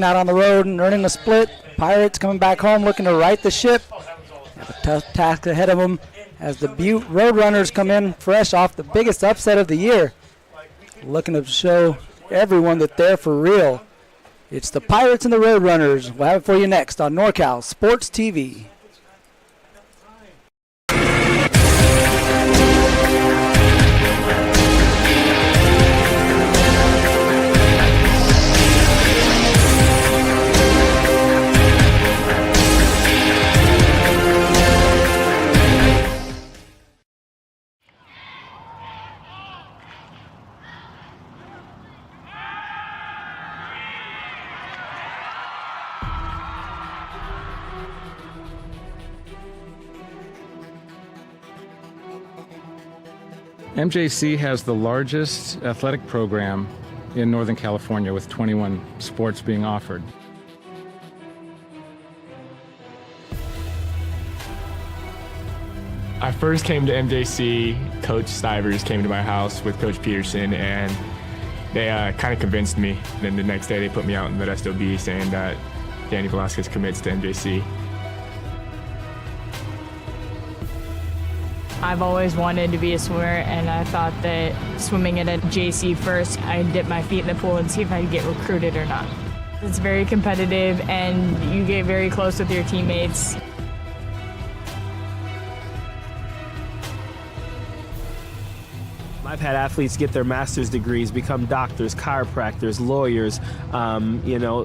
Looking out on the road and earning a split. Pirates coming back home looking to right the ship. Have a tough task ahead of them as the Butte Roadrunners come in fresh off the biggest upset of the year. Looking to show everyone that they're for real. It's the Pirates and the Roadrunners. We'll have it for you next on NorCal Sports TV. MJC has the largest athletic program in Northern California with 21 sports being offered. I first came to MJC, Coach Stivers came to my house with Coach Peterson, and they kind of convinced me. Then the next day they put me out in Modesto B saying that Danny Velasquez commits to MJC. I've always wanted to be a swimmer, and I thought that swimming at a JC first, I'd dip my feet in the pool and see if I could get recruited or not. It's very competitive, and you get very close with your teammates. I've had athletes get their master's degrees, become doctors, chiropractors, lawyers,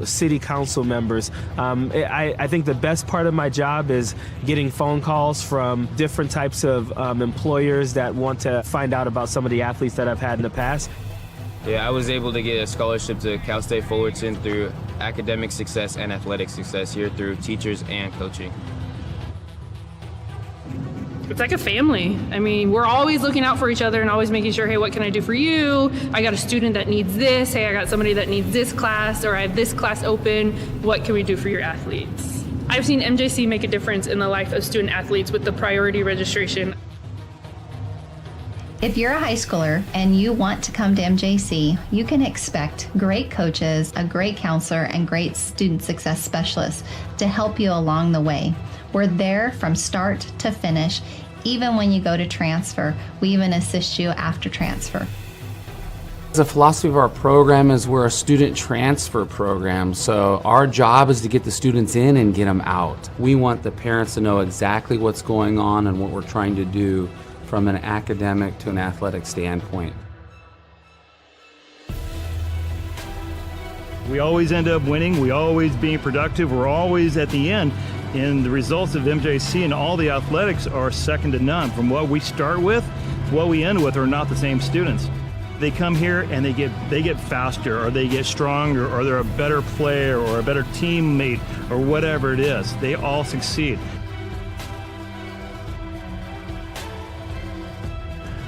city council members. I think the best part of my job is getting phone calls from different types of employers that want to find out about some of the athletes that I've had in the past. Yeah, I was able to get a scholarship to Cal State Fullerton through academic success and athletic success here through teachers and coaching. It's like a family. I mean, we're always looking out for each other and always making sure, hey, what can I do for you? I got a student that needs this. Hey, I got somebody that needs this class, or I have this class open. What can we do for your athletes? I've seen MJC make a difference in the life of student athletes with the priority registration. If you're a high schooler and you want to come to MJC, you can expect great coaches, a great counselor, and great student success specialists to help you along the way. We're there from start to finish. Even when you go to transfer, we even assist you after transfer. The philosophy of our program is we're a student transfer program, so our job is to get the students in and get them out. We want the parents to know exactly what's going on and what we're trying to do from an academic to an athletic standpoint. We always end up winning, we always being productive, we're always at the end. And the results of MJC and all the athletics are second to none. From what we start with to what we end with are not the same students. They come here and they get faster, or they get stronger, or they're a better player or a better teammate or whatever it is. They all succeed.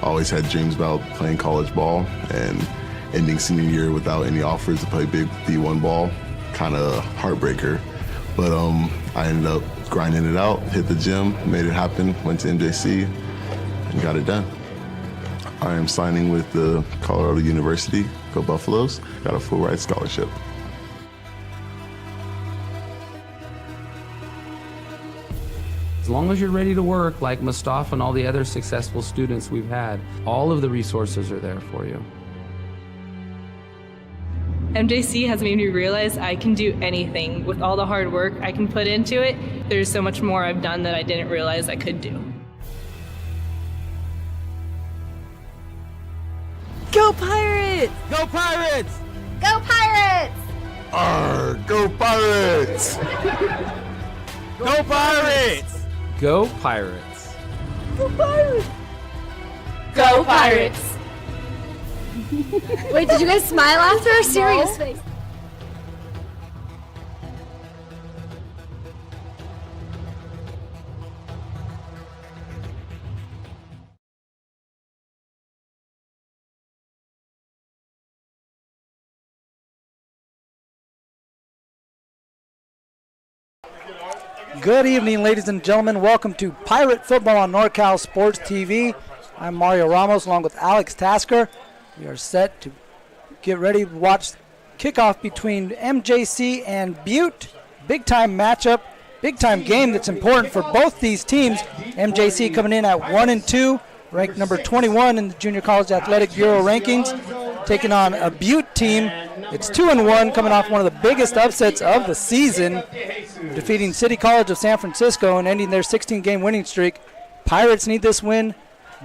Always had dreams about playing college ball, and ending senior year without any offers to play big D1 ball, kind of heartbreaker. But I ended up grinding it out, hit the gym, made it happen, went to MJC, and got it done. I am signing with the Colorado University, go Buffaloes, got a full ride scholarship. As long as you're ready to work, like Mustafa and all the other successful students we've had, all of the resources are there for you. MJC has made me realize I can do anything. With all the hard work I can put into it, there's so much more I've done that I didn't realize I could do. Go Pirates! Go Pirates! Go Pirates! Arr, go Pirates! Go Pirates! Go Pirates! Go Pirates! Go Pirates! Wait, did you guys smile after a serious face? Good evening, ladies and gentlemen. Welcome to Pirate Football on NorCal Sports TV. I'm Mario Ramos along with Alex Tasker. We are set to get ready to watch kickoff between MJC and Butte. Big-time matchup, big-time game that's important for both these teams. MJC coming in at 1-2, ranked number 21 in the Junior College Athletic Bureau rankings, taking on a Butte team. It's 2-1, coming off one of the biggest upsets of the season, defeating City College of San Francisco and ending their 16-game winning streak. Pirates need this win.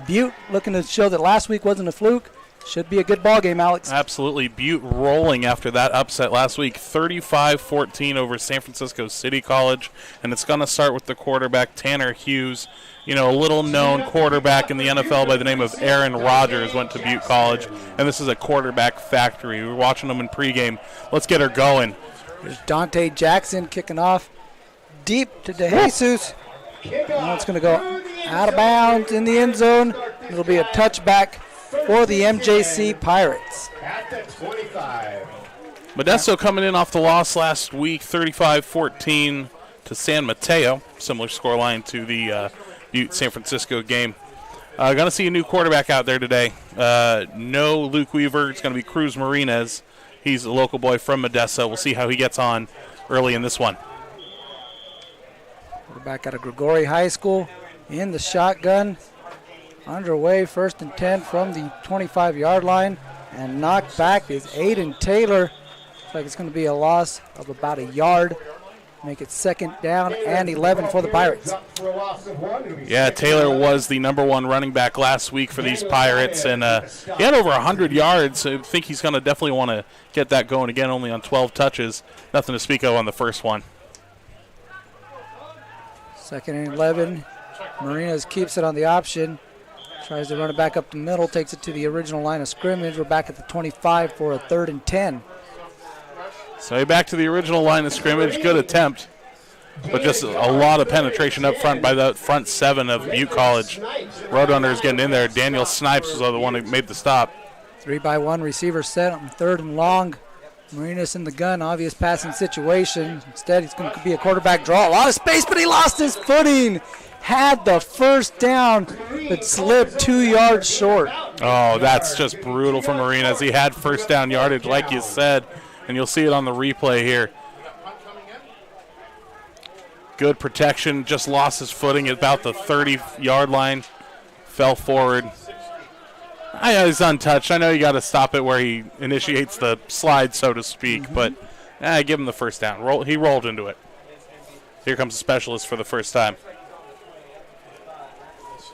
Butte looking to show that last week wasn't a fluke. Should be a good ball game, Alex. Absolutely. Butte rolling after that upset last week, 35-14 over San Francisco City College. And it's going to start with the quarterback, Tanner Hughes. You know, a little-known quarterback in the NFL by the name of Aaron Rodgers went to Butte College. And this is a quarterback factory. We were watching them in pregame. Let's get her going. There's Dante Jackson kicking off deep to DeJesus. Now it's going to go out of bounds in the end zone. It'll be a touchback for the MJC Pirates. Modesto coming in off the loss last week, 35-14 to San Mateo. Similar scoreline to the Butte-San Francisco game. Going to see a new quarterback out there today. No Luke Weaver. It's going to be Cruz Marinez. He's a local boy from Modesto. We'll see how he gets on early in this one. Quarterback out of Grigori High School in the shotgun. Underway, 1st and 10 from the 25-yard line. And knocked back is Aiden Taylor. Looks like it's going to be a loss of about a yard. Make it 2nd down and 11 for the Pirates. Yeah, Taylor was the #1 running back last week for these Pirates, and he had over 100 yards. So I think he's going to definitely want to get that going again, only on 12 touches. Nothing to speak of on the first one. 2nd and 11. Marinas keeps it on the option. Tries to run it back up the middle, takes it to the original line of scrimmage. We're back at the 25 for a 3rd and 10. So back to the original line of scrimmage. Good attempt, but just a lot of penetration up front by the front 7 of Butte College. Roadrunners getting in there. Daniel Snipes was the one who made the stop. 3-by-1 receiver set on 3rd and long. Marinas in the gun, obvious passing situation. Instead, he's going to be a quarterback draw. A lot of space, but he lost his footing. Had the first down, but slipped 2 yards short. Oh, that's just brutal for Marinas. He had first down yardage, like you said, and you'll see it on the replay here. Good protection, just lost his footing at about the 30-yard line. Fell forward. I know he's untouched. I know you got to stop it where he initiates the slide, so to speak, but give him the first down. He rolled into it. Here comes the specialist for the first time.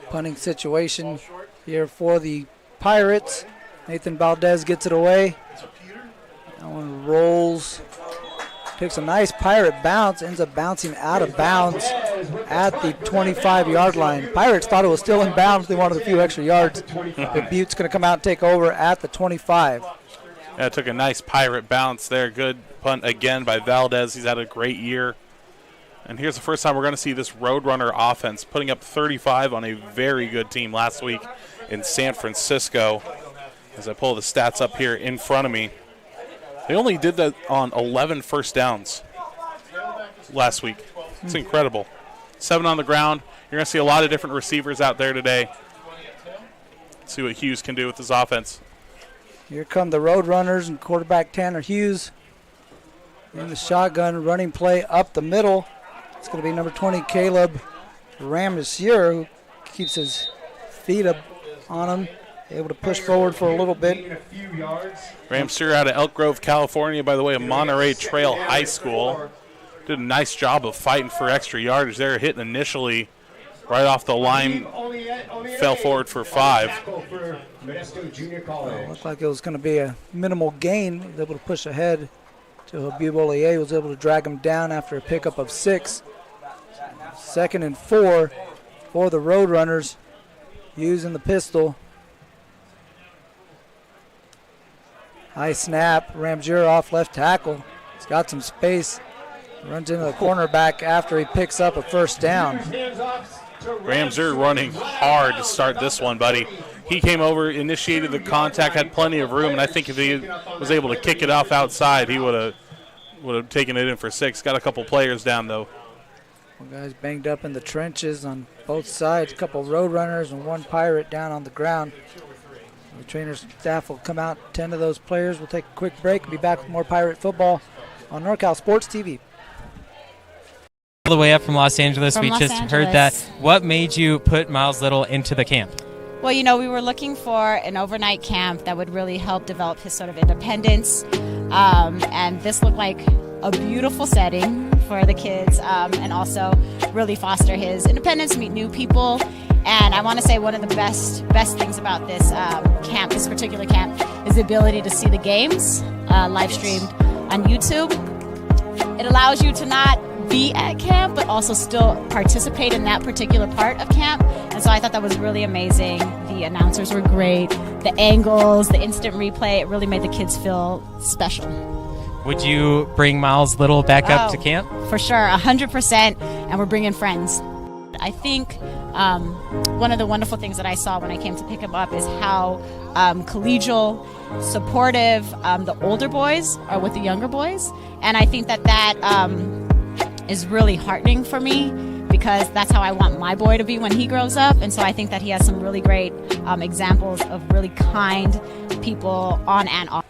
Punting situation here for the Pirates. Nathan Valdez gets it away. That one rolls. Takes a nice Pirate bounce. Ends up bouncing out of bounds at the 25-yard line. Pirates thought it was still in bounds. They wanted a few extra yards. But Butte's going to come out and take over at the 25. Yeah, took a nice Pirate bounce there. Good punt again by Valdez. He's had a great year. And here's the first time we're going to see this Roadrunner offense putting up 35 on a very good team last week in San Francisco. As I pull the stats up here in front of me, they only did that on 11 first downs last week. It's incredible. 7 on the ground. You're going to see a lot of different receivers out there today. Let's see what Hughes can do with his offense. Here come the Roadrunners and quarterback Tanner Hughes in the shotgun, running play up the middle. It's going to be number 20, Caleb Ramessier, who keeps his feet up on him, able to push forward for a little bit. Ramessier out of Elk Grove, California, by the way, of Monterey Trail High School. Did a nice job of fighting for extra yardage there, hitting initially right off the line, fell forward for 5. Looked like it was going to be a minimal gain. He was able to push ahead to Habib Ollier, was able to drag him down after a pickup of 6. 2nd and 4 for the Roadrunners, using the pistol. High snap, Ramessier off left tackle. He's got some space. Runs into the cornerback after he picks up a first down. Ramessier running hard to start this one, buddy. He came over, initiated the contact, had plenty of room, and I think if he was able to kick it off outside, he would have taken it in for 6. Got a couple players down, though. Well, guys banged up in the trenches on both sides. A couple Roadrunners and one Pirate down on the ground. The trainers' staff will come out, tend to those players. We'll take a quick break and be back with more Pirate football on NorCal Sports TV. All the way up from Los Angeles. From we Los just Angeles. heard that. What made you put Miles Little into the camp? Well, you know, we were looking for an overnight camp that would really help develop his sort of independence. And this looked like a beautiful setting for the kids, and also really foster his independence, meet new people. And I want to say one of the best things about this camp, this particular camp, is the ability to see the games live streamed on YouTube. It allows you to not be at camp, but also still participate in that particular part of camp. And so I thought that was really amazing. The announcers were great. The angles, the instant replay, it really made the kids feel special. Would you bring Miles Little back up to camp? For sure, 100%, and we're bringing friends. I think one of the wonderful things that I saw when I came to pick him up is how collegial, supportive the older boys are with the younger boys. And I think that is really heartening for me, because that's how I want my boy to be when he grows up. And so I think that he has some really great examples of really kind people on and off.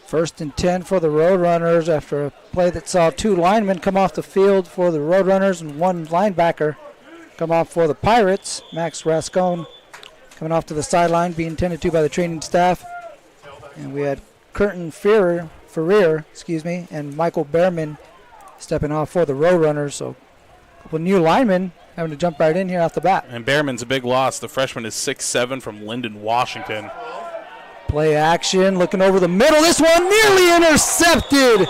1st and 10 for the Roadrunners after a play that saw 2 linemen come off the field for the Roadrunners and 1 linebacker come off for the Pirates. Max Rascone coming off to the sideline, being tended to by the training staff. And we had Curtin Ferrier, and Michael Behrman stepping off for the Roadrunners. So a couple new linemen having to jump right in here off the bat. And Behrman's a big loss. The freshman is 6'7" from Linden, Washington. Play action, looking over the middle. This one nearly intercepted.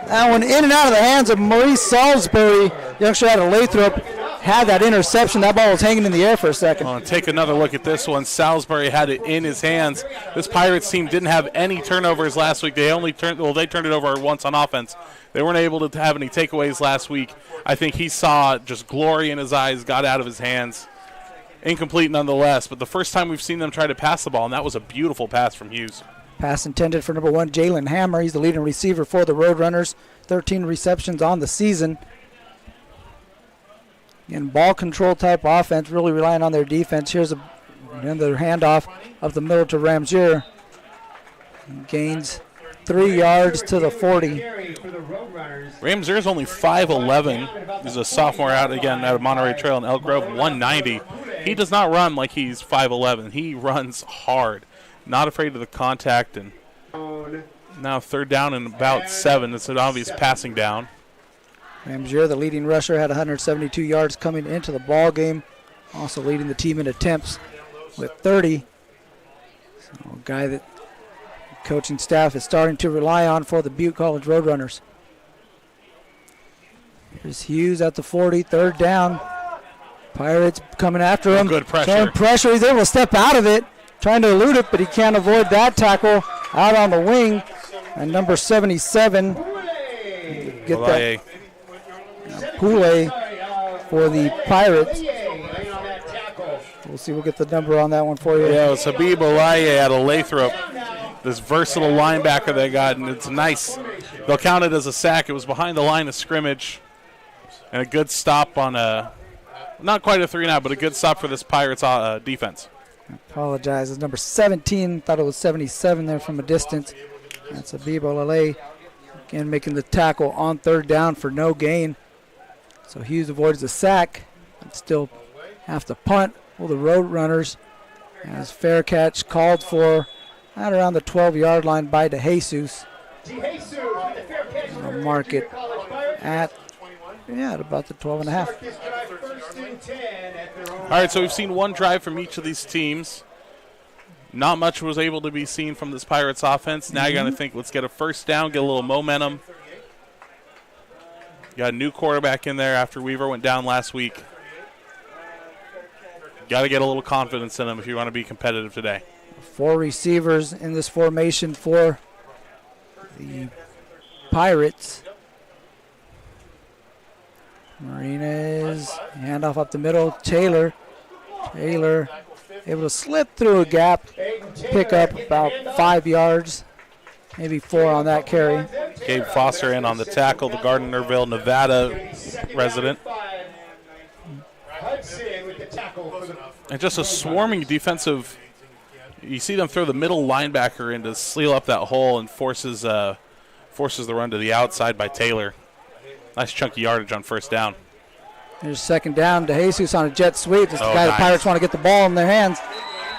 That one in and out of the hands of Maurice Salisbury. Youngster out of Lathrop had that interception. That ball was hanging in the air for a second. Well, take another look at this one. Salisbury had it in his hands. This Pirates team didn't have any turnovers last week. They turned it over once on offense. They weren't able to have any takeaways last week. I think he saw just glory in his eyes, got out of his hands. Incomplete nonetheless, but the first time we've seen them try to pass the ball, and that was a beautiful pass from Hughes. Pass intended for number 1, Jalen Hammer. He's the leading receiver for the Roadrunners. 13 receptions on the season. Again, ball control type offense, really relying on their defense. Here's another handoff up the middle to Ramzier. Gains 3 yards to the 40. Ramzier is only 5'11". He's a sophomore out of Monterey Trail in Elk Grove, 190. He does not run like he's 5'11". He runs hard, not afraid of the contact. And now 3rd down and about 7. It's an obvious passing down. Ramzier, the leading rusher, had 172 yards coming into the ball game. Also leading the team in attempts with 30. So a guy that the coaching staff is starting to rely on for the Butte College Roadrunners. Here's Hughes at the 40, 3rd down. Pirates coming after him. Good pressure. Showing pressure. He's able to step out of it, trying to elude it, but he can't avoid that tackle out on the wing. And number 77, get that Poulet for the Pirates. We'll see. We'll get the number on that one for you. Yeah, it's Habib Olaye out of Lathrop. This versatile linebacker they got, and it's nice. They'll count it as a sack. It was behind the line of scrimmage. And a good stop on not quite a 3-and-out, but a good stop for this Pirates defense. I apologize. It's number 17. Thought it was 77 there from a distance. That's Habib Olaye again making the tackle on 3rd down for no gain. So Hughes avoids the sack, but still have to punt. Well, the Roadrunners, as fair catch called for at around the 12-yard line by DeJesus. They'll mark it at about the 12.5. All right, so we've seen one drive from each of these teams. Not much was able to be seen from this Pirates offense. Now you're going to think, let's get a 1st down, get a little momentum. Got a new quarterback in there after Weaver went down last week. Got to get a little confidence in him if you want to be competitive today. 4 receivers in this formation for the Pirates. Martinez, handoff up the middle. Taylor able to slip through a gap, pick up about 5 yards, maybe 4 on that carry. Gabe Foster in on the tackle, the Gardnerville, Nevada resident. And just a swarming defensive You see them throw the middle linebacker in to seal up that hole and forces the run to the outside by Taylor. Nice chunky yardage on first down. There's second down to Jesus on a jet sweep. This is the guy nice. the Pirates want to get the ball in their hands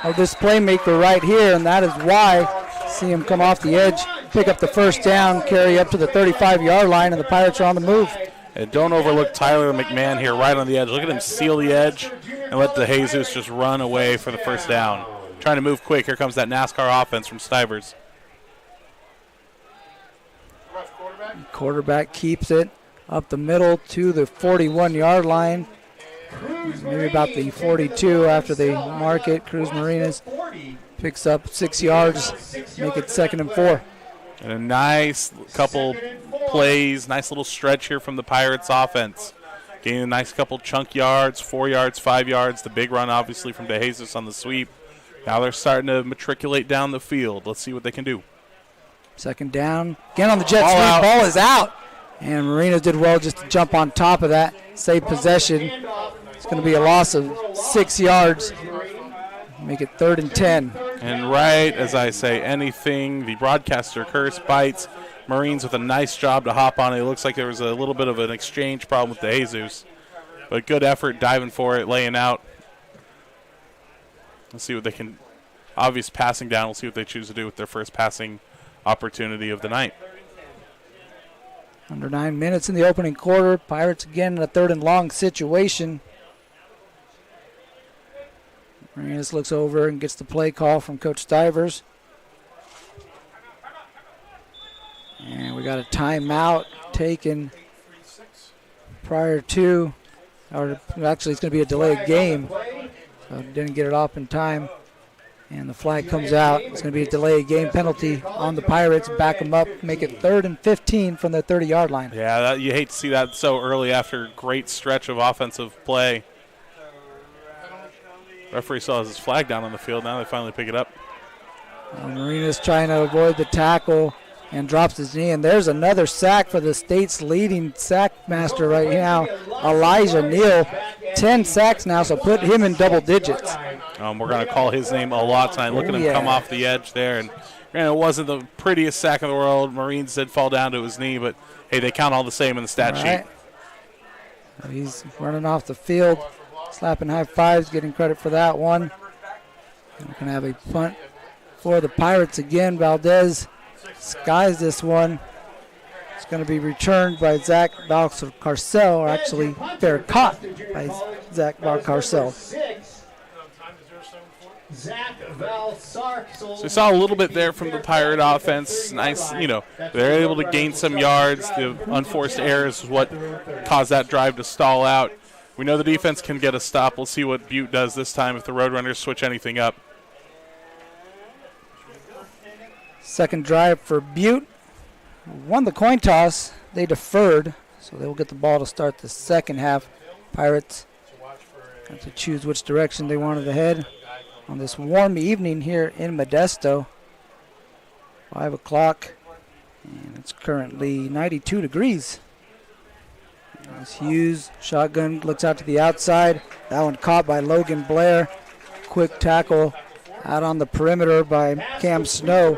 of this playmaker right here, and that is why. See him come off the edge, pick up the first down, carry up to the 35-yard line, and the Pirates are on the move. And don't overlook Tyler McMahon here right on the edge. Look at him seal the edge and let the Jesus just run away for the first down. Trying to move quick. Here comes that NASCAR offense from Stivers. Quarterback keeps it up the middle to the 41-yard line. Maybe about the 42 after they mark it. Cruz Marinas picks up 6 yards, make it 2nd and 4. And a nice couple plays, nice little stretch here from the Pirates offense. Gaining a nice couple chunk yards, 4 yards, 5 yards. The big run, obviously, from DeJesus on the sweep. Now they're starting to matriculate down the field. Let's see what they can do. Second down. Again on the jet sweep. Ball is out. And Marinas did well just to jump on top of that, save possession. It's going to be a loss of 6 yards. Make it 3rd and 10. And right as I say anything, the broadcaster curse bites. Marines with a nice job to hop on it. It looks like there was a little bit of an exchange problem with the Jesus. But good effort diving for it, laying out. Let's see what they can. Obvious passing down. We'll see what they choose to do with their first passing opportunity of the night. Under 9 minutes in the opening quarter. Pirates again in a 3rd and long situation. Marinas looks over and gets the play call from Coach Stivers. And we got a timeout taken prior to, or actually it's going to be a delayed game. So didn't get it off in time. And the flag comes out. It's going to be a delayed game penalty on the Pirates. Back them up, make it 3rd and 15 from the 30-yard line. Yeah, you hate to see that so early after a great stretch of offensive play. Referee saw his flag down on the field. Now they finally pick it up. Marinas trying to avoid the tackle and drops his knee. And there's another sack for the state's leading sack master right now, Elijah Neal. 10 sacks now, so put him in double digits. We're going to call his name a lot tonight. Look at him come off the edge there. And it wasn't the prettiest sack in the world. Marines did fall down to his knee, but, hey, they count all the same in the stat sheet. He's running off the field, slapping high fives, getting credit for that one. We're going to have a punt for the Pirates again. Valdez skies this one. It's going to be returned by Zach Valcarcel, or actually fair caught by Zach Valcarcel. So we saw a little bit there from the Pirate offense. Nice, they're able to gain some yards. The unforced errors is what caused that drive to stall out. We know the defense can get a stop. We'll see what Butte does this time if the Roadrunners switch anything up. Second drive for Butte. Won the coin toss. They deferred, so they will get the ball to start the second half. Pirates have to choose which direction they wanted to head on this warm evening here in Modesto. 5 o'clock, and it's currently 92 degrees. As Hughes, shotgun, looks out to the outside. That one caught by Logan Blair. Quick tackle out on the perimeter by Cam Snow,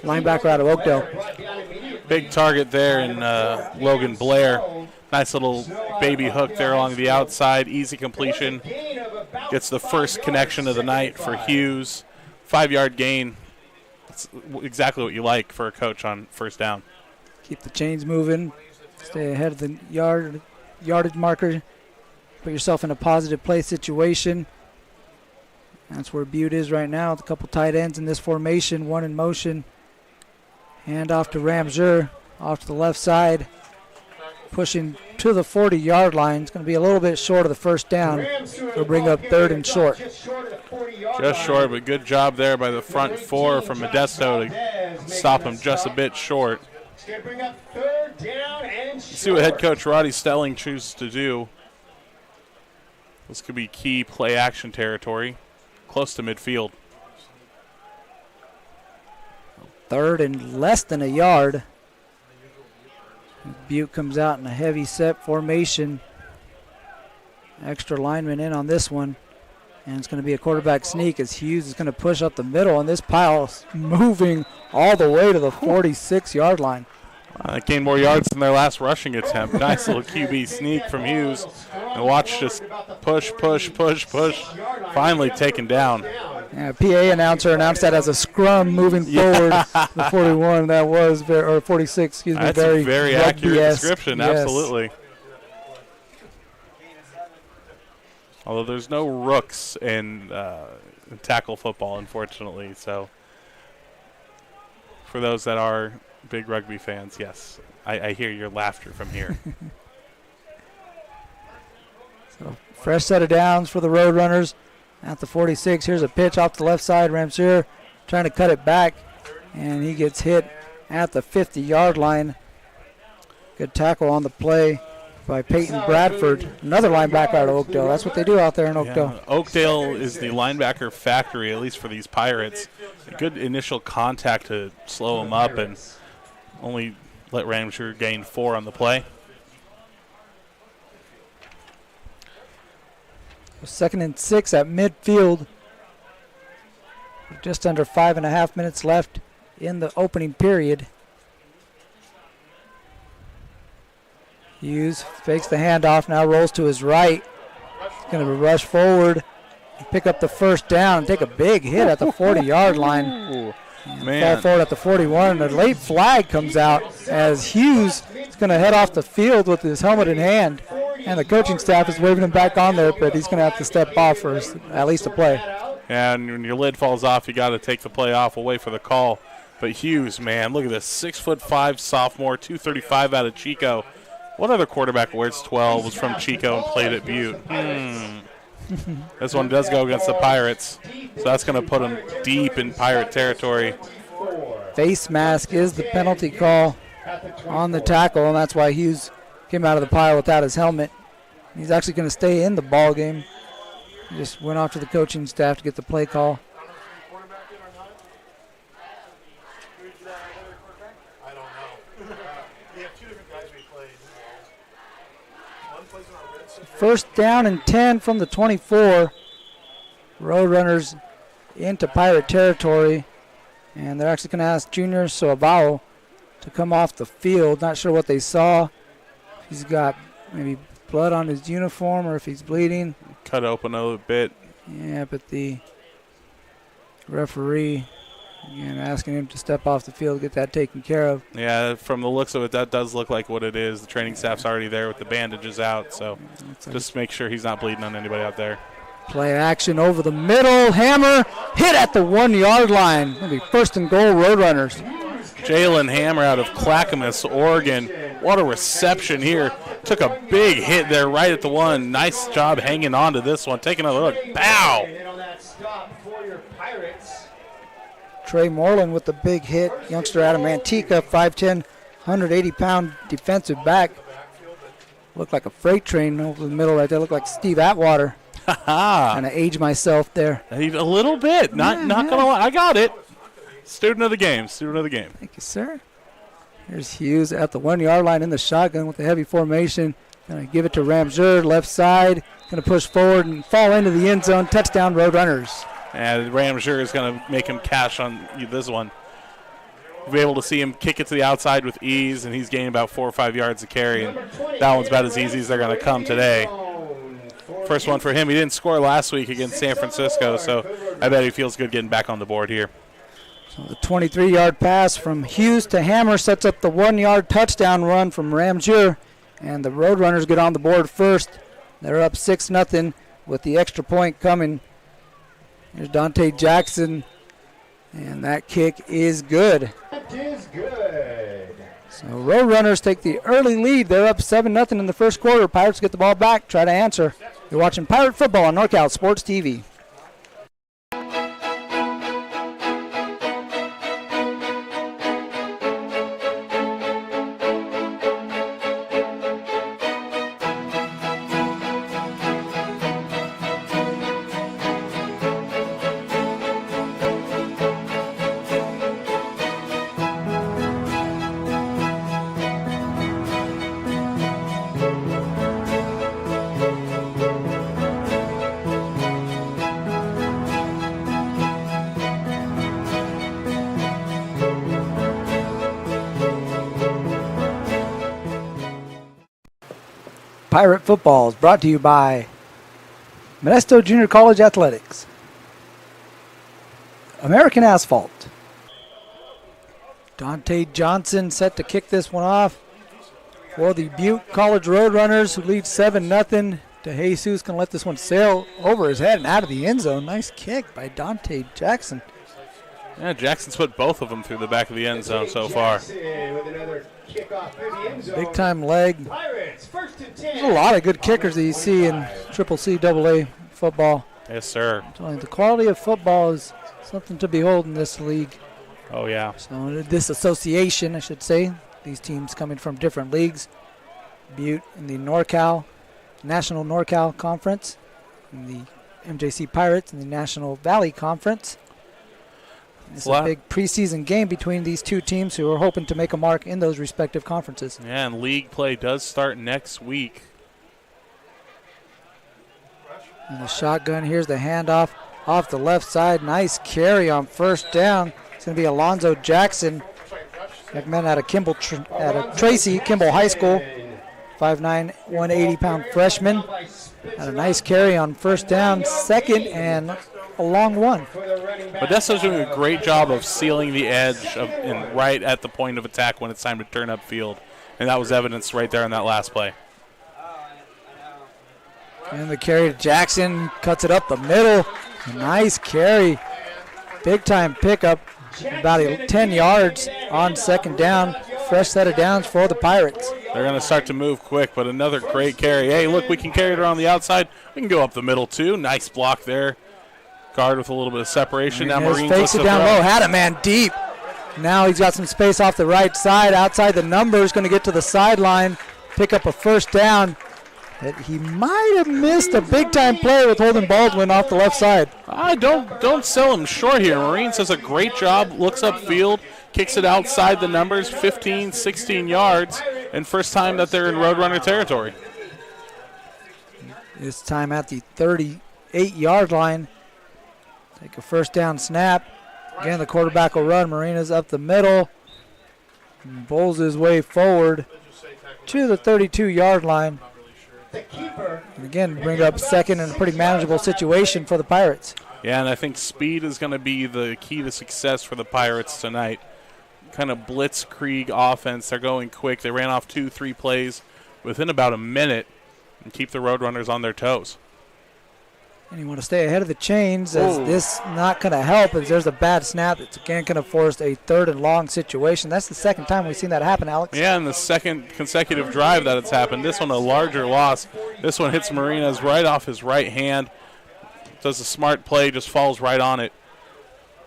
linebacker out of Oakdale. Big target there in Logan Blair. Nice little baby hook there along the outside. Easy completion. Gets the first connection of the night for Hughes. 5-yard gain. That's exactly what you like for a coach on first down. Keep the chains moving. Stay ahead of the yardage marker. Put yourself in a positive play situation. That's where Butte is right now. A couple tight ends in this formation. One in motion. Hand off to Ramseur, off to the left side. Pushing to the 40-yard line. It's going to be a little bit short of the first down. We'll bring up 3rd and short. Just short, but good job there by the front four from Modesto to stop him just a bit short. Let's see what head coach Roddy Stelling chooses to do. This could be key play action territory, close to midfield. 3rd and less than a yard. Butte comes out in a heavy set formation. Extra lineman in on this one. And it's going to be a quarterback sneak as Hughes is going to push up the middle, and this pile is moving all the way to the 46-yard line. Gained more yards than their last rushing attempt. Nice little QB sneak from Hughes. And watch just push. Finally taken down. Yeah, PA announcer announced that as a scrum moving forward. The 41, that was, or 46, excuse me. That's a very accurate description, yes. Absolutely. Although there's no rooks in tackle football, unfortunately. So for those that are big rugby fans, yes, I hear your laughter from here. So fresh set of downs for the Roadrunners at the 46. Here's a pitch off the left side. Ramseur trying to cut it back, and he gets hit at the 50-yard line. Good tackle on the play by Peyton Bradford, another linebacker out of Oakdale. That's what they do out there in Oakdale. Yeah, Oakdale is the linebacker factory, at least for these Pirates. A good initial contact to slow them up and only let Ramseur gain 4 on the play. 2nd and 6 at midfield. Just under 5.5 minutes left in the opening period. Hughes fakes the handoff, now rolls to his right. He's going to rush forward and pick up the first down and take a big hit at the 40-yard line. Fall forward at the 41. A late flag comes out as Hughes is going to head off the field with his helmet in hand. And the coaching staff is waving him back on there, but he's going to have to step off for at least a play. And when your lid falls off, you got to take the play off away for the call. But Hughes, man, look at this. 6'5" sophomore, 235 out of Chico. What other quarterback wears 12 was from Chico and played at Butte? This one does go against the Pirates, so that's going to put him deep in Pirate territory. Face mask is the penalty call on the tackle, and that's why Hughes came out of the pile without his helmet. He's actually going to stay in the ball game. He just went off to the coaching staff to get the play call. First down and 10 from the 24. Roadrunners into Pirate territory. And they're actually going to ask Junior Soabao to come off the field. Not sure what they saw. He's got maybe blood on his uniform or if he's bleeding. Cut open a little bit. Yeah, but the referee, again, asking him to step off the field, get that taken care of. Yeah, from the looks of it, that does look like what it is. The training staff's already there with the bandages out, so just make sure he's not bleeding on anybody out there. Play action over the middle. Hammer hit at the 1-yard line. It'll be 1st and goal, Roadrunners. Jalen Hammer out of Clackamas, Oregon. What a reception here. Took a big hit there right at the 1. Nice job hanging on to this one. Taking a look. Bow. Trey Moreland with the big hit. Youngster out of Manteca, 5'10", 180-pound defensive back. Looked like a freight train over the middle right there. Looked like Steve Atwater. Kind of age myself there. A little bit. Not gonna lie. I got it. Student of the game. Thank you, sir. Here's Hughes at the 1-yard line in the shotgun with the heavy formation. Going to give it to Ramseur, left side. Going to push forward and fall into the end zone. Touchdown, Roadrunners. And Ramseur is going to make him cash on this one. We'll be able to see him kick it to the outside with ease, and he's gaining about 4 or 5 yards to carry. And that one's about as easy as they're going to come today. First one for him. He didn't score last week against San Francisco, so I bet he feels good getting back on the board here. So the 23-yard pass from Hughes to Hammer sets up the 1-yard touchdown run from Ramseur, and the Roadrunners get on the board first. They're up 6-0 with the extra point coming. Here's Dante Jackson, and that kick is good. It is good. So Roadrunners take the early lead. They're up 7-0 in the first quarter. Pirates get the ball back, try to answer. You're watching Pirate Football on NorCal Sports TV. Pirate Football is brought to you by Modesto Junior College Athletics, American Asphalt. Dante Johnson set to kick this one off for the Butte College Roadrunners, who lead 7-0. DeJesus can let this one sail over his head and out of the end zone. Nice kick by Dante Jackson. Yeah, Jackson's put both of them through the back of the end zone so far. Big time leg. There's a lot of good kickers that you see in CCAA football. Yes, sir. The quality of football is something to behold in this league. Oh, yeah. So this association, I should say, these teams coming from different leagues. Butte in the National NorCal Conference, and the MJC Pirates in the National Valley Conference. It's a big preseason game between these two teams who are hoping to make a mark in those respective conferences. Yeah, and league play does start next week. And the shotgun, here's the handoff off the left side. Nice carry on first down. It's going to be Alonzo Jackson, young man out of Tracy, Kimball High School. 5'9", 180-pound freshman. Had a nice carry on first down, second and a long one. Modesto's doing a great job of sealing the edge and right at the point of attack when it's time to turn upfield. And that was evidenced right there in that last play. And the carry to Jackson, cuts it up the middle. Nice carry. Big time pickup, about 10 yards on second down. Fresh set of downs for the Pirates. They're going to start to move quick, but another great carry. Hey, look, we can carry it around the outside. We can go up the middle, too. Nice block there. Guard with a little bit of separation. Now Marines fakes it down low. Had a man deep. Now he's got some space off the right side. Outside the numbers, going to get to the sideline, pick up a first down. But he might have missed a big-time play with Holden Baldwin off the left side. Don't sell him short here. Marines does a great job, looks upfield, kicks it outside the numbers, 15, 16 yards, and first time that they're in Roadrunner territory. This time at the 38-yard line. Take a first down snap. Again, the quarterback will run. Marina's up the middle. And bowls his way forward to the 32-yard line. And again, bring up second in a pretty manageable situation for the Pirates. Yeah, and I think speed is going to be the key to success for the Pirates tonight. Kind of blitzkrieg offense. They're going quick. They ran off 2-3 plays within about a minute and keep the Roadrunners on their toes. And you want to stay ahead of the chains, as this not going to help, as there's a bad snap. It's again going to force a third and long situation. That's the second time we've seen that happen, Alex. Yeah, and the second consecutive drive that it's happened. This one a larger loss. This one hits Marinas right off his right hand. Does a smart play, just falls right on it.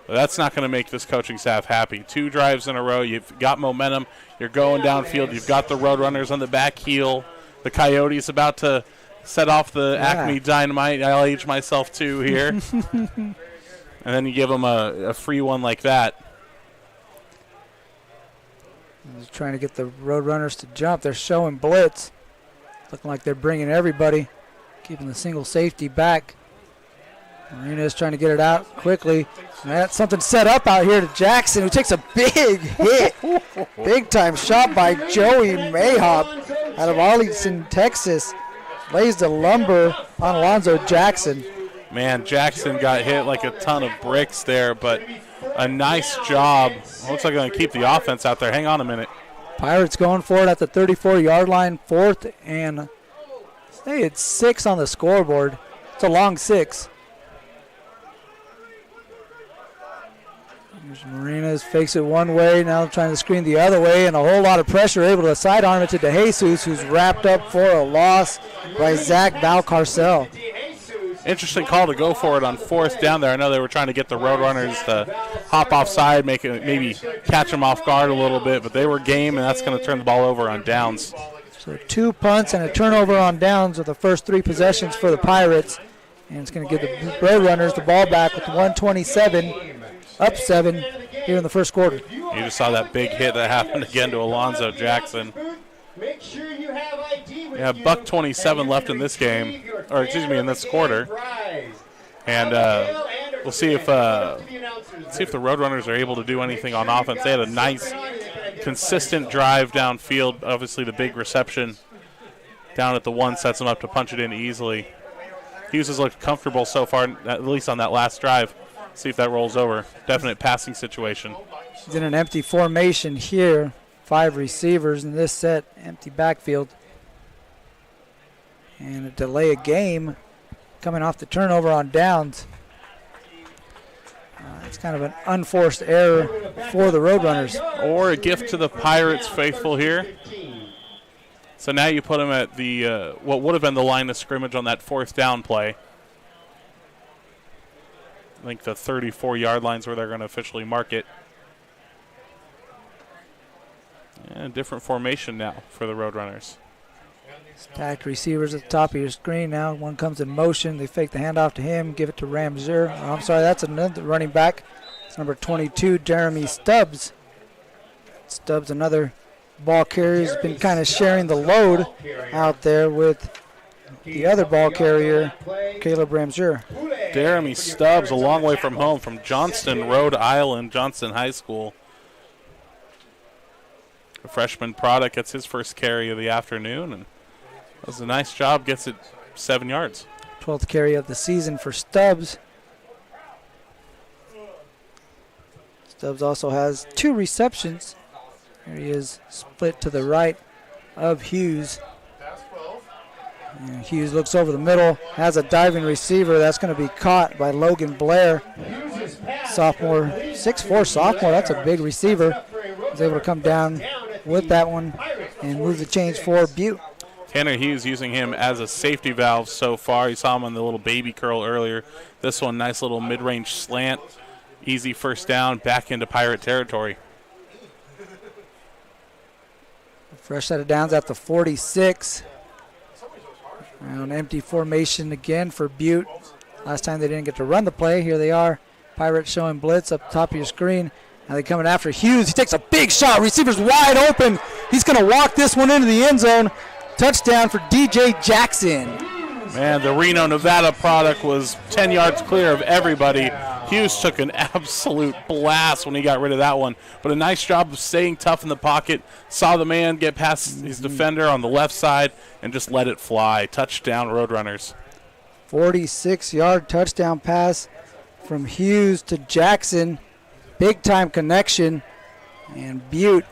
But that's not going to make this coaching staff happy. 2 drives in a row. You've got momentum. You're going downfield. You've got the Roadrunners on the back heel. The Coyotes about to set off the Acme Dynamite. I'll age myself too here. And then you give them a free one like that. He's trying to get the Roadrunners to jump. They're showing blitz. Looking like they're bringing everybody, keeping the single safety back. Marina's trying to get it out quickly. And that's something set up out here to Jackson, who takes a big hit. Big time shot by Joey Mayhop out of Arlington, Texas. Lays the lumber on Alonzo Jackson. Man, Jackson got hit like a ton of bricks there, but a nice job. Looks like they're going to keep the offense out there. Hang on a minute. Pirates going for it at the 34-yard line, 4th and say it's 6 on the scoreboard. It's a long 6. Here's Marinas, fakes it one way, now trying to screen the other way, and a whole lot of pressure, able to sidearm it to DeJesus, who's wrapped up for a loss by Zach Valcarcel. Interesting call to go for it on 4th down there. I know they were trying to get the Roadrunners to hop offside, maybe catch them off guard a little bit, but they were game, and that's going to turn the ball over on downs. So 2 punts and a turnover on downs with the first 3 possessions for the Pirates, and it's going to give the Roadrunners the ball back with 127, up 7 here in the first quarter. You just saw that big hit that happened again to Alonzo Jackson. Yeah, $1:27 left in this game, or excuse me, in this quarter. And we'll see if the Roadrunners are able to do anything on offense. They had a nice, consistent drive downfield. Obviously, the big reception down at the 1, sets him up to punch it in easily. Hughes has looked comfortable so far, at least on that last drive. See if that rolls over. Definite passing situation. He's in an empty formation here. 5 receivers in this set, empty backfield. And a delay of game coming off the turnover on downs. It's kind of an unforced error for the Roadrunners. Or a gift to the Pirates faithful here. So now you put him at the what would have been the line of scrimmage on that 4th down play. I think the 34-yard line's where they're going to officially mark it. And different formation now for the Roadrunners. Stacked receivers at the top of your screen now. One comes in motion. They fake the handoff to him, give it to Ramseur. Oh, I'm sorry, that's another running back. It's number 22, Jeremy Stubbs. Stubbs, another ball carrier, has been kind of sharing the load out there with the other ball carrier, Caleb Ramseur. Jeremy Stubbs, a long way from home, from Johnston, Rhode Island, Johnston High School. A freshman product gets his first carry of the afternoon, and does a nice job, gets it 7 yards. 12th carry of the season for Stubbs. Stubbs also has 2 receptions. Here he is, split to the right of Hughes. And Hughes looks over the middle, has a diving receiver. That's going to be caught by Logan Blair. Sophomore, 6'4" sophomore, that's a big receiver. He's able to come down with that one and move the chains for Butte. Tanner Hughes using him as a safety valve so far. You saw him on the little baby curl earlier. This one, nice little mid-range slant. Easy first down, back into Pirate territory. Fresh set of downs at the 46. An empty formation again for Butte. Last time they didn't get to run the play. Here they are. Pirates showing blitz up top of your screen. Now they're coming after Hughes. He takes a big shot. Receiver's wide open. He's going to walk this one into the end zone. Touchdown for DJ Jackson. Man, the Reno, Nevada product was 10 yards clear of everybody. Hughes took an absolute blast when he got rid of that one. But a nice job of staying tough in the pocket. Saw the man get past his defender on the left side and just let it fly. Touchdown, Roadrunners. 46-yard touchdown pass from Hughes to Jackson. Big-time connection. And Butte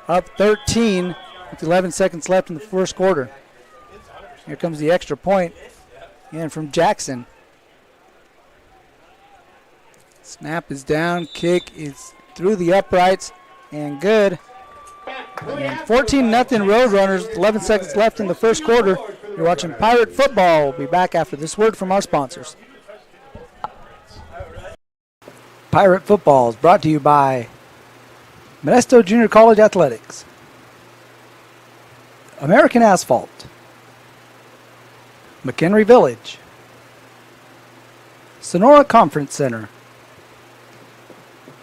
up 13 with 11 seconds left in the first quarter. Here comes the extra point. And from Jackson. Snap is down. Kick is through the uprights. And good. 14-0 Roadrunners. 11 seconds left in the first quarter. You're watching Pirate Football. We'll be back after this word from our sponsors. Pirate Football is brought to you by Modesto Junior College Athletics, American Asphalt, McHenry Village, Sonora Conference Center,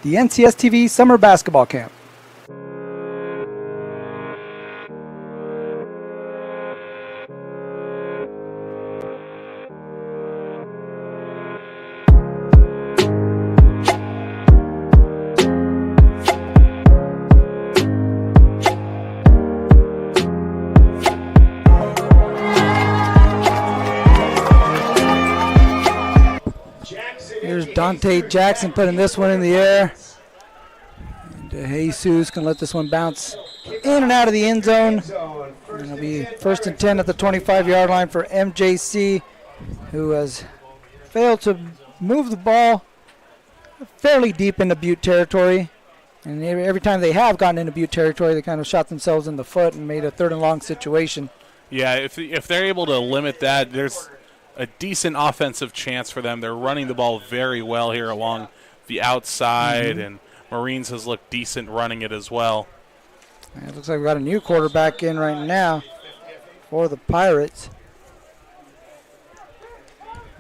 the NCSTV Summer Basketball Camp. Dante Jackson putting this one in the air. And Jesus can let this one bounce in and out of the end zone. And it'll be 1st and 10 at the 25-yard line for MJC, who has failed to move the ball fairly deep into Butte territory. And every time they have gotten into Butte territory, they kind of shot themselves in the foot and made a 3rd and long situation. Yeah, if they're able to limit that, there's a decent offensive chance for them. They're running the ball very well here along the outside, and Marines has looked decent running it as well. It looks like we've got a new quarterback in right now for the Pirates.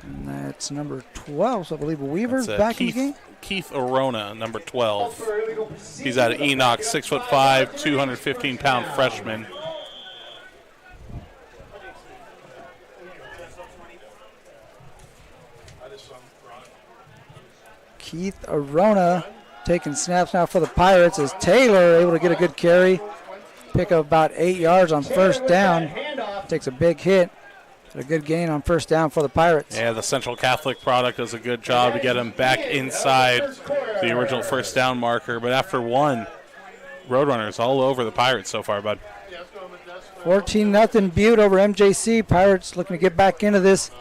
And that's number 12, so I believe Weaver's back in the game. Keith Arona, number 12. He's out of Enoch, 6'5", 215-pound freshman. Keith Arona taking snaps now for the Pirates as Taylor able to get a good carry. Pick up about 8 yards on 1st down. takes a big hit. A good gain on first down for the Pirates. Yeah, the Central Catholic product does a good job to get him back inside the original first down marker. But after one, Roadrunners all over the Pirates so far, bud. 14-0 Butte over MJC. Pirates looking to get back into this.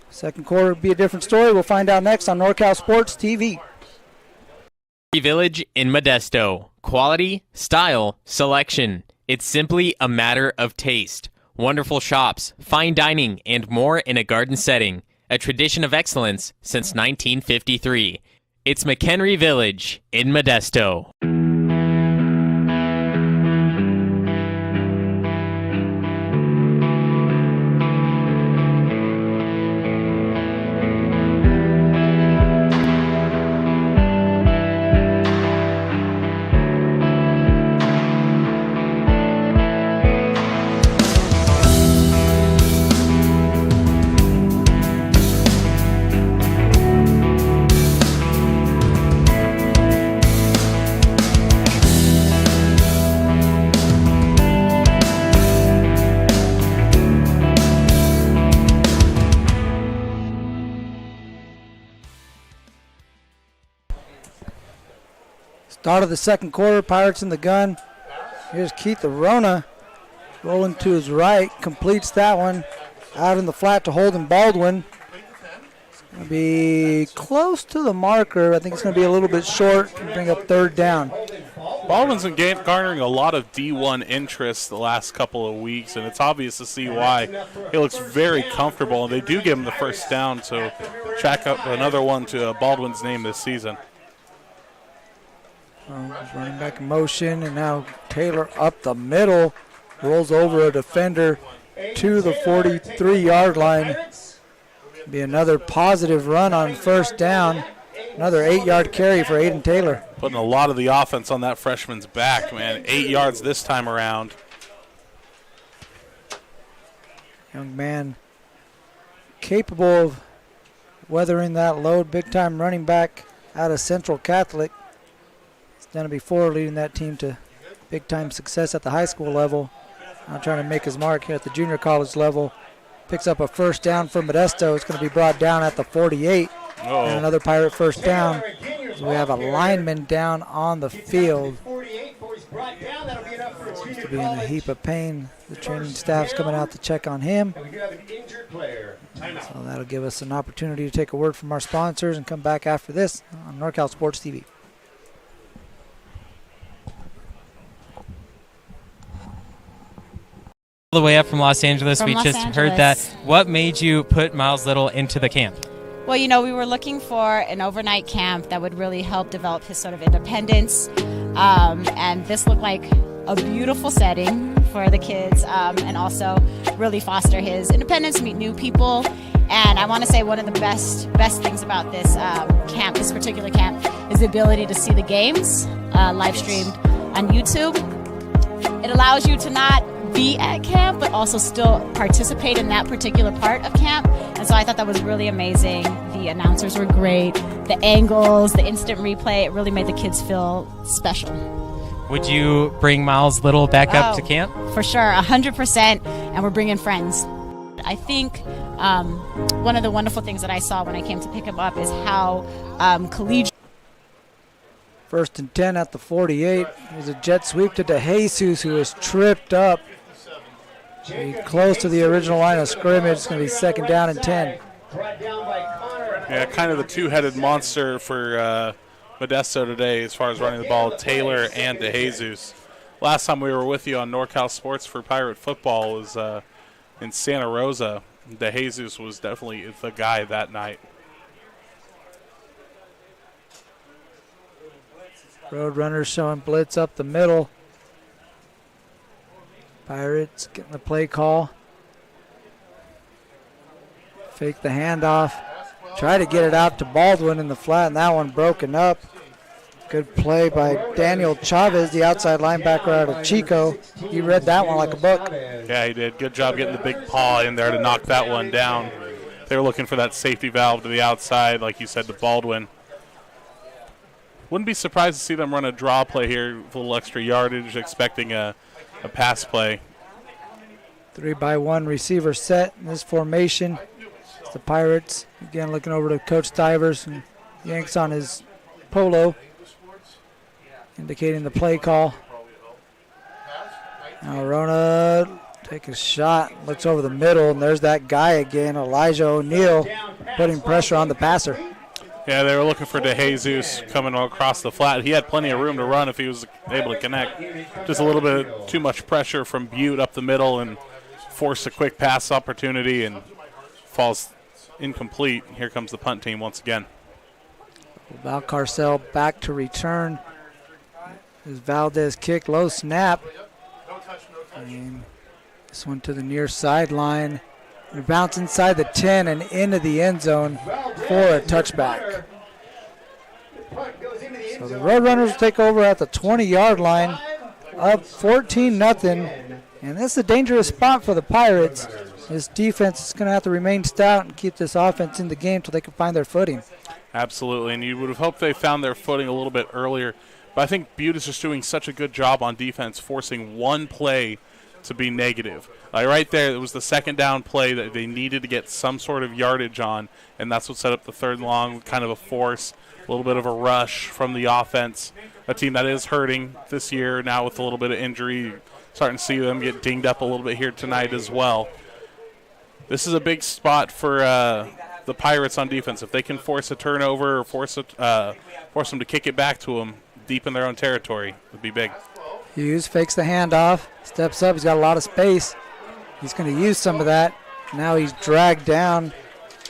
Second quarter will be a different story. We'll find out next on NorCal Sports TV. Village in Modesto. Quality, style, selection. It's simply a matter of taste. Wonderful shops, fine dining, and more in a garden setting. A tradition of excellence since 1953. It's McHenry Village in Modesto. Start of the second quarter, Pirates in the gun. Here's Keith Arona rolling to his right, completes that one. Out in the flat to Holden Baldwin. It's going to be close to the marker. I think it's going to be a little bit short and bring up third down. Baldwin's been garnering a lot of D1 interest the last couple of weeks, and it's obvious to see why. He looks very comfortable, and they do give him the first down, so check up another one to Baldwin's name this season. Running back in motion, and now Taylor up the middle, rolls over a defender to the 43-yard line. Be another positive run on first down. Another 8-yard carry for Aiden Taylor. Putting a lot of the offense on that freshman's back, man. 8 yards this time around. Young man capable of weathering that load. Big-time running back out of Central Catholic. He's done it before, leading that team to big-time success at the high school level. Now trying to make his mark here at the junior college level. Picks up a first down for Modesto. It's going to be brought down at the 48. Uh-oh. And another Pirate first down. So we have a lineman down on the field. Seems to be in a heap of pain. The training staff's coming out to check on him. So that'll give us an opportunity to take a word from our sponsors and come back after this on NorCal Sports TV. The way up from Los Angeles. From we Los just Angeles. heard that. What made you put Miles Little into the camp? Well, you know, we were looking for an overnight camp that would really help develop his sort of independence. And this looked like a beautiful setting for the kids, and also really foster his independence, meet new people. And I want to say one of the best things about this camp, this particular camp, is the ability to see the games live streamed on YouTube. It allows you to not be at camp, but also still participate in that particular part of camp. And so I thought that was really amazing. The announcers were great. The angles, the instant replay, it really made the kids feel special. Would you bring Miles Little back up to camp? For sure, 100%, and we're bringing friends. I think one of the wonderful things that I saw when I came to pick him up is how collegiate. First and 10 at the 48. There's a jet sweep to DeJesus, who is tripped up. Close to the original line of scrimmage. It's going to be second down and 10. Yeah, kind of the two-headed monster for Modesto today as far as running the ball, Taylor and DeJesus. Last time we were with you on NorCal Sports for Pirate Football was in Santa Rosa. DeJesus was definitely the guy that night. Roadrunners showing blitz up the middle. Pirates getting the play call. Fake the handoff. Try to get it out to Baldwin in the flat, and that one broken up. Good play by Daniel Chavez, the outside linebacker out of Chico. He read that one like a book. Yeah, he did. Good job getting the big paw in there to knock that one down. They were looking for that safety valve to the outside, like you said, to Baldwin. Wouldn't be surprised to see them run a draw play here with a little extra yardage, expecting a pass play. 3-by-1 receiver set in this formation. It's the Pirates. Again, looking over to Coach Stivers and yanks on his polo, indicating the play call. Now Rona take a shot, looks over the middle, and there's that guy again, Elijah O'Neal, putting pressure on the passer. Yeah, they were looking for DeJesus coming across the flat. He had plenty of room to run if he was able to connect. Just a little bit too much pressure from Butte up the middle and forced a quick pass opportunity and falls incomplete. Here comes the punt team once again. Val Carcel back to return. As Valdez kick, low snap. And this one to the near sideline. And bounce inside the 10 and into the end zone for a touchback. So the Roadrunners will take over at the 20-yard line, up 14-0. And this is a dangerous spot for the Pirates. This defense is going to have to remain stout and keep this offense in the game until they can find their footing. Absolutely, and you would have hoped they found their footing a little bit earlier. But I think Butte is just doing such a good job on defense, forcing one play to be negative. Like right there, it was the second down play that they needed to get some sort of yardage on, and that's what set up the third and long, kind of a force, a little bit of a rush from the offense. A team that is hurting this year now with a little bit of injury. Starting to see them get dinged up a little bit here tonight as well. This is a big spot for the Pirates on defense. If they can force a turnover or force them to kick it back to them deep in their own territory, it would be big. Hughes fakes the handoff, steps up. He's got a lot of space. He's going to use some of that. Now he's dragged down.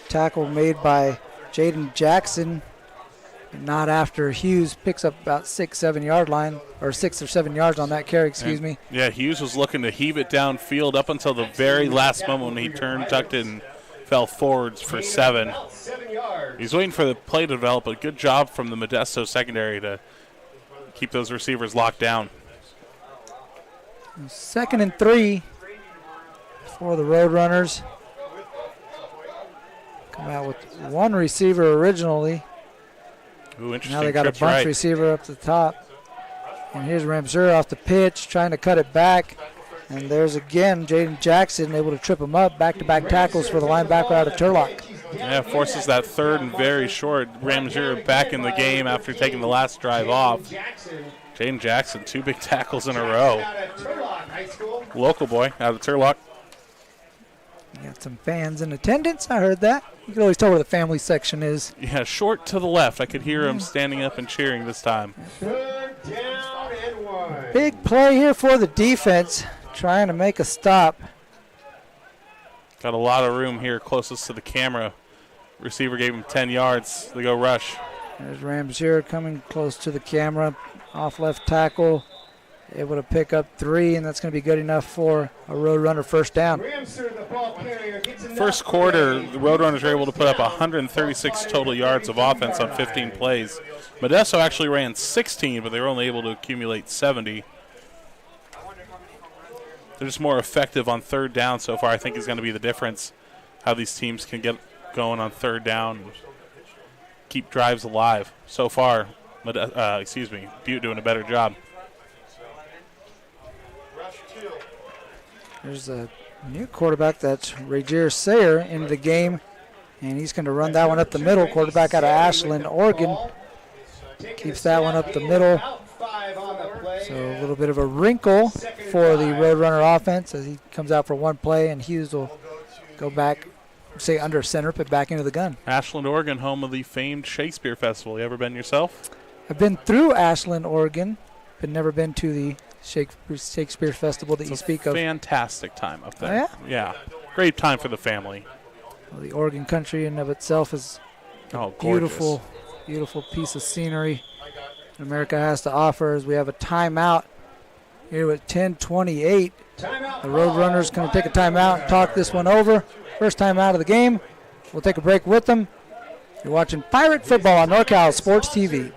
Tackle made by Jaden Jackson. Not after Hughes picks up about 6-7 yard line, or 6 or 7 yards on that carry, excuse me. Yeah, Hughes was looking to heave it downfield up until the very last moment when he turned, tucked it, and fell forwards for 7. He's waiting for the play to develop, but good job from the Modesto secondary to keep those receivers locked down. 2nd and 3 for the Roadrunners. Come out with one receiver originally. Ooh, interesting. Now they got a bunch receiver up the top. And here's Ramseur off the pitch, trying to cut it back. And there's again Jaden Jackson able to trip him up. Back-to-back tackles for the linebacker out of Turlock. Yeah, forces that third and very short. Ramseur back in the game after taking the last drive off. Jaden Jackson, 2 big tackles in a row. Local boy out of Turlock. You got some fans in attendance. I heard that. You can always tell where the family section is. Yeah, short to the left. I could hear him standing up and cheering this time. Big play here for the defense, trying to make a stop. Got a lot of room here closest to the camera. Receiver gave him 10 yards. They go rush. There's Ramseur coming close to the camera. Off left tackle. Able to pick up 3, and that's going to be good enough for a Roadrunner first down. First quarter, the Roadrunners were able to put up 136 total yards of offense on 15 plays. Modesto actually ran 16, but they were only able to accumulate 70. They're just more effective on third down so far. I think is going to be the difference, how these teams can get going on third down and keep drives alive. So far, Butte doing a better job. There's a new quarterback, that's Rajier Sayer, into the game, and he's going to run that one up the middle. Quarterback out of Ashland, Oregon. Keeps that one up the middle. So a little bit of a wrinkle for the Roadrunner offense as he comes out for one play, and Hughes will go back, say under center, put back into the gun. Ashland, Oregon, home of the famed Shakespeare Festival. You ever been yourself? I've been through Ashland, Oregon, but never been to the Shakespeare Festival that you speak of. Fantastic time up there. Oh, yeah? Great time for the family. Well, the Oregon country in and of itself is a beautiful, beautiful piece of scenery America has to offer. As we have a timeout here with 10:28. The Roadrunners going to take a timeout and talk this one over. First time out of the game. We'll take a break with them. You're watching Pirate Football on NorCal Sports TV.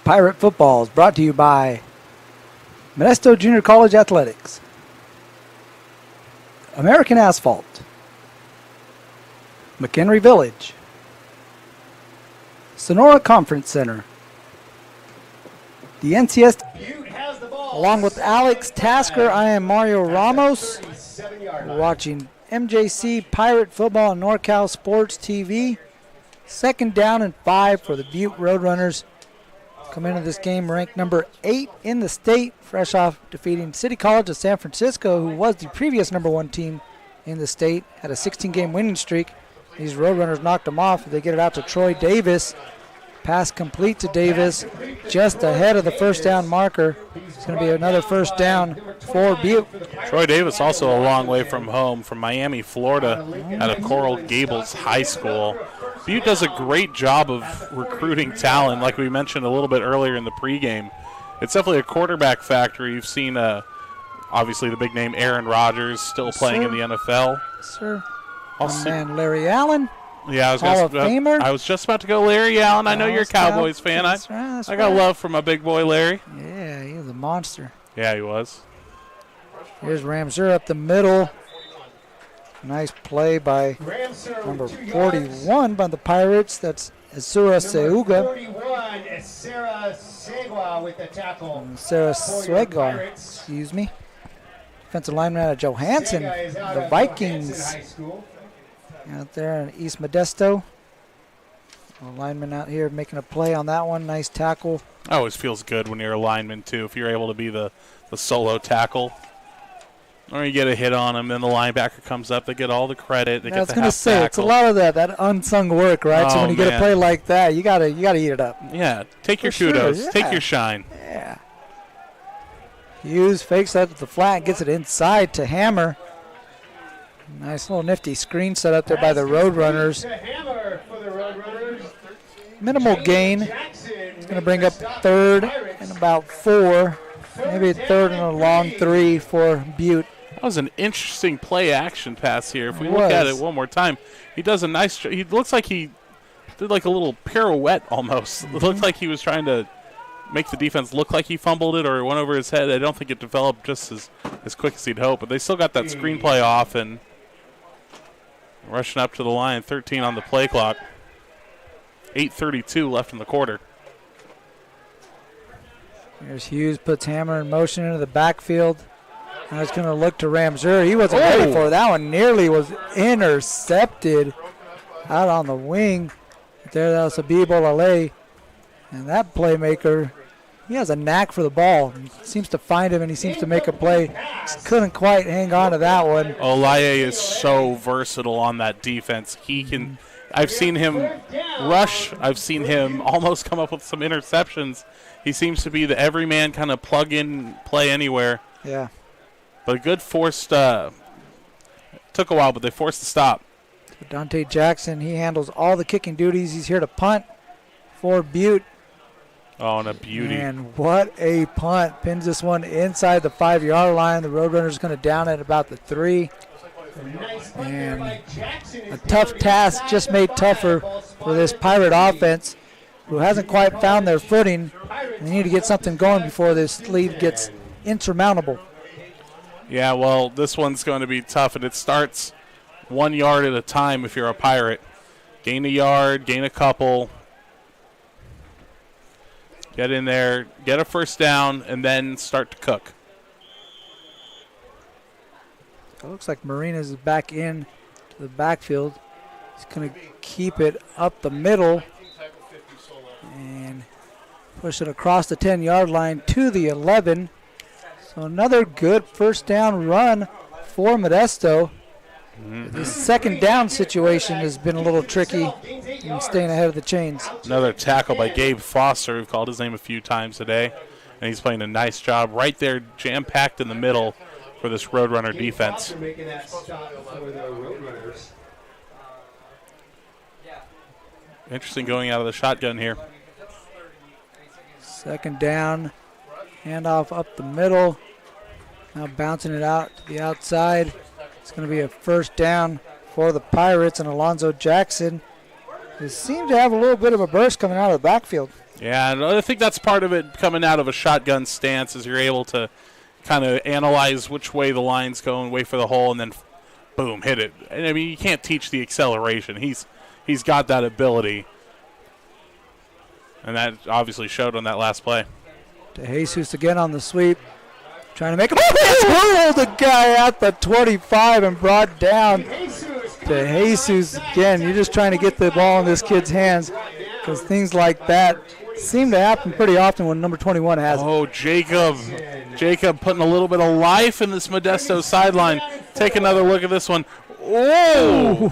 Pirate Football is brought to you by Modesto Junior College Athletics, American Asphalt, McHenry Village, Sonora Conference Center, the NCS. Along with Alex Tasker, I am Mario Ramos. We're watching MJC Pirate Football on NorCal Sports TV. 2nd down and 5 for the Butte Roadrunners. Come into this game ranked number 8 in the state, fresh off defeating City College of San Francisco, who was the previous number 1 team in the state, had a 16-game winning streak. These Roadrunners knocked them off. They get it out to Troy Davis. Pass complete to Davis, just ahead of the first down marker. It's going to be another first down for Butte. Troy Davis also a long way from home, from Miami, Florida, out of Coral Gables High School. Butte does a great job of recruiting talent, like we mentioned a little bit earlier in the pregame. It's definitely a quarterback factory. You've seen, obviously, the big name Aaron Rodgers still playing in the NFL. Sir. Man, Larry Allen. Yeah, I was just about to go Larry Allen. I know you're a Cowboys fan. I got love for my big boy Larry. Yeah, he was a monster. Yeah, he was. Here's Ramseur up the middle. Nice play by number 41 by the Pirates. That's Isura Seuga. 41, Sarah Segua with the tackle. Sarah Segua, excuse me. Defensive lineman out of Johansson. The Vikings. Out there in East Modesto. A lineman out here making a play on that one. Nice tackle. Always feels good when you're a lineman, too, if you're able to be the solo tackle. Or you get a hit on them, then the linebacker comes up. They get all the credit. They I get was the going to say, tackle. it's a lot of that unsung work, right? So when you get a play like that, you gotta eat it up. Yeah, take your kudos. Sure, yeah. Take your shine. Yeah. Hughes fakes that with the flat, gets it inside to Hammer. Nice little nifty screen set up there by the Roadrunners. Minimal gain. It's going to bring up 3rd and about 4. Maybe a 3rd and a long 3 for Butte. That was an interesting play action pass here. If we look at it one more time, he does a nice job. He looks like he did like a little pirouette almost. It looked like he was trying to make the defense look like he fumbled it or it went over his head. I don't think it developed just as quick as he'd hoped, but they still got that screenplay off and rushing up to the line, 13 on the play clock. 8:32 left in the quarter. Here's Hughes, puts Hammer in motion into the backfield. Now he's going to look to Ramseur. He wasn't ready for it. That one nearly was intercepted out on the wing. There, that was Habib Olale. And that playmaker, he has a knack for the ball. He seems to find him, and he seems to make a play. Just couldn't quite hang on to that one. Olaye is so versatile on that defense. He can. I've seen him rush. I've seen him almost come up with some interceptions. He seems to be the everyman kind of plug-in play anywhere. Yeah. But a good forced. Took a while, but they forced the stop. Dante Jackson, he handles all the kicking duties. He's here to punt for Butte. Oh, and a beauty. And what a punt. Pins this one inside the 5-yard line. The Roadrunners going to down at about the 3. And a tough task just made tougher for this Pirate offense, who hasn't quite found their footing. They need to get something going before this lead gets insurmountable. Yeah, well, this one's going to be tough, and it starts 1 yard at a time if you're a Pirate. Gain a yard, gain a couple. Get in there, get a first down, and then start to cook. It looks like Marinas is back in to the backfield. He's going to keep it up the middle and push it across the 10-yard line to the 11. So another good first down run for Modesto. The second down situation has been a little tricky in staying ahead of the chains. Another tackle by Gabe Foster. We've called his name a few times today, and he's playing a nice job right there, jam-packed in the middle for this Roadrunner defense. Interesting going out of the shotgun here. Second down, handoff up the middle. Now bouncing it out to the outside. It's going to be a first down for the Pirates, and Alonzo Jackson seems to have a little bit of a burst coming out of the backfield. Yeah, and I think that's part of it coming out of a shotgun stance is you're able to kind of analyze which way the line's going, wait for the hole, and then boom, hit it. And I mean, you can't teach the acceleration. He's got that ability. And that obviously showed on that last play. DeJesus again on the sweep. Trying to make him hurled the guy at the 25 and brought down. DeJesus again. You're just trying to get the ball in this kid's hands because things like that seem to happen pretty often when number 21 has it. Oh, Jacob putting a little bit of life in this Modesto sideline. Take another look at this one. Oh,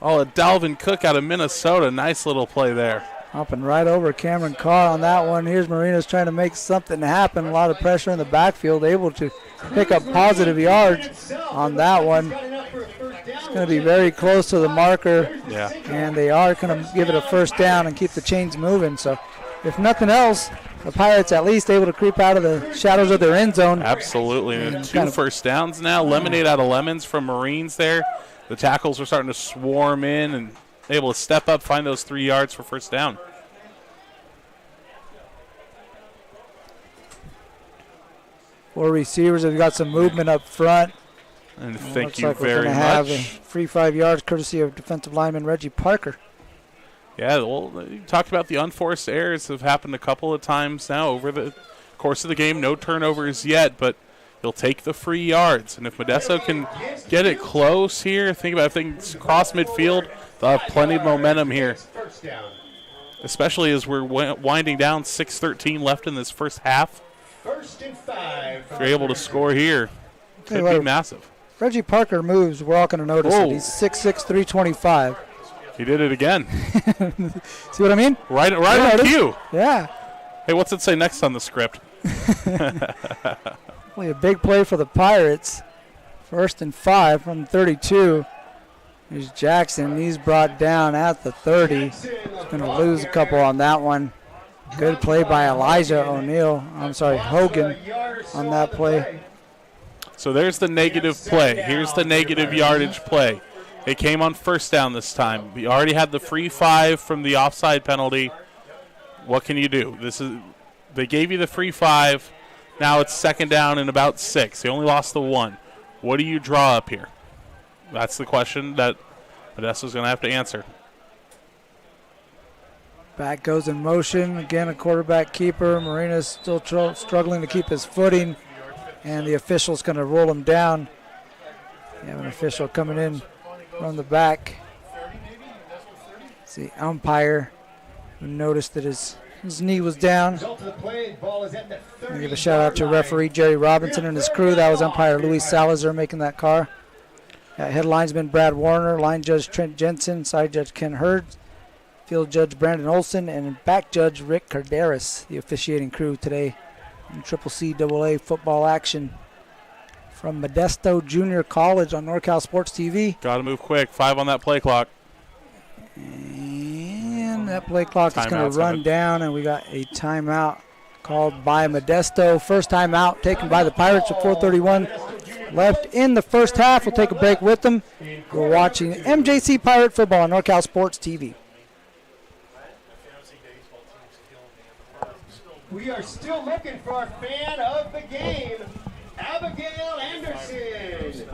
a Dalvin Cook out of Minnesota. Nice little play there. Hopping right over Cameron Carr on that one. Here's Marinas trying to make something happen. A lot of pressure in the backfield, able to pick up positive yards on that one. It's going to be very close to the marker. Yeah. And they are going to give it a first down and keep the chains moving. So if nothing else, the Pirates at least able to creep out of the shadows of their end zone. Absolutely. And 2 first downs now. Lemonade out of lemons from Marines there. The tackles are starting to swarm in and able to step up, find those 3 yards for first down. 4 receivers have got some movement up front. And thank you like very much. We're going to have a free 5 yards courtesy of defensive lineman Reggie Parker. Yeah, well, you talked about the unforced errors have happened a couple of times now over the course of the game. No turnovers yet, but you'll take the free yards. And if Modesto can get it close here, think about if they can cross midfield, they'll have plenty of momentum here. Especially as we're winding down, 6:13 left in this first half. First and 5. If you're able to score here, it could be massive. Reggie Parker moves. We're all going to notice Whoa. it. He's 6'6", 325. He did it again. See what I mean? Right on cue. Yeah. Hey, what's it say next on the script? Only a big play for the Pirates. First and 5 from 32. Here's Jackson. He's brought down at the 30. He's going to lose a couple on that one. Good play by Elijah Hogan on that play. So there's the negative play. Here's the negative yardage play. It came on first down this time. We already had the free 5 from the offside penalty. What can you do? They gave you the free 5. Now it's second down and about 6. They only lost the 1. What do you draw up here? That's the question that Modesto's going to have to answer. Back goes in motion. Again, a quarterback keeper. Marina's still struggling to keep his footing, and the official's going to roll him down. You have an official coming in from the back. It's the umpire who noticed that his knee was down. I'll give a shout out to referee Jerry Robinson and his crew. That was umpire Luis Salazar making that call. Head linesman Brad Warner, line judge Trent Jensen, side judge Ken Hurd, field judge Brandon Olson, and back judge Rick Carderas, the officiating crew today in CCAA football action from Modesto Junior College on NorCal Sports TV. Got to move quick. 5 on that play clock. And that play clock is going to run down, and we got a timeout called by Modesto. First timeout taken by the Pirates with 4:31 left in the first half. We'll take a break with them. We're watching MJC Pirate Football on NorCal Sports TV. We are still looking for our fan of the game, Abigail Anderson.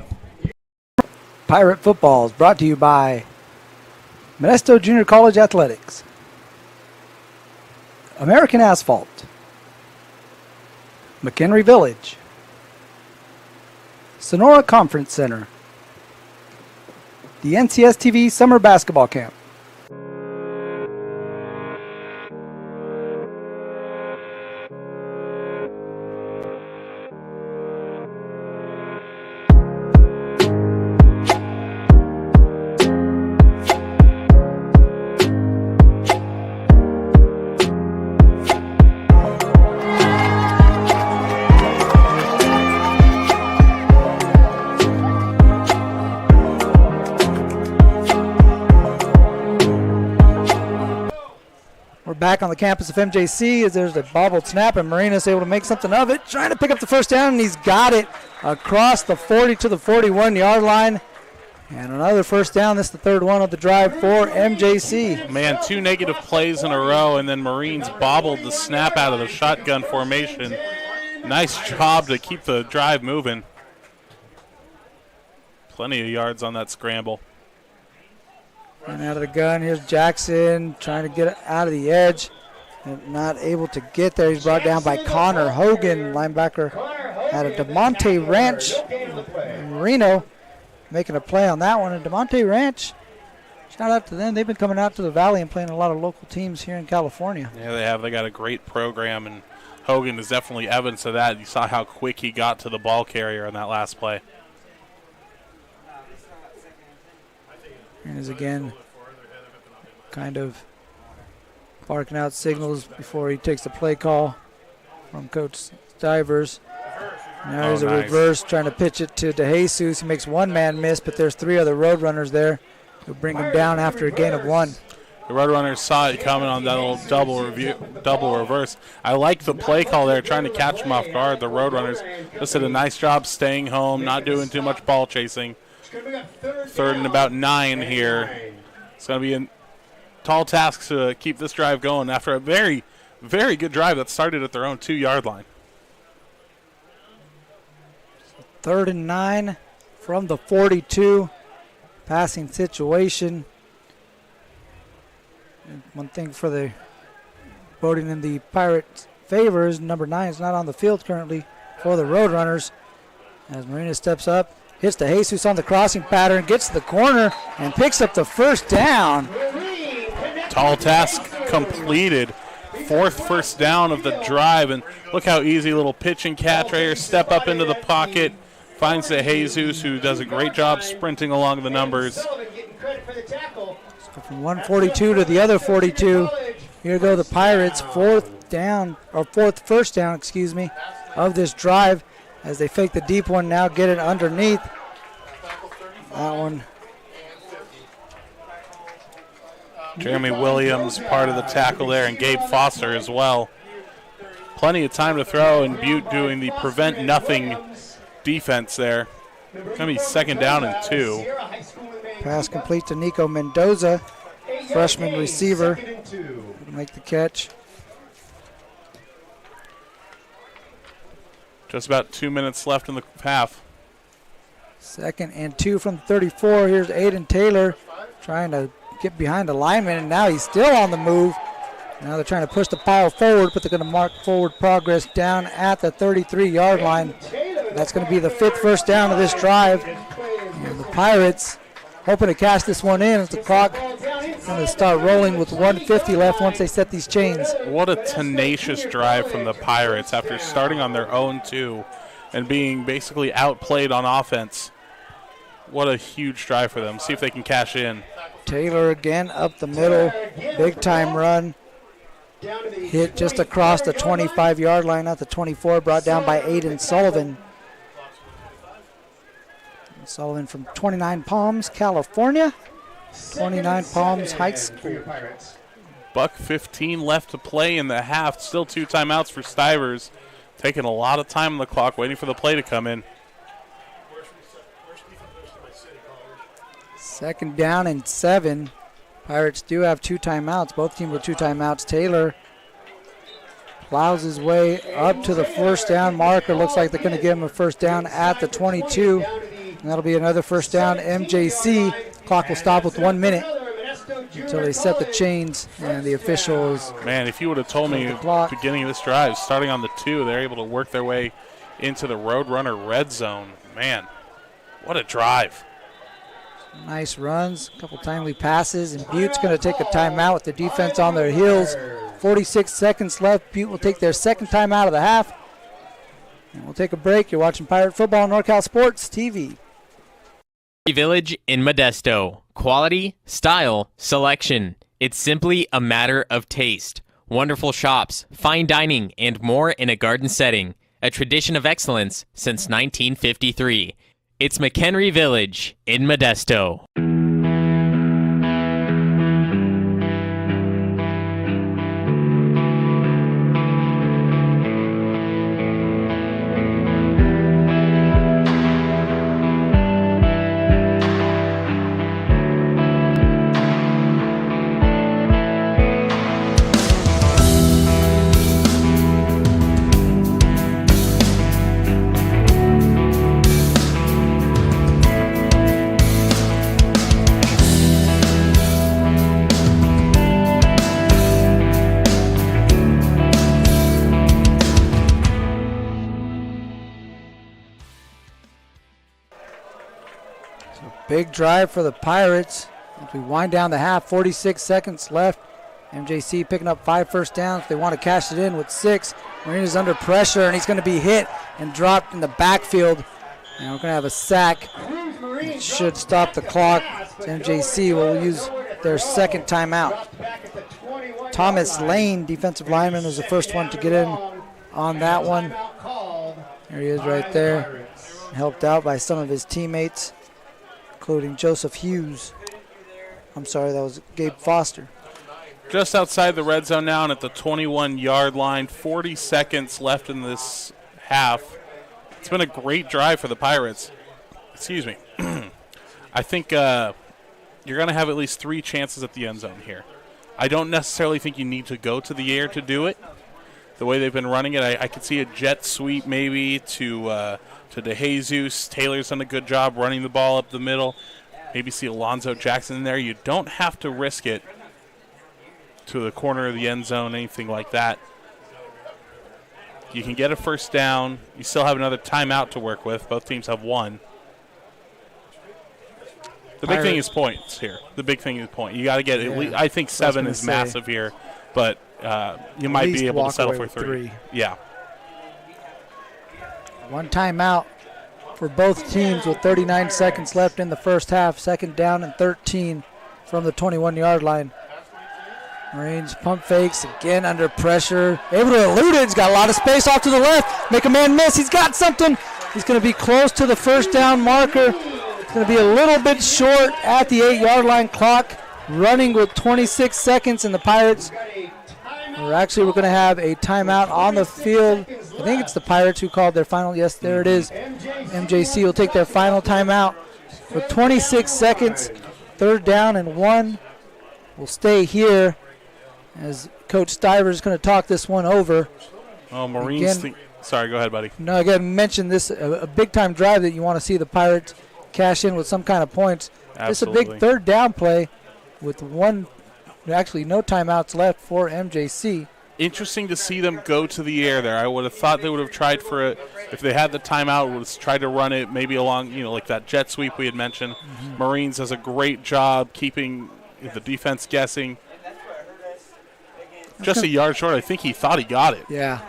Pirate Football is brought to you by Modesto Junior College Athletics, American Asphalt, McHenry Village, Sonora Conference Center, the NCS TV Summer Basketball Camp. Back on the campus of MJC as there's a bobbled snap, and Marinas able to make something of it, trying to pick up the first down, and he's got it across the 40 to the 41-yard line. And another first down. This is the third one of the drive for MJC. Man, 2 negative plays in a row, and then Marines bobbled the snap out of the shotgun formation. Nice job to keep the drive moving. Plenty of yards on that scramble. And out of the gun, here's Jackson trying to get out of the edge. And not able to get there. He's brought down by Connor Hogan, linebacker out of DeMonte Ranch in Reno, making a play on that one. And DeMonte Ranch, shout out to them. They've been coming out to the Valley and playing a lot of local teams here in California. Yeah, they have. They got a great program, and Hogan is definitely evidence of that. You saw how quick he got to the ball carrier on that last play. And is again kind of barking out signals before he takes the play call from Coach Stivers. Now there's a reverse, trying to pitch it to DeJesus. He makes one man miss, but there's 3 other Roadrunners there who bring him down after a gain of 1. The Roadrunners saw it coming on that little double reverse. I like the play call there, trying to catch him off guard. The Roadrunners just did a nice job staying home, not doing too much ball chasing. 3rd and about 9 here. It's going to be a tall task to keep this drive going after a very, very good drive that started at their own 2-yard line. 3rd and 9 from the 42. Passing situation. And one thing for the voting in the Pirates' favor is number 9 is not on the field currently for the Roadrunners. As Marina steps up, hits DeJesus on the crossing pattern, gets to the corner, and picks up the first down. Tall task completed. 4th first down of the drive, and look how easy, little pitch and catch right here. Step up into the pocket, finds DeJesus, who does a great job sprinting along the numbers. So from 142 to the other 42, here go the Pirates. 4th first down, of this drive, as they fake the deep one, now get it underneath. That one. Jeremy Williams, part of the tackle there, and Gabe Foster as well. Plenty of time to throw, and Butte doing the prevent nothing defense there. It's going to be 2nd down and 2. Pass complete to Nico Mendoza, freshman receiver, to make the catch. Just about 2 minutes left in the half. 2nd and 2 from 34. Here's Aiden Taylor trying to get behind the lineman, and now he's still on the move. Now they're trying to push the pile forward, but they're going to mark forward progress down at the 33-yard line. That's going to be the 5th first down of this drive. And the Pirates hoping to cash this one in as the clock going to start rolling with 1:50 left once they set these chains. What a tenacious drive from the Pirates after starting on their own 2 and being basically outplayed on offense. What a huge drive for them. See if they can cash in. Taylor again up the middle. Big time run. Hit just across the 25-yard line at the 24, brought down by Aiden Sullivan. Sullivan from 29 Palms, California. 29 Palms High School. $1:15 left to play in the half. Still 2 timeouts for Stivers. Taking a lot of time on the clock, waiting for the play to come in. 2nd down and 7. Pirates do have 2 timeouts. Both teams with 2 timeouts. Taylor plows his way up to the first down marker. Looks like they're going to give him a first down at the 22. And that'll be another first down. MJC. Clock will stop with 1 minute until they set the chains, and the officials. Man, if you would have told me at the beginning of this drive, starting on the 2, they're able to work their way into the Roadrunner red zone. Man, what a drive. Nice runs, a couple timely passes, and Butte's going to take a timeout with the defense on their heels. 46 seconds left. Butte will take their 2nd timeout of the half. And we'll take a break. You're watching Pirate Football on NorCal Sports TV. Village in Modesto. Quality, style, selection. It's simply a matter of taste. Wonderful shops, fine dining, and more in a garden setting. A tradition of excellence since 1953. It's McHenry Village in Modesto. Big drive for the Pirates as we wind down the half. 46 seconds left. MJC picking up 5 first downs. They want to cash it in with 6. Marine is under pressure, and he's going to be hit and dropped in the backfield. And we're going to have a sack. It should stop the clock. MJC will use their second timeout. Thomas Lane, defensive lineman, was the first one to get in on that one. There he is right there. Helped out by some of his teammates, including Joseph Hughes. I'm sorry, that was Gabe Foster. Just outside the red zone now and at the 21-yard line. 40 seconds left in this half. It's been a great drive for the Pirates. Excuse me. I think you're going to have at least 3 chances at the end zone here. I don't necessarily think you need to go to the air to do it. The way they've been running it, I could see a jet sweep maybe to DeJesus. Taylor's done a good job running the ball up the middle. Maybe see Alonzo Jackson in there. You don't have to risk it to the corner of the end zone, anything like that. You can get a first down. You still have another timeout to work with. Both teams have 1. The big thing is points here. The big thing is point. You got to get at least. I think 7 is massive here, but you might be able to settle for 3. Yeah. 1 timeout for both teams with 39 seconds left in the first half. Second down and 13 from the 21-yard line. Marines pump fakes again under pressure. Able to elude it. He's got a lot of space off to the left. Make a man miss. He's got something. He's going to be close to the first down marker. It's going to be a little bit short at the 8-yard line clock. Running with 26 seconds, and the Pirates we're going to have a timeout on the field. I think it's the Pirates who called their final. Yes, there it is. MJC will take their final timeout with 26 seconds. 3rd down and 1. We'll stay here as Coach Stiver is going to talk this one over. Oh, Marines. Sorry, go ahead, buddy. No, again, mentioned this, a big-time drive that you want to see the Pirates cash in with some kind of points. Absolutely. This is a big 3rd down play with no timeouts left for MJC. Interesting to see them go to the air there. I would have thought they would have tried for it. If they had the timeout, would have tried to run it maybe along, like that jet sweep we had mentioned. Mm-hmm. Marines does a great job keeping the defense guessing. Just a yard short. I think he thought he got it. Yeah.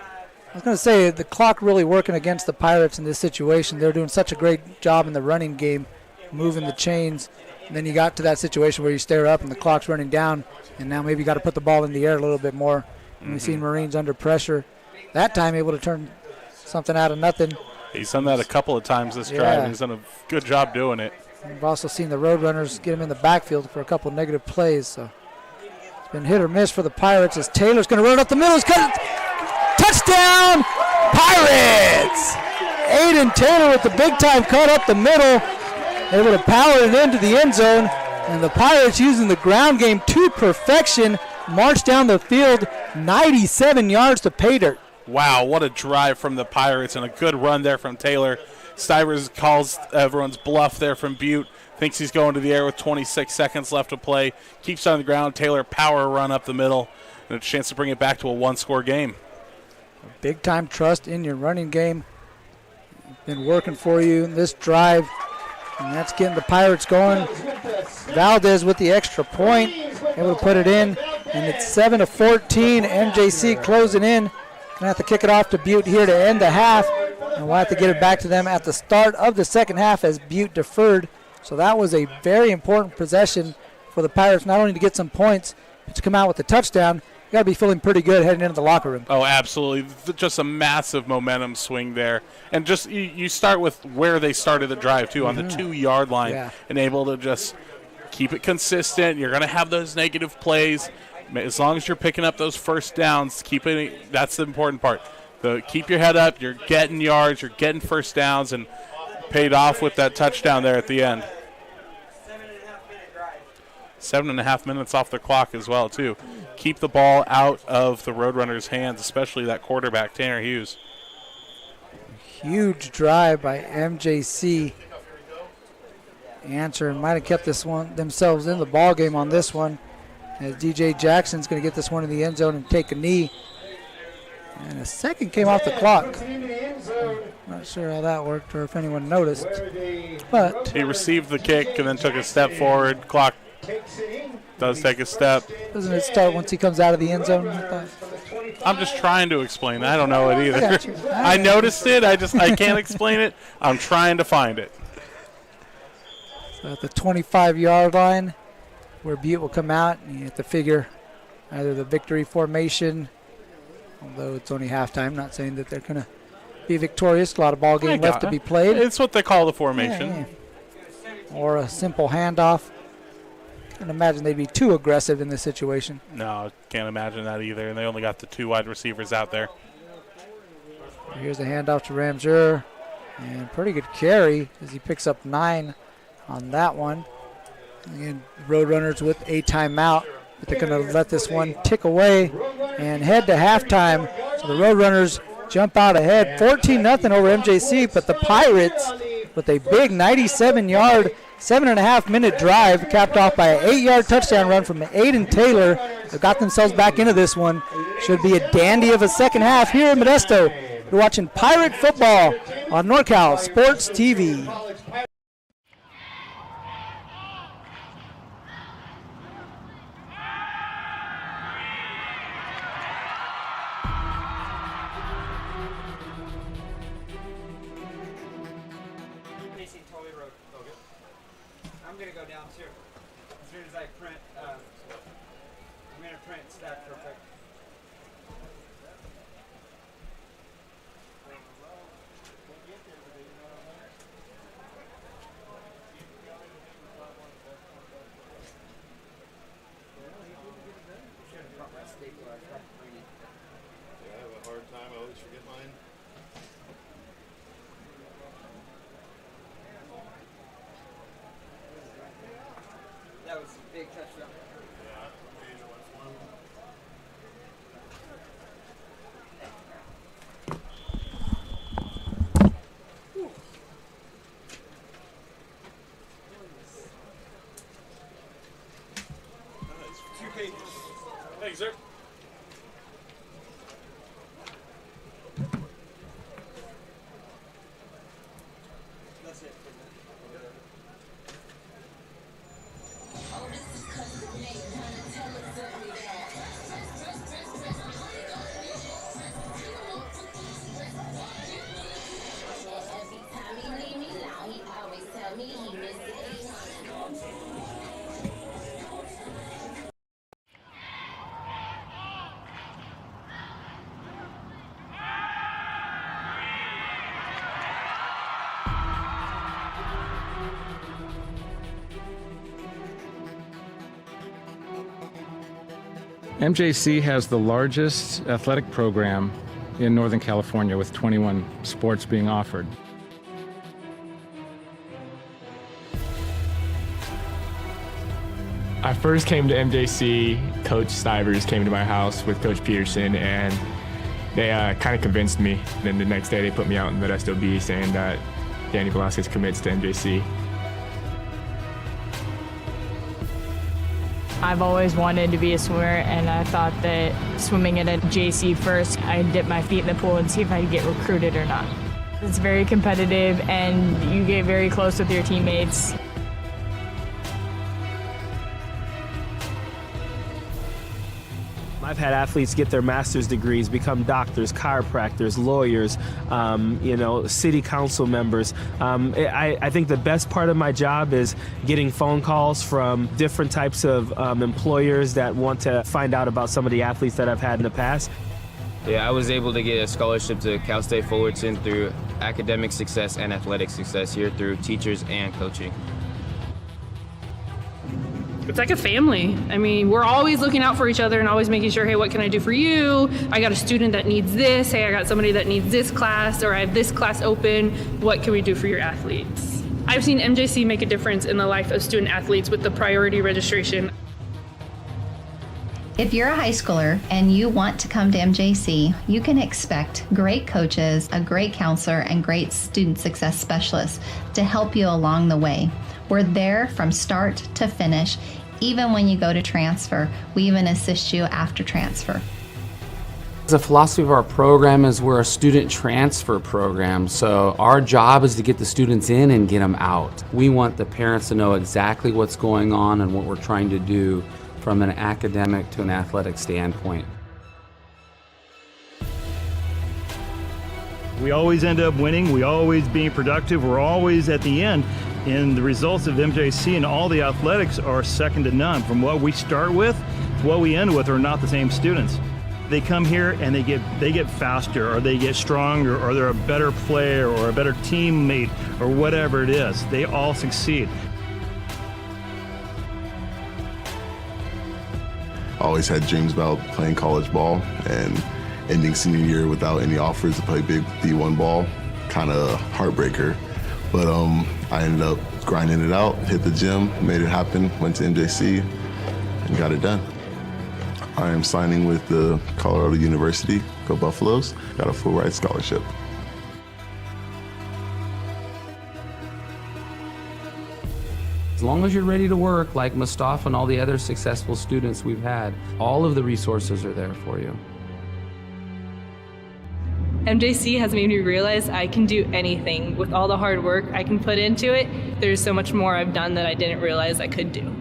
I was going to say, the clock really working against the Pirates in this situation. They're doing such a great job in the running game, moving the chains. And then you got to that situation where you stare up and the clock's running down, and now maybe you got to put the ball in the air a little bit more. And we've seen Marines under pressure. That time able to turn something out of nothing. He's done that a couple of times this drive. He's done a good job doing it. We've also seen the Roadrunners get him in the backfield for a couple of negative plays. So it's been hit or miss for the Pirates as Taylor's going to run up the middle. He's cut it. Touchdown, Pirates! Aiden Taylor with the big-time cut up the middle. Able to power it into the end zone. And the Pirates using the ground game to perfection. March down the field 97 yards to pay dirt. Wow, what a drive from the Pirates and a good run there from Taylor. Stivers calls everyone's bluff there from Butte. Thinks he's going to the air with 26 seconds left to play. Keeps on the ground. Taylor power run up the middle. And a chance to bring it back to a 1-score game. Big-time trust in your running game. Been working for you in this drive. And that's getting the Pirates going. Valdez with the extra point. Able to put it in. And it's 7-14. MJC closing in. Going to have to kick it off to Butte here to end the half. And we'll have to get it back to them at the start of the second half as Butte deferred. So that was a very important possession for the Pirates, not only to get some points, but to come out with a touchdown. You got to be feeling pretty good heading into the locker room. Oh, absolutely. Just a massive momentum swing there. And just you start with where they started the drive, too, on the 2-yard line, and able to just keep it consistent. You're going to have those negative plays. As long as you're picking up those first downs, that's the important part. Keep your head up. You're getting yards. You're getting first downs, and paid off with that touchdown there at the end. 7.5 minutes off the clock as well, too. Keep the ball out of the Roadrunners' hands, especially that quarterback, Tanner Hughes. Huge drive by MJC. Answer might have kept this one themselves in the ball game on this one, as DJ Jackson's going to get this one in the end zone and take a knee. And a second came off the clock. Not sure how that worked or if anyone noticed. But he received the kick and then took a step forward. Clock does take a step. Doesn't it start once he comes out of the end zone? I'm just trying to explain. I don't know it either. I got you. I noticed it. I can't explain it. I'm trying to find it. So at the 25-yard line, where Butte will come out, and you have to figure either the victory formation, although it's only halftime. Not saying that they're going to be victorious. A lot of ball game left to be played. It's what they call the formation. Yeah. Or a simple handoff. Can't imagine they'd be too aggressive in this situation. No, can't imagine that either. And they only got the 2 wide receivers out there. Here's the handoff to Ramseur. And pretty good carry as he picks up 9 on that one. Again, Roadrunners with a timeout, but they're going to let this one tick away and head to halftime. So the Roadrunners jump out ahead, 14-0 over MJC, but the Pirates with a big 97-yard, 7.5-minute drive, capped off by an 8-yard touchdown run from Aiden Taylor. They got themselves back into this one. Should be a dandy of a second half here in Modesto. You're watching Pirate Football on NorCal Sports TV. I'm going to go down too. As soon as I print, I'm going to print stack real quick. I have a hard time. I always forget mine. That was a big touchdown. Thanks, sir. That's it. MJC has the largest athletic program in Northern California with 21 sports being offered. I first came to MJC, Coach Stivers came to my house with Coach Peterson, and they kind of convinced me. Then the next day they put me out in Modesto B saying that Danny Velasquez commits to MJC. I've always wanted to be a swimmer, and I thought that swimming at MJC first, I'd dip my feet in the pool and see if I'd get recruited or not. It's very competitive, and you get very close with your teammates. I've had athletes get their master's degrees, become doctors, chiropractors, lawyers, city council members. I think the best part of my job is getting phone calls from different types of employers that want to find out about some of the athletes that I've had in the past. Yeah, I was able to get a scholarship to Cal State Fullerton through academic success and athletic success here through teachers and coaching. It's like a family. I mean, we're always looking out for each other and always making sure, hey, what can I do for you? I got a student that needs this. Hey, I got somebody that needs this class, or I have this class open. What can we do for your athletes? I've seen MJC make a difference in the life of student athletes with the priority registration. If you're a high schooler and you want to come to MJC, you can expect great coaches, a great counselor, and great student success specialists to help you along the way. We're there from start to finish. Even when you go to transfer, we even assist you after transfer. The philosophy of our program is we're a student transfer program, so our job is to get the students in and get them out. We want the parents to know exactly what's going on and what we're trying to do from an academic to an athletic standpoint. We always end up winning. We always being productive. We're always at the end. And the results of MJC and all the athletics are second to none. From what we start with, what we end with are not the same students. They come here and they get faster, or they get stronger, or they're a better player or a better teammate or whatever it is. They all succeed. Always had dreams about playing college ball, and ending senior year without any offers to play big D1 ball, kind of heartbreaker. But I ended up grinding it out, hit the gym, made it happen, went to MJC, and got it done. I am signing with the Colorado University, go Buffaloes, got a full ride scholarship. As long as you're ready to work, like Mustafa and all the other successful students we've had, all of the resources are there for you. MJC has made me realize I can do anything. With all the hard work I can put into it, there's so much more I've done that I didn't realize I could do.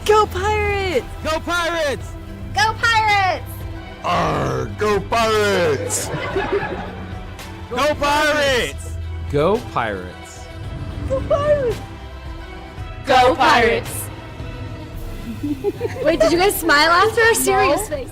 Go Pirates! Go Pirates! Go Pirates! Arr, go Pirates! Go Pirates! Go Pirates! Go Pirates! Go Pirates! Wait, did you guys smile after or serious face?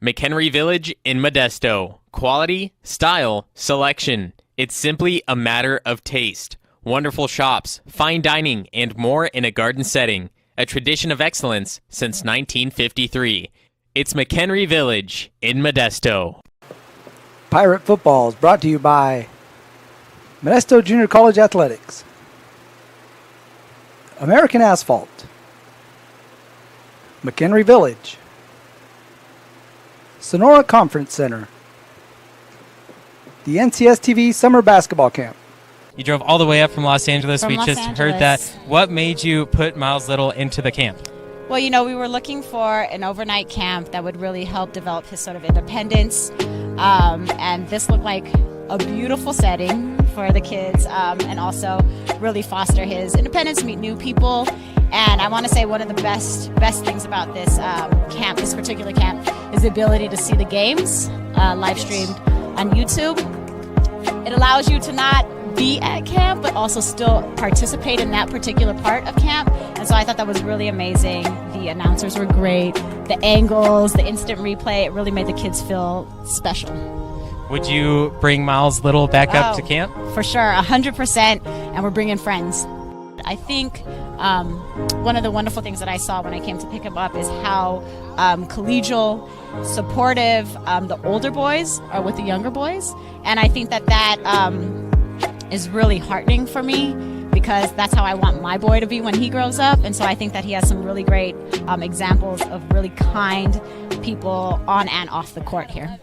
McHenry Village in Modesto. Quality, style, selection. It's simply a matter of taste. Wonderful shops, fine dining, and more in a garden setting. A tradition of excellence since 1953. It's McHenry Village in Modesto. Pirate Football is brought to you by Modesto Junior College Athletics, American Asphalt, McHenry Village, Sonora Conference Center, the NCS TV Summer Basketball Camp. You drove all the way up from Los Angeles. From We Los just Angeles. heard that. What made you put Miles Little into the camp? Well, you know, we were looking for an overnight camp that would really help develop his sort of independence. And this looked like a beautiful setting for the kids, and also really foster his independence, meet new people. And I want to say one of the best things about this camp, this particular camp, is the ability to see the games live streamed on YouTube. It allows you to not be at camp, but also still participate in that particular part of camp. And so I thought that was really amazing. The announcers were great. The angles, the instant replay, it really made the kids feel special. Would you bring Miles Little back up to Oh, camp? For sure, 100%. And we're bringing friends. I think one of the wonderful things that I saw when I came to pick him up is how collegial, supportive the older boys are with the younger boys. And I think that is really heartening for me, because that's how I want my boy to be when he grows up. And so I think that he has some really great examples of really kind people on and off the court here.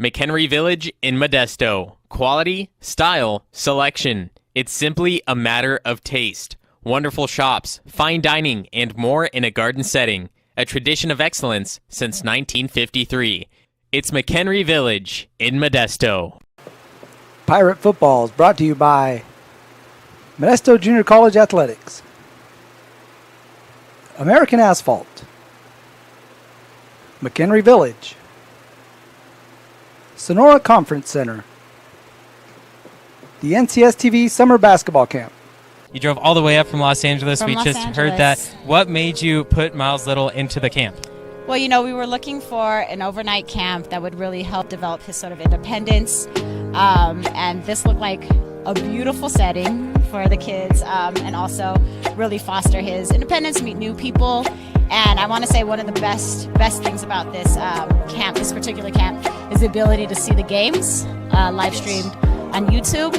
McHenry Village in Modesto. Quality, style, selection. It's simply a matter of taste. Wonderful shops, fine dining, and more in a garden setting. A tradition of excellence since 1953. It's McHenry Village in Modesto. Pirate Football is brought to you by Modesto Junior College Athletics, American Asphalt, McHenry Village, Sonora Conference Center, the NCSTV Summer Basketball Camp. You drove all the way up from Los Angeles. We just heard that. What made you put Miles Little into the camp? Well, you know, we were looking for an overnight camp that would really help develop his sort of independence. And this looked like a beautiful setting for the kids, and also really foster his independence, meet new people. And I want to say one of the best things about this camp, this particular camp, is the ability to see the games live streamed on YouTube.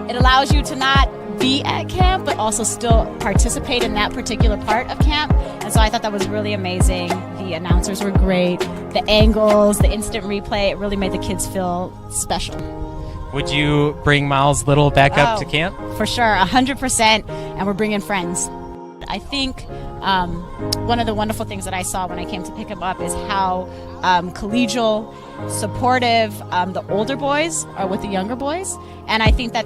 It allows you to not be at camp, but also still participate in that particular part of camp. And so I thought that was really amazing. The announcers were great. The angles, the instant replay, it really made the kids feel special. Would you bring Miles Little back up to camp? For sure, 100%, and we're bringing friends. I think one of the wonderful things that I saw when I came to pick him up is how collegial, supportive the older boys are with the younger boys. And I think that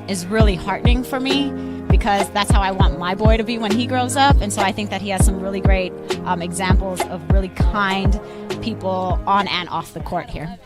is really heartening for me, because that's how I want my boy to be when he grows up. And so I think that he has some really great examples of really kind people on and off the court here.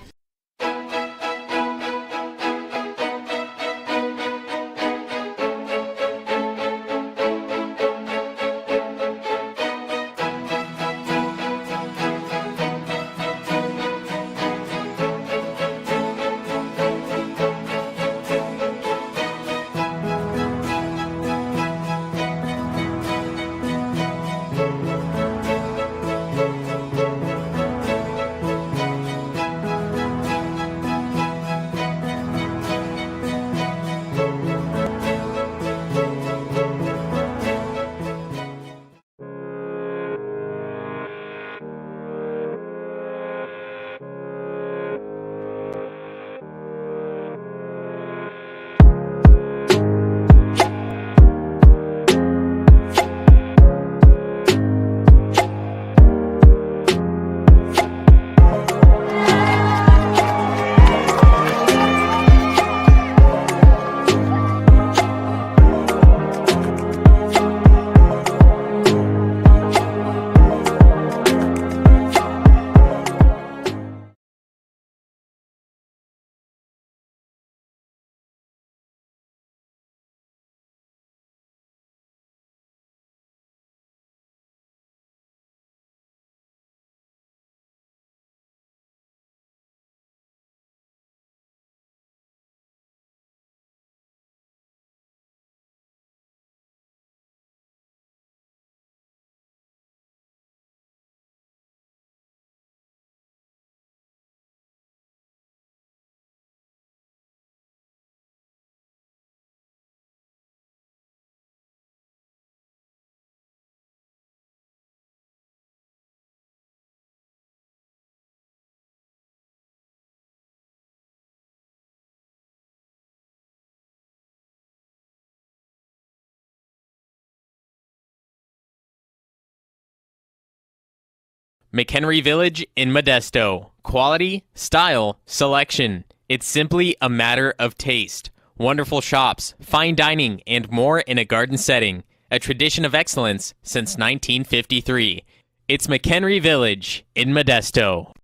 McHenry Village in Modesto. Quality, style, selection. It's simply a matter of taste. Wonderful shops, fine dining, and more in a garden setting. A tradition of excellence since 1953. It's McHenry Village in Modesto.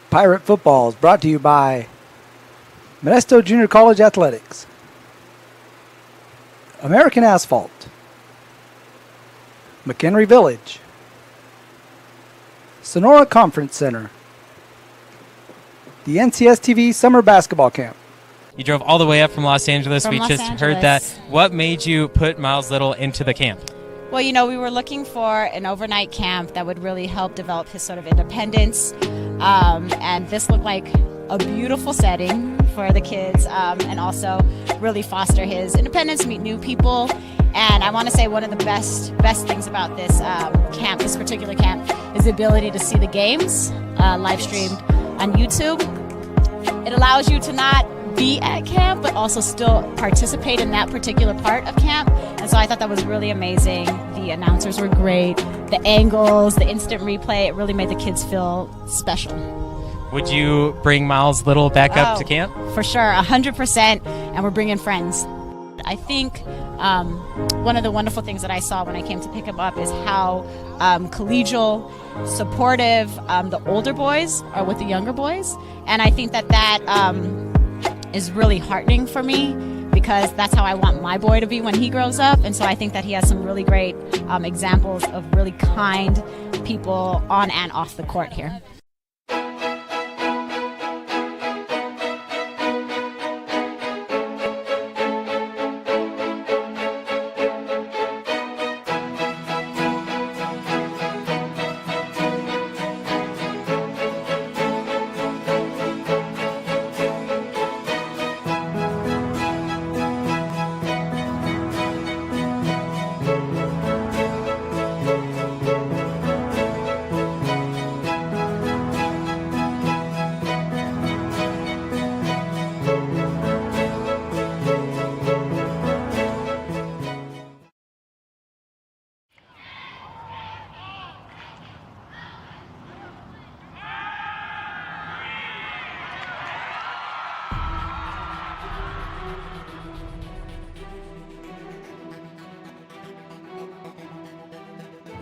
Pirate Football is brought to you by Modesto Junior College Athletics, American Asphalt, McHenry Village, Sonora Conference Center, the NCSTV Summer Basketball Camp. You drove all the way up from Los Angeles. We just heard that. What made you put Miles Little into the camp? Well, you know, we were looking for an overnight camp that would really help develop his sort of independence. And this looked like a beautiful setting for the kids, and also really foster his independence, meet new people. And I want to say one of the best things about this camp, this particular camp, is the ability to see the games live streamed on YouTube. It allows you to not be at camp, but also still participate in that particular part of camp. And so I thought that was really amazing. The announcers were great. The angles, the instant replay, it really made the kids feel special. Would you bring Miles Little back up to camp? For sure, 100%, and we're bringing friends. I think one of the wonderful things that I saw when I came to pick him up is how collegial, supportive the older boys are with the younger boys. And I think that is really heartening for me, because that's how I want my boy to be when he grows up. And so I think that he has some really great examples of really kind people on and off the court here.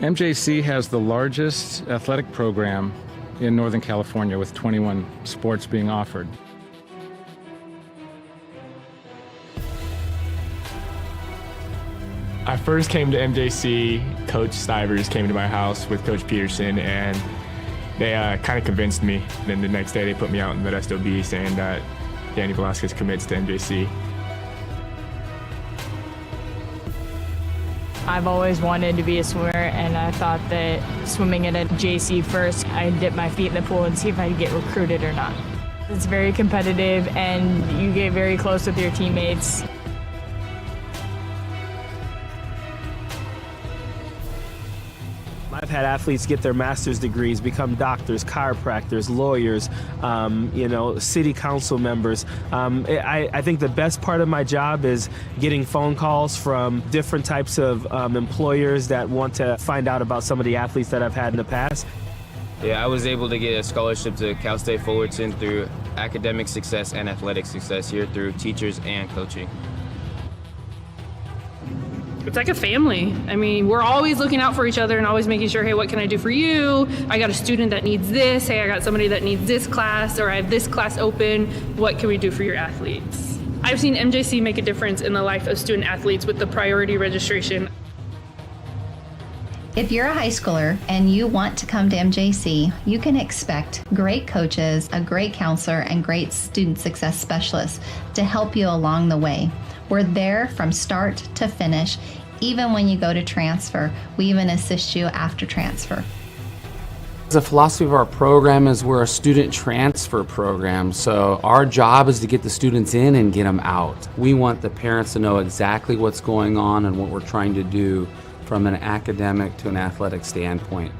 MJC has the largest athletic program in Northern California, with 21 sports being offered. I first came to MJC, Coach Stivers came to my house with Coach Peterson, and they kind of convinced me. Then the next day they put me out in Modesto B saying that Danny Velasquez commits to MJC. I've always wanted to be a swimmer, and I thought that swimming at JC first, I'd dip my feet in the pool and see if I'd get recruited or not. It's very competitive, and you get very close with your teammates. I've had athletes get their master's degrees, become doctors, chiropractors, lawyers, city council members. I think the best part of my job is getting phone calls from different types of employers that want to find out about some of the athletes that I've had in the past. Yeah, I was able to get a scholarship to Cal State Fullerton through academic success and athletic success here through teachers and coaching. It's like a family. I mean, we're always looking out for each other and always making sure, hey, what can I do for you? I got a student that needs this. Hey, I got somebody that needs this class, or I have this class open. What can we do for your athletes? I've seen MJC make a difference in the life of student athletes with the priority registration. If you're a high schooler and you want to come to MJC, you can expect great coaches, a great counselor, and great student success specialists to help you along the way. We're there from start to finish. Even when you go to transfer, we even assist you after transfer. The philosophy of our program is we're a student transfer program, so our job is to get the students in and get them out. We want the parents to know exactly what's going on and what we're trying to do from an academic to an athletic standpoint.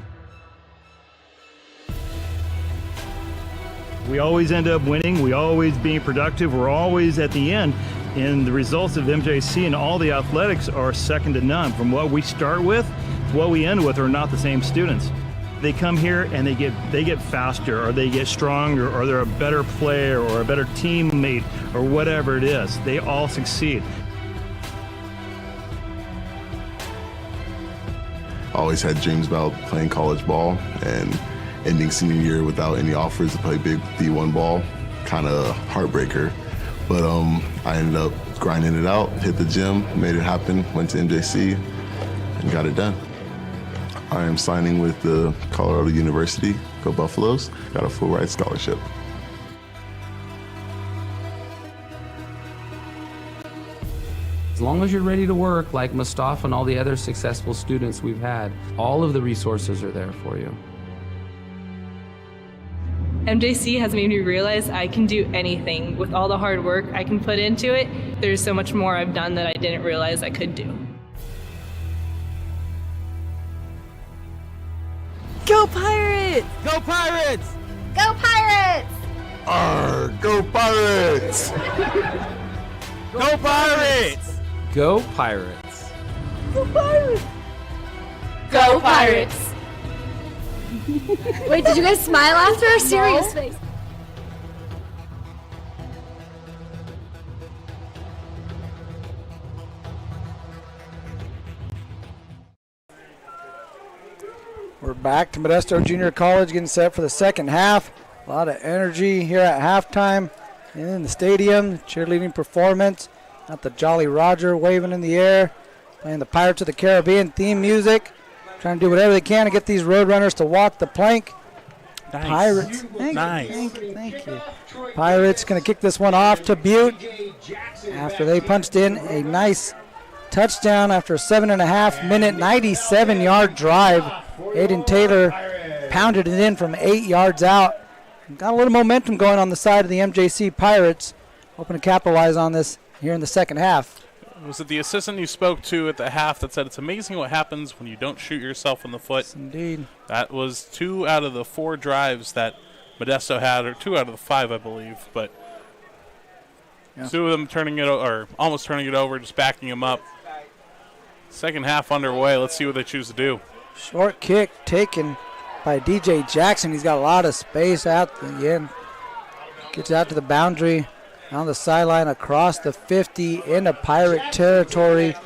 We always end up winning. We always being productive. We're always at the end. And the results of MJC and all the athletics are second to none. From what we start with to what we end with are not the same students. They come here and they get faster, or they get stronger, or they're a better player or a better teammate, or whatever it is. They all succeed. I always had dreams about playing college ball, and ending senior year without any offers to play big D1 ball, kind of heartbreaker. But I ended up grinding it out, hit the gym, made it happen, went to MJC, and got it done. I am signing with the Colorado University, go Buffaloes, got a full ride scholarship. As long as you're ready to work, like Mustafa and all the other successful students we've had, all of the resources are there for you. MJC has made me realize I can do anything. With all the hard work I can put into it, there's so much more I've done that I didn't realize I could do. Go Pirates! Go Pirates! Go Pirates! Arr, go Pirates! Go Pirates! Go Pirates! Go Pirates! Go Pirates! Wait, did you guys smile after a serious face? We're back to Modesto Junior College getting set for the second half. A lot of energy here at halftime in the stadium. Cheerleading performance. Got the Jolly Roger waving in the air. Playing the Pirates of the Caribbean theme music. Trying to do whatever they can to get these Roadrunners to walk the plank. Nice. Pirates. Thank you. Pirates going to kick this one off to Butte after they punched in a nice touchdown after a 7.5 minute, 97-yard drive. Aiden Taylor pounded it in from 8 yards out. Got a little momentum going on the side of the MJC Pirates. Hoping to capitalize on this here in the second half. Was it the assistant you spoke to at the half that said it's amazing what happens when you don't shoot yourself in the foot? Yes, indeed. That was 2 out of the 4 drives that Modesto had, or 2 out of the 5, I believe. But 2 of them turning it, or almost turning it over, just backing them up. Second half underway. Let's see what they choose to do. Short kick taken by DJ Jackson. He's got a lot of space at the end. Gets out to the boundary, on the sideline, across the 50 into Pirate territory.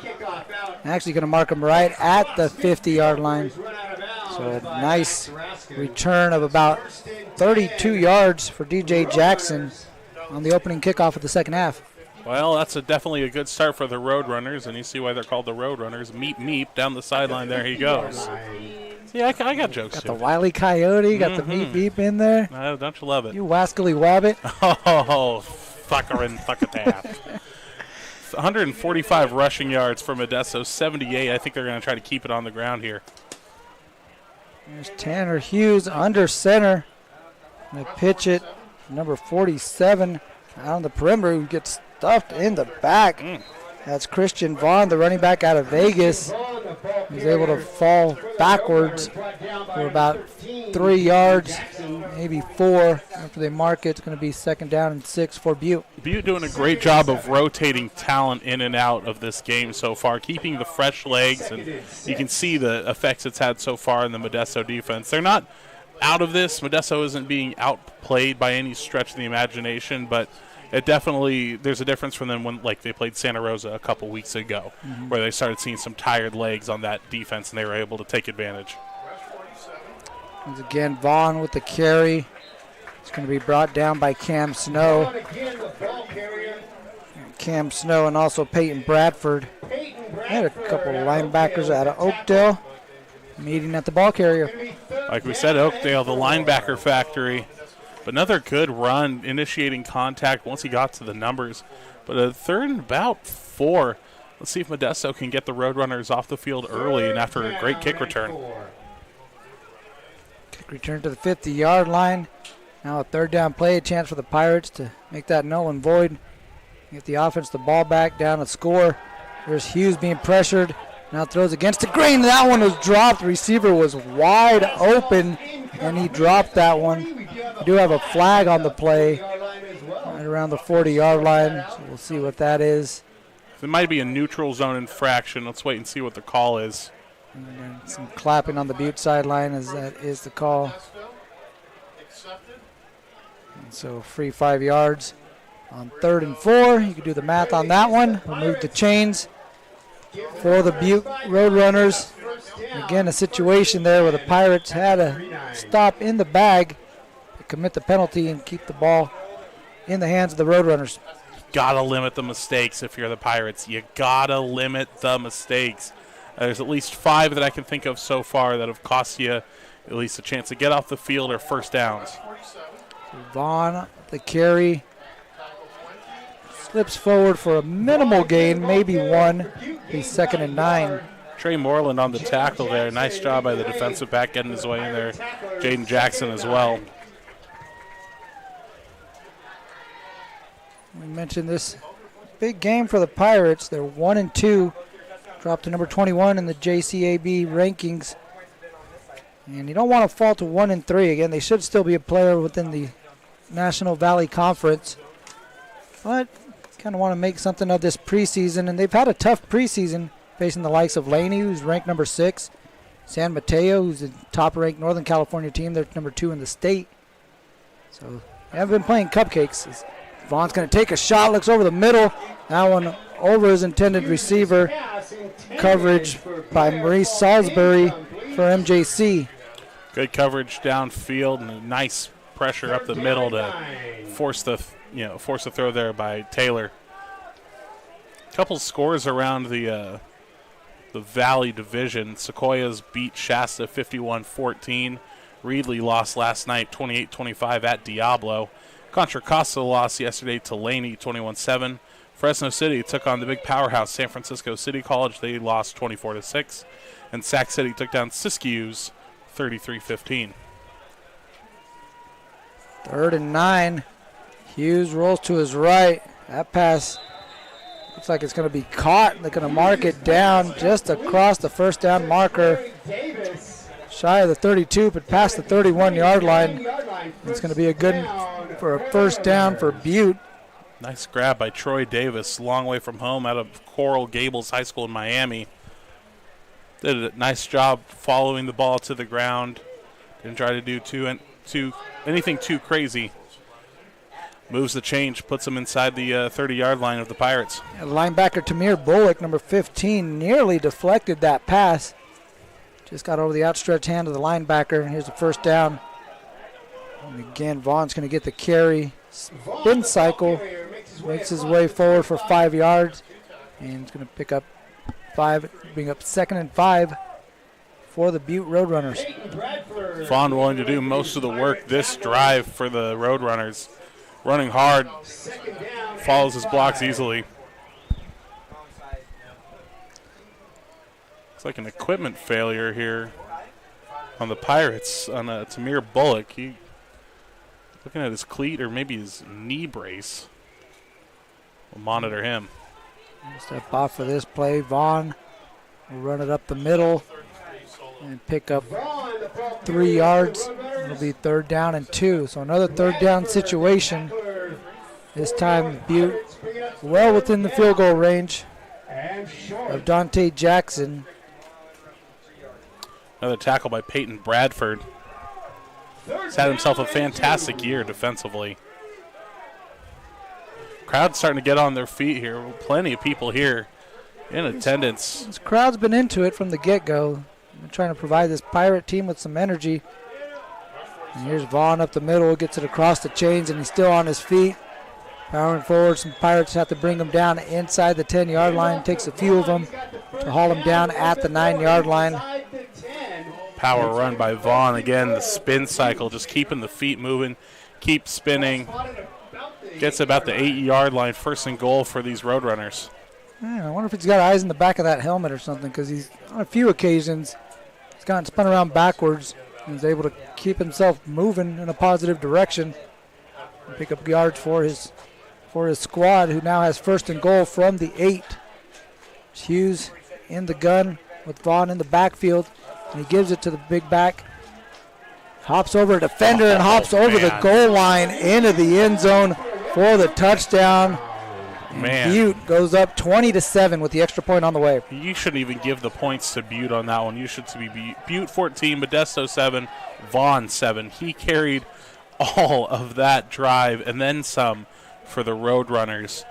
Actually going to mark him right at the 50-yard line. So a nice return of about 32 yards for DJ Jackson on the opening kickoff of the second half. Well, that's definitely a good start for the Roadrunners, and you see why they're called the Roadrunners. Meep, meep, down the sideline there he goes. Yeah, I got jokes Got too. the Wile E. Coyote, got the meep, beep in there. Don't you love it? You wascally wabbit. Oh, fucker and fuckatap. 145 rushing yards for Modesto, 78. I think they're going to try to keep it on the ground here. There's Tanner Hughes under center. Going to pitch it, number 47, out on the perimeter, who gets stuffed in the back. That's Christian Vaughn, the running back out of Vegas. He's able to fall backwards for about 3 yards, maybe 4. After they mark it, it's going to be second down and 6 for Butte. Butte doing a great job of rotating talent in and out of this game so far, keeping the fresh legs, and you can see the effects it's had so far in the Modesto defense. They're not out of this. Modesto isn't being outplayed by any stretch of the imagination, but it definitely, there's a difference from them when, like, they played Santa Rosa a couple weeks ago, where they started seeing some tired legs on that defense, and they were able to take advantage. Once again, Vaughn with the carry. It's going to be brought down by Cam Snow. Cam Snow and also Peyton Bradford. They had a couple of linebackers out of Oakdale meeting at the ball carrier. Like we said, Oakdale, the linebacker factory. But another good run, initiating contact once he got to the numbers. But a third and about 4. Let's see if Modesto can get the Roadrunners off the field early and after a great kick return. Kick return to the 50-yard line. Now a third down play, a chance for the Pirates to make that null and void. Get the offense the ball back, down and score. There's Hughes being pressured. Now throws against the grain. That one was dropped. The receiver was wide open, and he dropped that one. We do have a flag on the play right around the 40-yard line, so we'll see what that is. It might be a neutral zone infraction. Let's wait and see what the call is. And then some clapping on the Butte sideline as that is the call. And so free 5 yards on 3rd and 4. You can do the math on that one. We'll move the chains for the Butte Roadrunners. Again, a situation there where the Pirates had a stop in the bag to commit the penalty and keep the ball in the hands of the Roadrunners. Gotta limit the mistakes if you're the Pirates. You gotta limit the mistakes. There's at least 5 that I can think of so far that have cost you at least a chance to get off the field or first downs. Vaughn, the carry, slips forward for a minimal gain, maybe 1. He's 2nd and 9. Trey Moreland on the tackle there. Nice job by the defensive back getting his way in there. Jaden Jackson as well. We mentioned this big game for the Pirates. They're 1-2, dropped to number 21 in the JCAB rankings. And you don't want to fall to 1-3 again. They should still be a player within the National Valley Conference, but kind of want to make something of this preseason. And they've had a tough preseason facing the likes of Laney, who's ranked number 6, San Mateo, who's the top-ranked Northern California team. They're number 2 in the state. So they haven't been playing cupcakes. Vaughn's going to take a shot, looks over the middle. That one over his intended receiver. Coverage by Maurice Salisbury for MJC. Good coverage downfield and a nice pressure up the middle to force the throw there by Taylor. Couple scores around the Valley Division. Sequoias beat Shasta 51-14. Reedley lost last night 28-25 at Diablo. Contra Costa lost yesterday to Laney 21-7. Fresno City took on the big powerhouse San Francisco City College. They lost 24-6. And Sac City took down Siskiyous 33-15. 3rd and 9. Hughes rolls to his right. That pass looks like it's going to be caught. They're going to mark it down just across the first down marker. Shy of the 32, but past the 31-yard line. It's going to be a good for a first down for Butte. Nice grab by Troy Davis, long way from home out of Coral Gables High School in Miami. Did a nice job following the ball to the ground. Didn't try to do anything too crazy. Moves the change, puts him inside the 30-yard line of the Pirates. Yeah, linebacker Tamir Bullock, number 15, nearly deflected that pass. Just got over the outstretched hand of the linebacker. Here's the first down. And again, Vaughn's going to get the carry. Spin cycle. Makes his way forward for 5 yards. And it's going to pick up 5, bring up 2nd and 5 for the Butte Roadrunners. Vaughn willing to do most of the work this drive for the Roadrunners. Running hard. Follows his blocks easily. It's like an equipment failure here on the Pirates on Tamir Bullock. He looking at his cleat or maybe his knee brace. We'll monitor him. Step off for this play. Vaughn will run it up the middle and pick up 3 yards. It'll be 3rd down and 2. So another 3rd down situation. This time Butte well within the field goal range of Dante Jackson. Another tackle by Peyton Bradford. He's had himself a fantastic year defensively. Crowd's starting to get on their feet here. Plenty of people here in attendance. This crowd's been into it from the get-go. They're trying to provide this Pirate team with some energy. And here's Vaughn up the middle, gets it across the chains, and he's still on his feet. Powering forward, some Pirates have to bring him down inside the 10-yard line. Takes a few of them to haul him down at the 9-yard line. Power run by Vaughn. Again, the spin cycle, just keeping the feet moving, keep spinning. Gets about the 8-yard line, 1st and goal for these Roadrunners. Yeah, I wonder if he's got eyes in the back of that helmet or something, because he's on a few occasions he's gotten spun around backwards and is able to keep himself moving in a positive direction and pick up yards for his squad, who now has 1st and goal from the 8. Hughes in the gun with Vaughn in the backfield, and he gives it to the big back. Hops over a defender and hops over the goal line into the end zone for the touchdown. And Butte goes up 20-7 with the extra point on the way. You shouldn't even give the points to Butte on that one. You should be Butte 14, Modesto 7, Vaughn 7. He carried all of that drive and then some for the Roadrunners.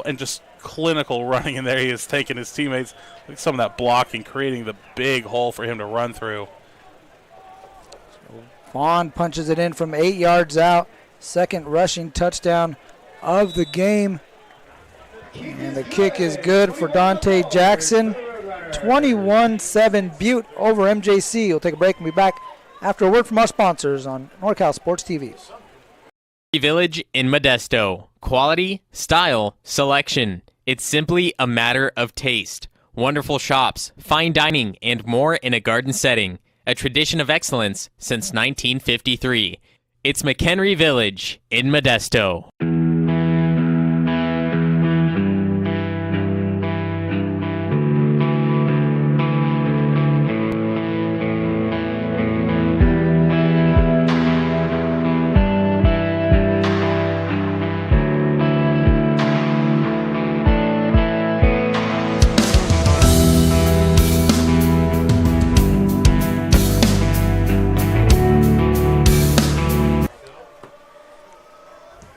And just clinical running in there. He has taken his teammates. Look at some of that blocking, creating the big hole for him to run through. Vaughn punches it in from 8 yards out. 2nd rushing touchdown of the game. And the kick is good for Dante Jackson. 21-7 Butte over MJC. We'll take a break and be back after a word from our sponsors on NorCal Sports TV. Village in Modesto. Quality, style, selection. It's simply a matter of taste. Wonderful shops, fine dining, and more in a garden setting. A tradition of excellence since 1953. It's McHenry Village in Modesto.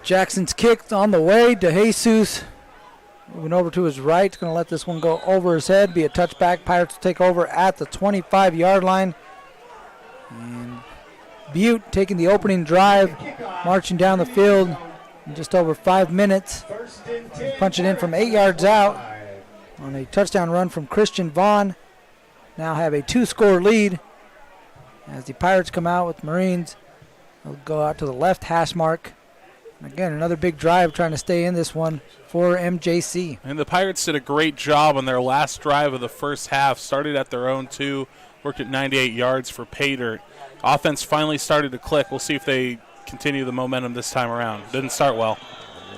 Jackson's kick on the way. DeJesus moving over to his right. Going to let this one go over his head. Be a touchback. Pirates will take over at the 25-yard line. And Butte taking the opening drive, marching down the field in just over 5 minutes. Punching in from 8 yards out on a touchdown run from Christian Vaughn. Now have a 2-score lead as the Pirates come out with Marines. They'll go out to the left hash mark. Again, another big drive trying to stay in this one for MJC. And the Pirates did a great job on their last drive of the first half. Started at their own 2, worked at 98 yards for pay dirt. Offense finally started to click. We'll see if they continue the momentum this time around. Didn't start well.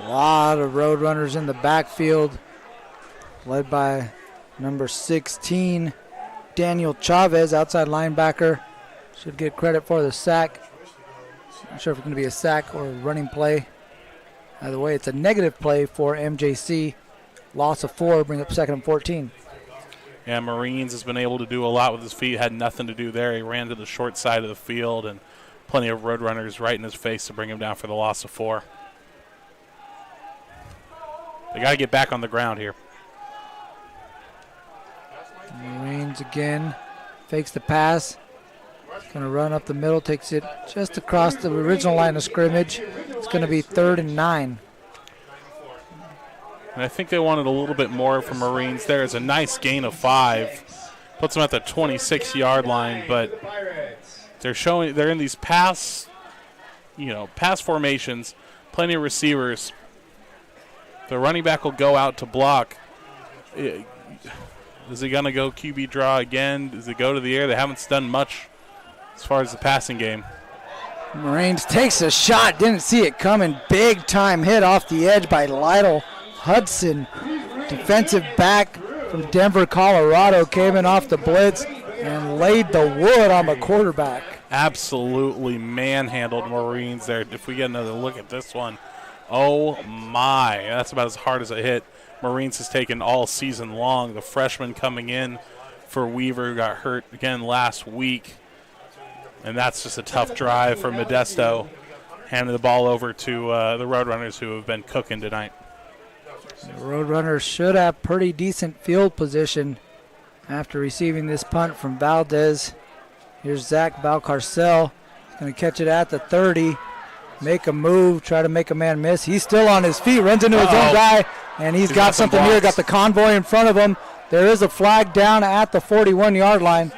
A lot of Roadrunners in the backfield, led by number 16, Daniel Chavez, outside linebacker. Should get credit for the sack. Not sure if it's going to be a sack or a running play. Either way, it's a negative play for MJC. Loss of 4, bring up 2nd and 14. Yeah, Marines has been able to do a lot with his feet. Had nothing to do there. He ran to the short side of the field, and plenty of Roadrunners right in his face to bring him down for the loss of 4. They got to get back on the ground here. Marines again. Fakes the pass. Going to run up the middle, takes it just across the original line of scrimmage. It's going to be 3rd and 9. And I think they wanted a little bit more from Marines. There is a nice gain of 5. Puts them at the 26-yard line, but they're in these pass formations, plenty of receivers. The running back will go out to block. Is he going to go QB draw again? Does it go to the air? They haven't done much as far as the passing game. Marines takes a shot, didn't see it coming. Big time hit off the edge by Lytle Hudson. Defensive back from Denver, Colorado, came in off the blitz and laid the wood on the quarterback. Absolutely manhandled Marines there. If we get another look at this one, oh my, that's about as hard as a hit Marines has taken all season long. The freshman coming in for Weaver got hurt again last week. And that's just a tough drive for Modesto. Handing the ball over to the Roadrunners, who have been cooking tonight. The Roadrunners should have pretty decent field position after receiving this punt from Valdez. Here's Zach Valcarcel. He's going to catch it at the 30. Make a move, try to make a man miss. He's still on his feet, runs into his own guy, and he's got something here. Got the convoy in front of him. There is a flag down at the 41-yard line.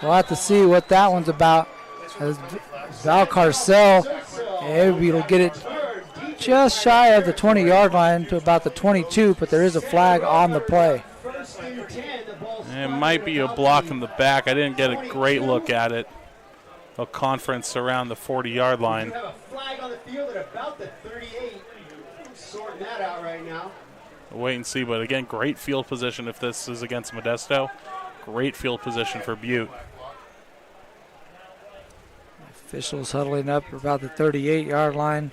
We'll have to see what that one's about. As Valcarcel, maybe he'll get it just shy of the 20-yard line to about the 22, but there is a flag on the play. It might be a block in the back. I didn't get a great look at it. A conference around the 40-yard line. We have a flag on the field at about the 38. Sorting that out right now. We'll wait and see, but again, great field position if this is against Modesto. Great field position for Butte. Officials huddling up about the 38-yard line,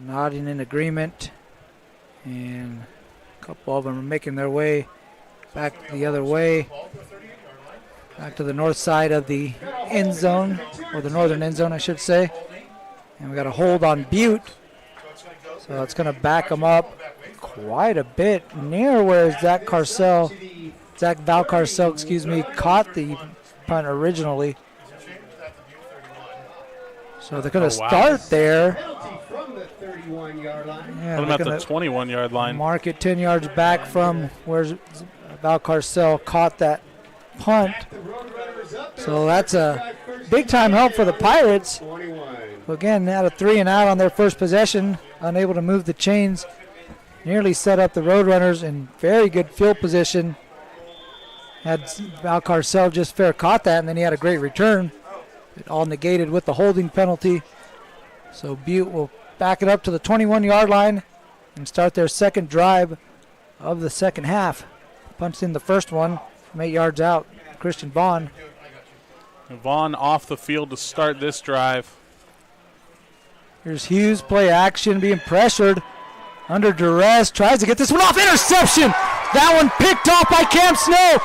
nodding in agreement, and a couple of them are making their way back the other way, back to the north side of the end zone, or the northern end zone, I should say. And we got a hold on Butte, so it's going to back them up quite a bit near where Zach Valcarcel, caught the punt originally. So they're going to start there. Yeah, put them at the 21-yard line. Mark it 10 yards back from where Valcarcel caught that punt. So that's a big-time help for the Pirates. Who again, had a 3 and out on their first possession, unable to move the chains. Nearly set up the Roadrunners in very good field position. Had Valcarcel just fair caught that, and then he had a great return. It all negated with the holding penalty. So Butte will back it up to the 21-yard line and start their second drive of the second half. Punched in the first one from 8 yards out, Christian Vaughn. Vaughn off the field to start this drive. Here's Hughes, play action, being pressured under duress. Tries to get this one off. Interception! That one picked off by Cam Snow.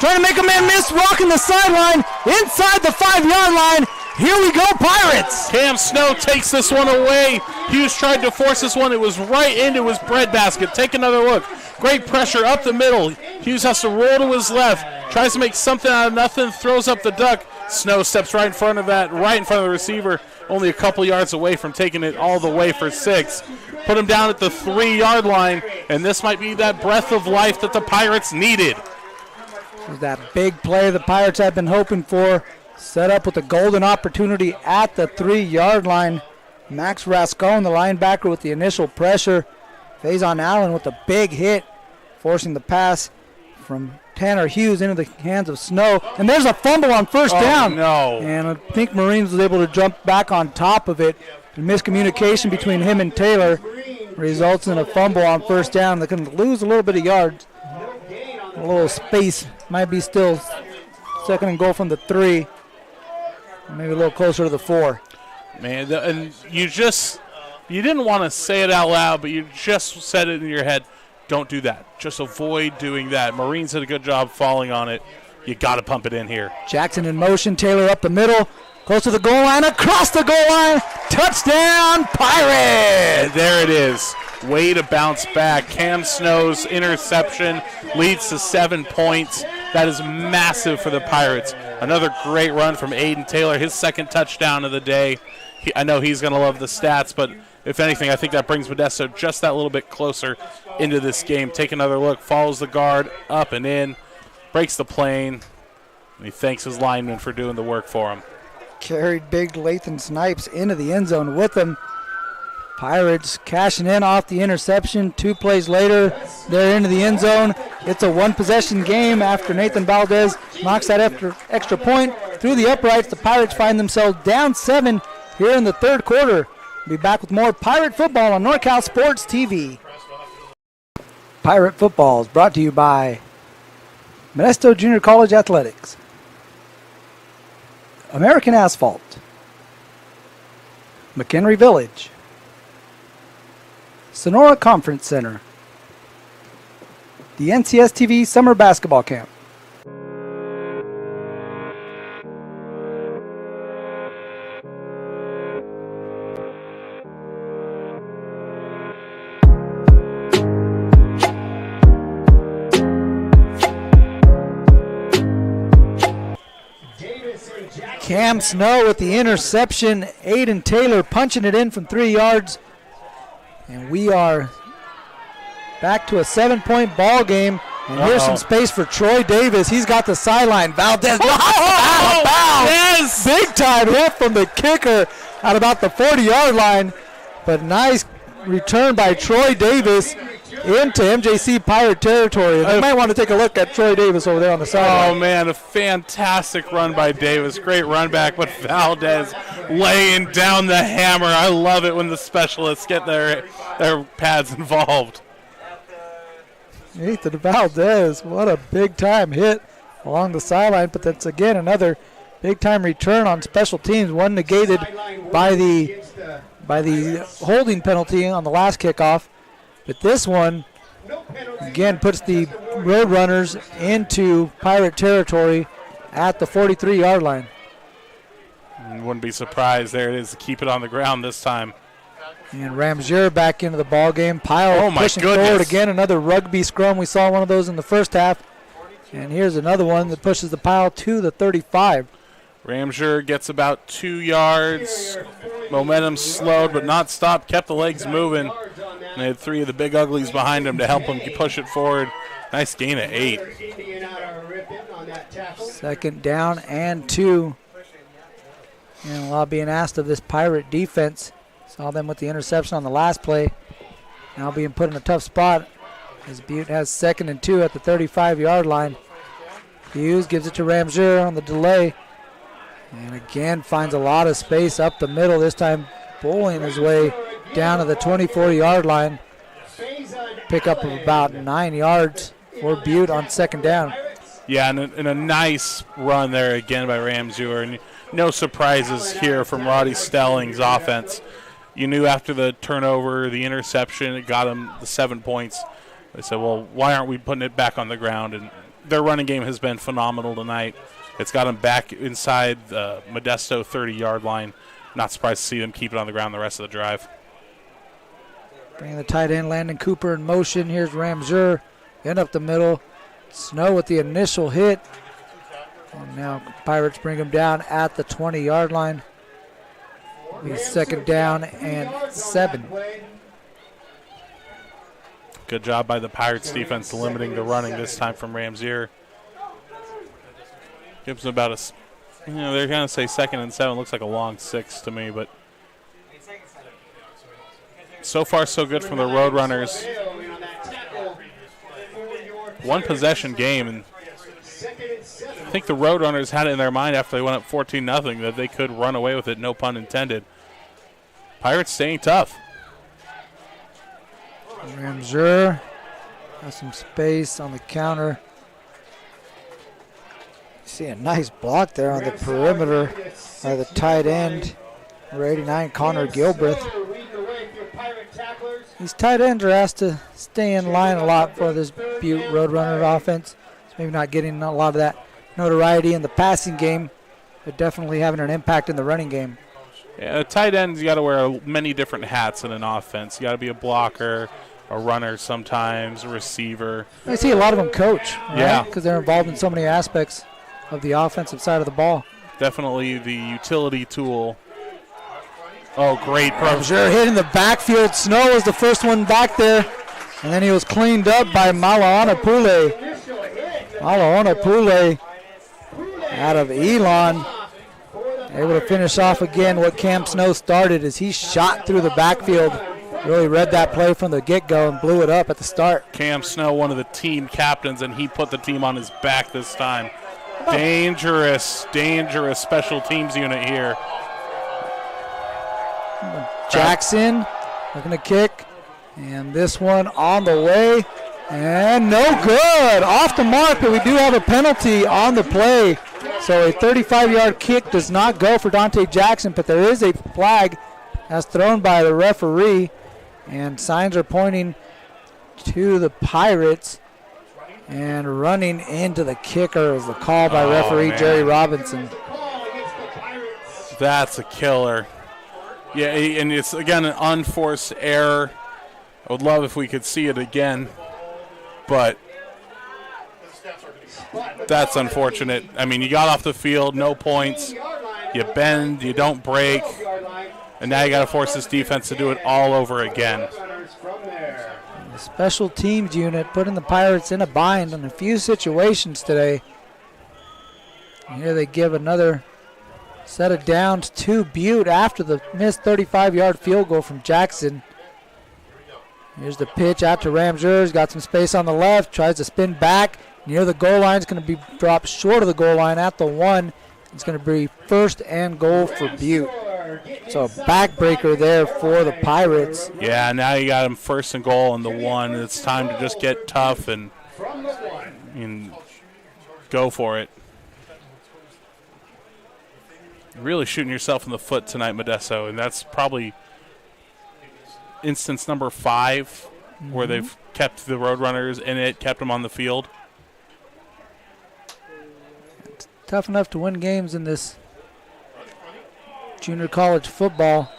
Trying to make a man miss, walking the sideline inside the 5-yard line. Here we go, Pirates! Cam Snow takes this one away. Hughes tried to force this one. It was right into his breadbasket. Take another look. Great pressure up the middle. Hughes has to roll to his left. Tries to make something out of nothing. Throws up the duck. Snow steps right in front of that, right in front of the receiver. Only a couple yards away from taking it all the way for 6. Put him down at the 3-yard line, and this might be that breath of life that the Pirates needed. That big play the Pirates have been hoping for. Set up with a golden opportunity at the 3-yard line. Max Rascone, the linebacker, with the initial pressure. Faison Allen with a big hit, forcing the pass from Tanner Hughes into the hands of Snow. And there's a fumble on first down. No. And I think Marines was able to jump back on top of it. The miscommunication between him and Taylor results in a fumble on first down. They can lose a little bit of yards. A little space. Might be still second and goal from the 3. Maybe a little closer to the 4. Man, and you didn't want to say it out loud, but you just said it in your head. Don't do that. Just avoid doing that. Marines did a good job falling on it. You got to pump it in here. Jackson in motion. Taylor up the middle. Close to the goal line. Across the goal line. Touchdown, Pirates! And there it is. Way to bounce back. Cam Snow's interception leads to 7 points. That is massive for the Pirates. Another great run from Aiden Taylor, his second touchdown of the day. I know he's going to love the stats, but if anything, I think that brings Modesto just that little bit closer into this game. Take another look, follows the guard, up and in, breaks the plane, and he thanks his lineman for doing the work for him. Carried big Lathan Snipes into the end zone with him. Pirates cashing in off the interception. 2 plays later, they're into the end zone. It's a one-possession game after Nathan Valdez knocks that extra point through the uprights. The Pirates find themselves down 7 here in the third quarter. We'll be back with more Pirate football on NorCal Sports TV. Pirate football is brought to you by Modesto Junior College Athletics, American Asphalt, McHenry Village, Sonora Conference Center, the NCS TV Summer Basketball Camp. Cam Snow with the interception. Aiden Taylor punching it in from 3 yards. And we are back to a 7-point ball game. And here's some space for Troy Davis. He's got the sideline. Valdez out of bounds. Yes! Big time hit from the kicker at about the 40-yard line. But nice return by Troy Davis into MJC Pirate territory. You might want to take a look at Troy Davis over there on the sideline. Oh, man, a fantastic run by Davis. Great run back, but Valdez laying down the hammer. I love it when the specialists get their pads involved. Nathan Valdez, what a big-time hit along the sideline, but that's, again, another big-time return on special teams, one negated by the holding penalty on the last kickoff. But this one, again, puts the Roadrunners into Pirate territory at the 43-yard line. Wouldn't be surprised. There it is to keep it on the ground this time. And Ramseur back into the ball game. Pyle pushing forward again. Another rugby scrum. We saw one of those in the first half. And here's another one that pushes the Pyle to the 35. Ramseur gets about 2 yards. Momentum slowed but not stopped. Kept the legs moving. And they had 3 of the big uglies behind him to help him push it forward. Nice gain of 8. Second down and 2. And a lot being asked of this Pirate defense. Saw them with the interception on the last play. Now being put in a tough spot as Butte has 2nd and 2 at the 35-yard line. Hughes gives it to Ramseur on the delay. And again finds a lot of space up the middle. This time bowling his way down to the 24-yard line. Pickup of about 9 yards for Butte on 2nd down. Yeah, and a nice run there again by Ramseur. And no surprises here from Roddy Stelling's offense. You knew after the turnover, the interception, it got him the 7 points. They said, well, why aren't we putting it back on the ground? And their running game has been phenomenal tonight. It's got them back inside the Modesto 30-yard line. Not surprised to see them keep it on the ground the rest of the drive. Bringing the tight end, Landon Cooper, in motion. Here's Ramseur, in up the middle. Snow with the initial hit. And now Pirates bring him down at the 20-yard line. Be second down and 7. Good job by the Pirates defense limiting the running this time from Ramseur. Gives them about they're going to say 2nd and 7. Looks like a long 6 to me, but so far so good from the Roadrunners. One possession game, and I think the Roadrunners had it in their mind after they went up 14-0 that they could run away with it, no pun intended. Pirates staying tough. Ramseur has some space on the counter. You see a nice block there on the perimeter by the tight end, number 89, Connor Gilbreth. These tight ends are asked to stay in line a lot for this Butte Roadrunner offense. So maybe not getting a lot of that notoriety in the passing game, but definitely having an impact in the running game. Yeah, the tight ends, you got to wear many different hats in an offense. You got to be a blocker, a runner sometimes, a receiver. I see a lot of them coach, right? Yeah. Because they're involved in so many aspects of the offensive side of the ball. Definitely the utility tool. Oh, great. Sure, hitting the backfield. Snow was the first one back there, and then he was cleaned up by Malaonapule. Malaonapule out of Elon. Able to finish off again what Cam Snow started as he shot through the backfield. Really read that play from the get-go and blew it up at the start. Cam Snow, one of the team captains, and he put the team on his back this time. Dangerous, dangerous special teams unit here. Jackson looking to kick, and this one on the way, and no good. Off the mark, but we do have a penalty on the play. So a 35-yard kick does not go for Dante Jackson, but there is a flag that's thrown by the referee, and signs are pointing to the Pirates, and running into the kicker is the call by referee Jerry Robinson. That's a killer. Yeah, and it's, again, an unforced error. I would love if we could see it again, but that's unfortunate. I mean, you got off the field, no points. You bend, you don't break, and now you got to force this defense to do it all over again. The special teams unit putting the Pirates in a bind in a few situations today. And here they give another set of downs to Butte after the missed 35-yard field goal from Jackson. Here's the pitch out to Ramseur. He's got some space on the left, tries to spin back. Near the goal line, it's going to be dropped short of the goal line at the 1. It's going to be 1st and goal for Butte. So a backbreaker there for the Pirates. Yeah, now you got him 1st and goal on the 1. It's time to just get tough and go for it. Really shooting yourself in the foot tonight, Modesto, and that's probably instance number 5 where they've kept the Roadrunners in it, kept them on the field. It's tough enough to win games in this junior college football.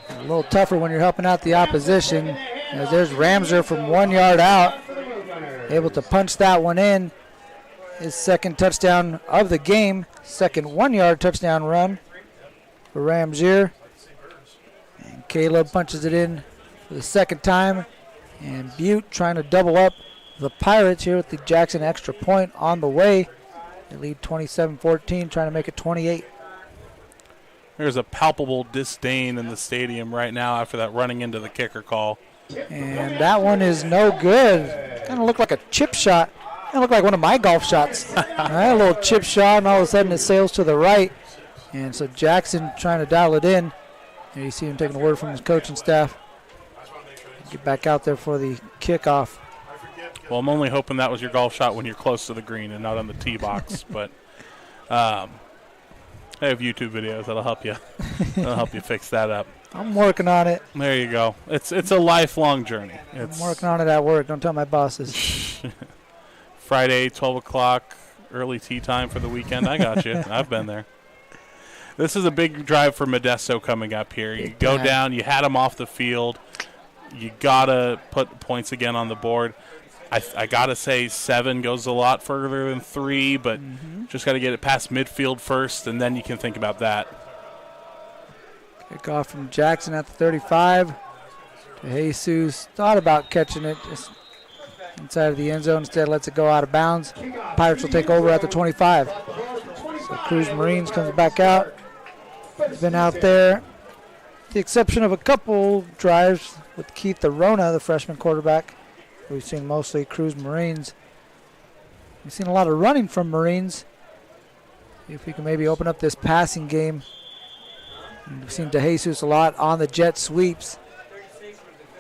A little tougher when you're helping out the opposition. As there's Ramseur from 1 yard out, able to punch that one in. His 2nd touchdown of the game, 2nd 1-yard touchdown run for Ramseur. And Caleb punches it in for the 2nd time. And Butte trying to double up the Pirates here with the Jackson extra point on the way. They lead 27-14, trying to make it 28. There's a palpable disdain in the stadium right now after that running into the kicker call. And that one is no good. Kind of looked like a chip shot. Kind of looked like one of my golf shots. A little chip shot, and all of a sudden it sails to the right. And so Jackson trying to dial it in. And you see him taking the word from his coaching staff. Get back out there for the kickoff. Well, I'm only hoping that was your golf shot when you're close to the green and not on the tee box. But I have YouTube videos that'll help you. That'll help you fix that up. I'm working on it. There you go. It's a lifelong journey. I'm working on it at work. Don't tell my bosses. Friday, 12 o'clock early tea time for the weekend. I got you. I've been there. This is a big drive for Modesto coming up here. You go down, you had them off the field. You got to put points again on the board. I got to say 7 goes a lot further than 3, but just got to get it past midfield first, and then you can think about that. Kickoff from Jackson at the 35. Jesus thought about catching it just inside of the end zone. Instead, lets it go out of bounds. Pirates will take over at the 25. So Cruz Marines comes back out. He's been out there, with the exception of a couple drives with Keith Arona, the freshman quarterback. We've seen mostly Cruz Marines. We've seen a lot of running from Marines. See if we can maybe open up this passing game. And we've seen DeJesus a lot on the jet sweeps.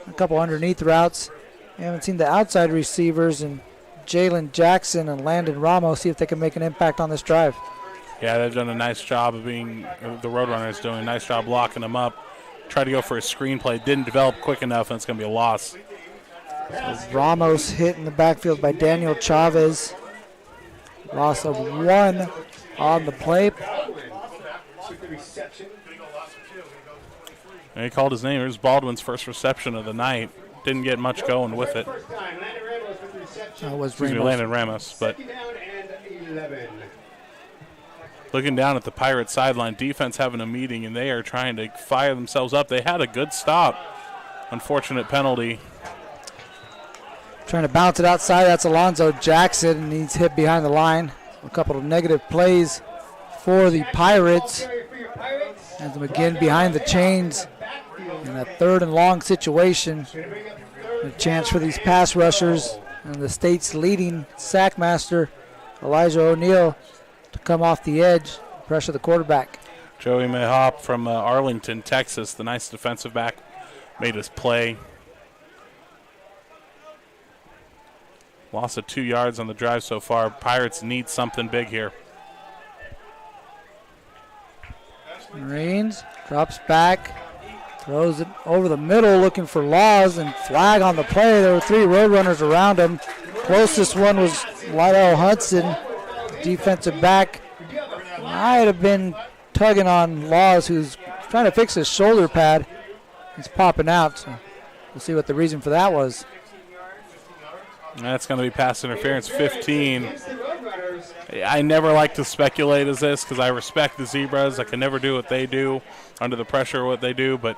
A couple underneath routes. We haven't seen the outside receivers and Jalen Jackson and Landon Ramos see if they can make an impact on this drive. Yeah, they've done a nice job of being, the Roadrunners doing a nice job locking them up. Tried to go for a screenplay, didn't develop quick enough, and it's going to be a loss. So Ramos hit in the backfield by Daniel Chavez. Loss of 1 on the play. And he called his name. Here's Baldwin's first reception of the night. Didn't get much going with it. That was Landon Ramos. But looking down at the Pirates sideline, defense having a meeting, and they are trying to fire themselves up. They had a good stop. Unfortunate penalty. Trying to bounce it outside. That's Alonzo Jackson, and he's hit behind the line. A couple of negative plays for the Pirates. Has them again behind the chains in a 3rd and long situation. A chance for these pass rushers and the state's leading sack master, Elijah O'Neal, to come off the edge, pressure the quarterback. Joey Mayhop from Arlington, Texas, the nice defensive back, made his play. Loss of 2 yards on the drive so far. Pirates need something big here. Marines drops back, throws it over the middle looking for Laws, and flag on the play. There were 3 Roadrunners around him. Closest one was Lydell Hudson, defensive back. Might have been tugging on Laws, who's trying to fix his shoulder pad. He's popping out, so we'll see what the reason for that was. That's going to be pass interference, 15. I never like to speculate as this because I respect the Zebras. I can never do what they do under the pressure of what they do, but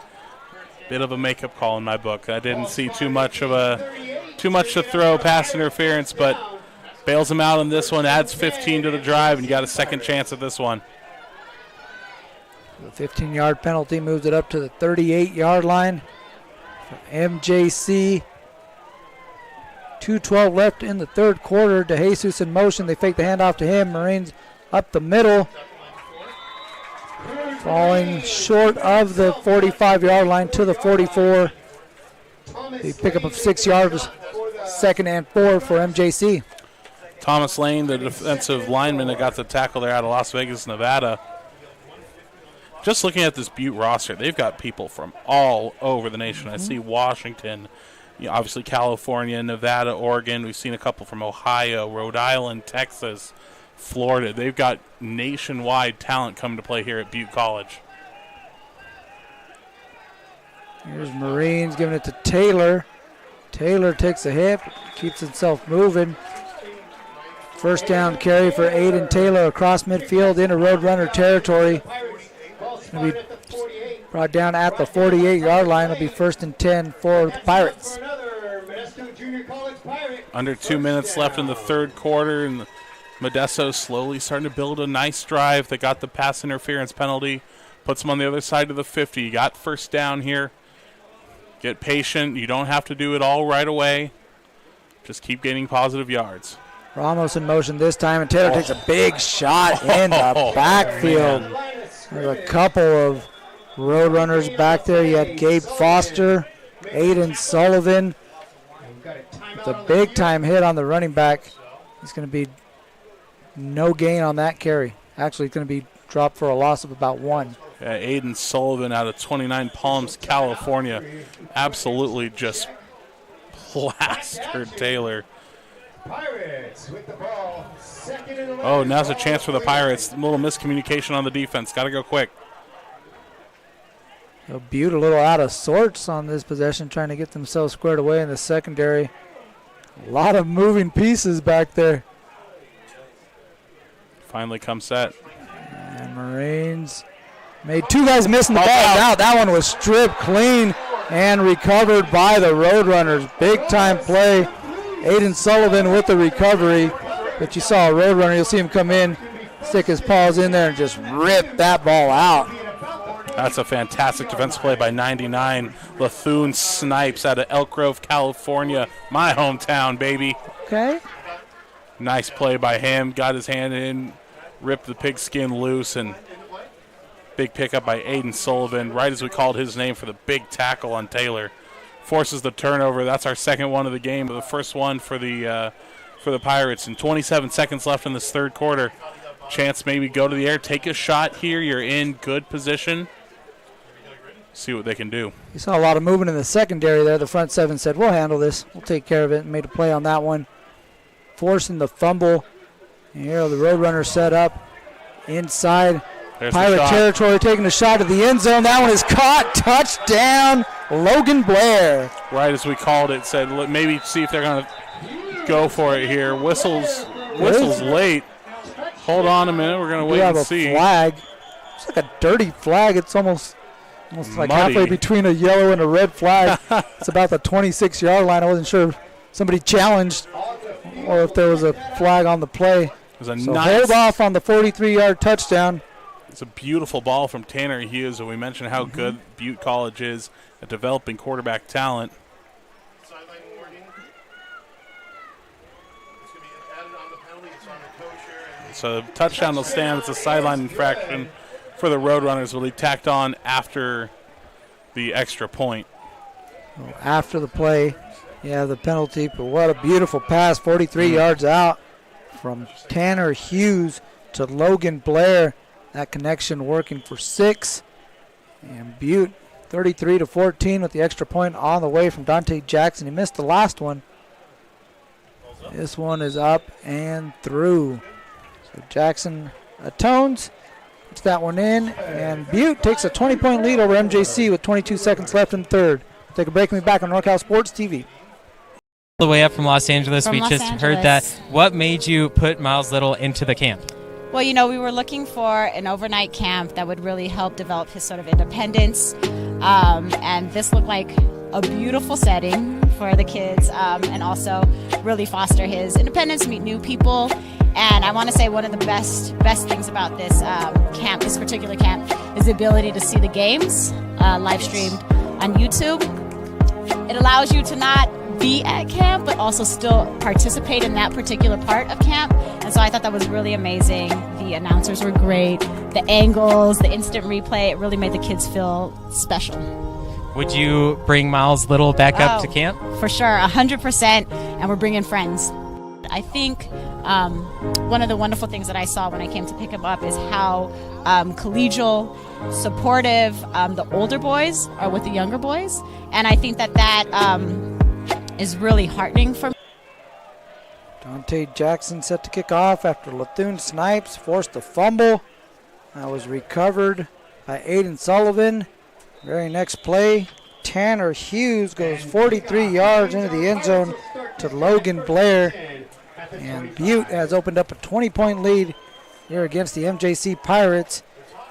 bit of a makeup call in my book. I didn't see too much to throw pass interference, but bails him out on this one, adds 15 to the drive, and you got a second chance at this one. The 15-yard penalty moves it up to the 38-yard line for MJC. 2:12 left in the 3rd quarter. DeJesus in motion. They fake the handoff to him. Marines up the middle. Falling short of the 45-yard line to the 44. They pick up of 6 yards. 2nd and 4 for MJC. Thomas Lane, the defensive lineman that got the tackle there out of Las Vegas, Nevada. Just looking at this Butte roster, they've got people from all over the nation. I see Washington, obviously California, Nevada, Oregon. We've seen a couple from Ohio, Rhode Island, Texas, Florida. They've got nationwide talent coming to play here at Butte College. Here's Marines giving it to Taylor. Taylor takes a hit, keeps himself moving. First down carry for Aiden Taylor across midfield into Roadrunner territory. Going to be brought down at the 48-yard line. It'll be 1st and 10 for the Pirates. Under 2 minutes left in the 3rd quarter, and Modesto slowly starting to build a nice drive. They got the pass interference penalty, puts them on the other side of the 50. You got first down here. Get patient. You don't have to do it all right away. Just keep getting positive yards. Ramos in motion this time, and Taylor takes a big shot in the backfield. There's a couple of Roadrunners back there. You had Gabe Foster, Aiden Sullivan. It's a big-time hit on the running back. It's going to be no gain on that carry. Actually, it's going to be dropped for a loss of about 1. Yeah, Aiden Sullivan out of 29 Palms, California. Absolutely just plastered Taylor. Pirates with the ball, Oh, now's a chance for the Pirates. A little miscommunication on the defense. Got to go quick. Butte a little out of sorts on this possession, trying to get themselves squared away in the secondary. A lot of moving pieces back there. Finally come set. And Marines made two guys missing the ball. Now that one was stripped clean and recovered by the Roadrunners. Big time play. Aiden Sullivan with the recovery. But you saw a Roadrunner, you'll see him come in, stick his paws in there and just rip that ball out. That's a fantastic defense play by 99. Lethune Snipes out of Elk Grove, California. My hometown, baby. Okay. Nice play by him. Got his hand in, ripped the pigskin loose, and big pickup by Aiden Sullivan, right as we called his name for the big tackle on Taylor. Forces the turnover. That's our second one of the game, but the first one for the Pirates. And 27 seconds left in this third quarter. Chance maybe go to the air, take a shot here. You're in good position. See what they can do. You saw a lot of movement in the secondary there. The front seven said, we'll handle this. We'll take care of it, and made a play on that one. Forcing the fumble. And here the Roadrunners set up inside Pirate territory, taking a shot at the end zone. That one is caught. Touchdown, Logan Blair. Right as we called it, said maybe see if they're going to go for it here. Whistles late. Hold on a minute. We're going to wait and see. We have a flag. It's like a dirty flag. It's almost like muddy. halfway between a yellow and a red flag. It's about the 26-yard line. I wasn't sure if somebody challenged or if there was a flag on the play. So nice, hold off on the 43-yard touchdown. It's a beautiful ball from Tanner Hughes, and we mentioned how good Butte College is at developing quarterback talent. So the touchdown will stand. It's a sideline infraction for the Roadrunners. Will be tacked on after the extra point. After the play, you have the penalty, but what a beautiful pass, 43 yards out from Tanner Hughes to Logan Blair. That connection working for 6. And Butte 33-14 with the extra point on the way from Dante Jackson. He missed the last one. This one is up and through. So Jackson atones, puts that one in, and Butte takes a 20-point lead over MJC with 22 seconds left in third. Take a break and be back on NorCal Sports TV. The way up from Los Angeles, we just heard that. What made you put Miles Little into the camp? Well, you know, we were looking for an overnight camp that would really help develop his sort of independence. And this looked like a beautiful setting for the kids, and also really foster his independence, meet new people. And I want to say one of the best things about this camp, this particular camp, is the ability to see the games live streamed on YouTube. It allows you to not be at camp, but also still participate in that particular part of camp. And so I thought that was really amazing. The announcers were great. The angles, the instant replay, it really made the kids feel special. Would you bring Miles Little back up to camp? For sure, 100%, and we're bringing friends. I think one of the wonderful things that I saw when I came to pick him up is how collegial, supportive the older boys are with the younger boys. And I think that is really heartening for me. Dante Jackson set to kick off after Lethune Snipes forced a fumble. That was recovered by Aiden Sullivan. Very next play, Tanner Hughes goes 43 yards into the end zone to Logan Blair. And Butte has opened up a 20-point lead here against the MJC Pirates.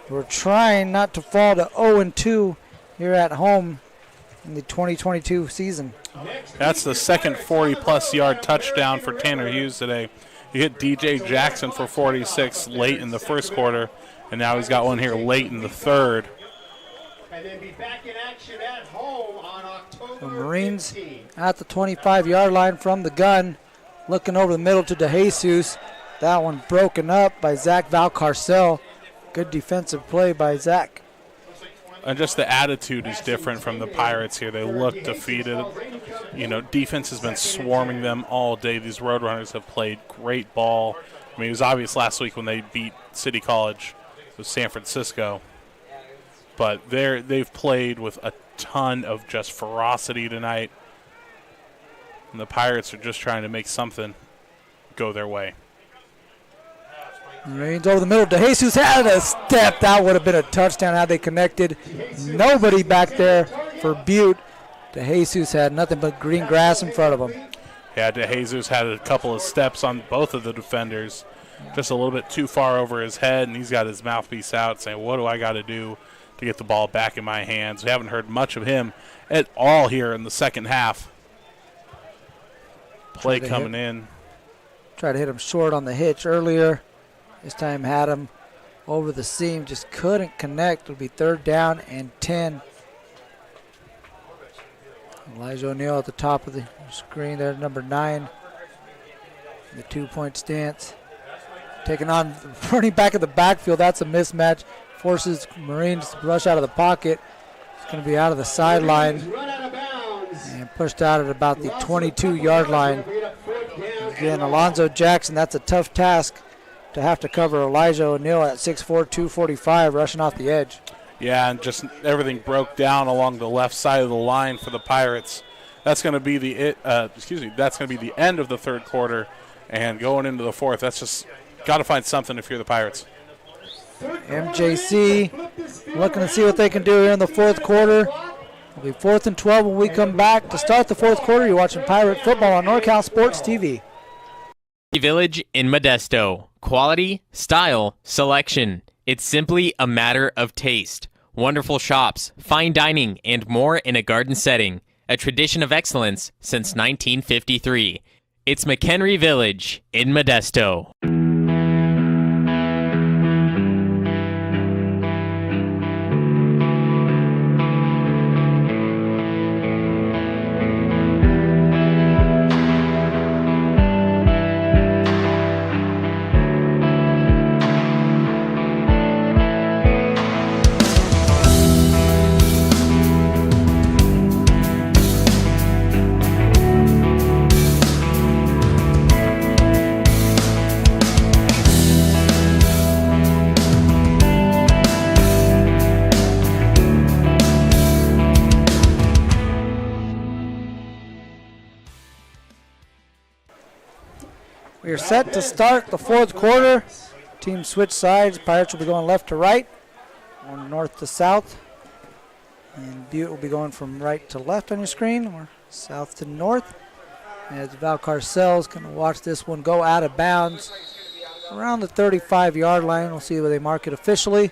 We're trying not to fall to 0-2 here at home in the 2022 season. That's the second 40-plus yard touchdown for Tanner Hughes today. He hit DJ Jackson for 46 late in the first quarter, and now he's got one here late in the third. And then be back in action at home on October The Marines 15th. at the 25-yard line from the gun, looking over the middle to DeJesus. That one broken up by Zach Valcarcel. Good defensive play by Zach. And just the attitude is different from the Pirates here. They look defeated. You know, defense has been swarming them all day. These Roadrunners have played great ball. I mean, it was obvious last week when they beat City College with San Francisco. But they've played with a ton of just ferocity tonight. And the Pirates are just trying to make something go their way. Marines over the middle. DeJesus had a step. That would have been a touchdown had they connected. Nobody back there for Butte. DeJesus had nothing but green grass in front of him. Yeah, DeJesus had a couple of steps on both of the defenders. Just a little bit too far over his head, and he's got his mouthpiece out saying, what do I got to do to get the ball back in my hands? We haven't heard much of him at all here in the second half. Play coming in. Tried to hit him short on the hitch earlier. This time had him over the seam, just couldn't connect. It'll be 3rd down and 10. Elijah O'Neal at the top of the screen there, number 9. The 2-point stance. Taking on running back in the backfield. That's a mismatch. Forces Marines to rush out of the pocket. It's going to be out of the sideline. And pushed out at about the 22-yard line. Again, Alonzo Jackson, that's a tough task to have to cover Elijah O'Neal at 6'4", 245, rushing off the edge. Yeah, and just everything broke down along the left side of the line for the Pirates. That's going to be that's going to be the end of the 3rd quarter, and going into the 4th. That's just got to find something if you're the Pirates. MJC looking to see what they can do here in the 4th quarter. It'll be 4th and 12 when we come back. To start the 4th quarter, you're watching Pirate Football on NorCal Sports TV. Village in Modesto. Quality, style, selection. It's simply a matter of taste. Wonderful shops, fine dining, and more in a garden setting. A tradition of excellence since 1953. It's McHenry Village in Modesto. We are set to start the 4th quarter. Teams switch sides. Pirates will be going left to right, or north to south. And Butte will be going from right to left on your screen, or south to north. As Val Carcel's going to watch this one go out of bounds around the 35-yard line. We'll see where they mark it officially.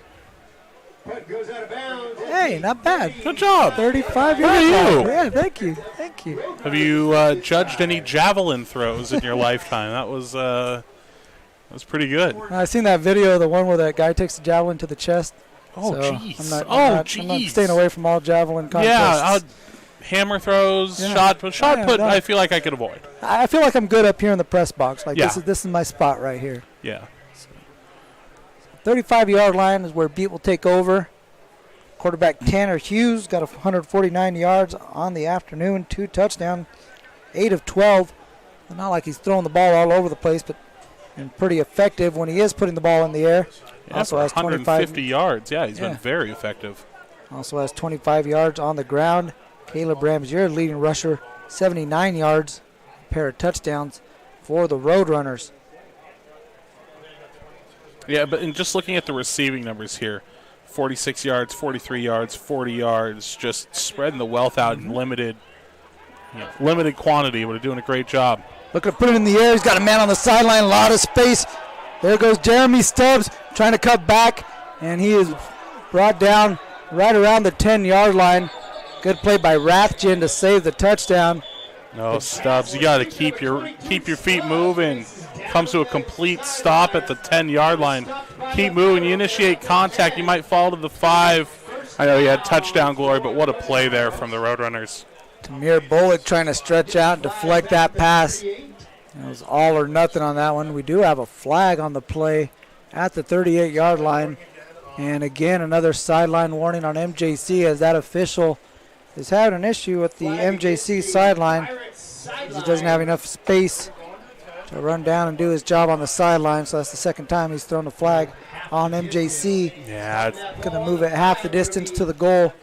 Hey, not bad. Good job. 35 How are yards. you? Yeah, thank you. Thank you. Have you judged any javelin throws in your lifetime? That was pretty good. I seen that video, the one where that guy takes the javelin to the chest. Oh, so jeez. I'm not staying away from all javelin contests. Yeah, hammer throws, shot put. I feel like I could avoid. I feel like I'm good up here in the press box. Like Yeah. this is my spot right here. Yeah. 35-yard line is where Butte will take over. Quarterback Tanner Hughes got 149 yards on the afternoon, 2 touchdowns, 8 of 12. Not like he's throwing the ball all over the place, but and pretty effective when he is putting the ball in the air. Yeah, Also for has 150 yards. Yeah, he's been very effective. Also has 25 yards on the ground. Caleb Ramsier, leading rusher, 79 yards, a pair of touchdowns for the Roadrunners. Yeah, but in just looking at the receiving numbers here, 46 yards, 43 yards, 40 yards, just spreading the wealth out in limited quantity, but doing a great job. Looking to put it in the air. He's got a man on the sideline, a lot of space. There goes Jeremy Stubbs trying to cut back, and he is brought down right around the 10-yard line. Good play by Rathjen to save the touchdown. No, Stubbs, you got to keep your feet moving. Comes to a complete stop at the 10-yard line. Keep moving. You initiate contact. You might fall to the 5. I know he had touchdown glory, but what a play there from the Roadrunners. Tamir Bullock trying to stretch out and deflect that pass. It was all or nothing on that one. We do have a flag on the play at the 38-yard line. And again, another sideline warning on MJC as that official is having an issue with the MJC sideline. He doesn't have enough space to run down and do his job on the sideline, so that's the second time he's thrown a flag on MJC. Yeah. Going to move it half the distance to the goal.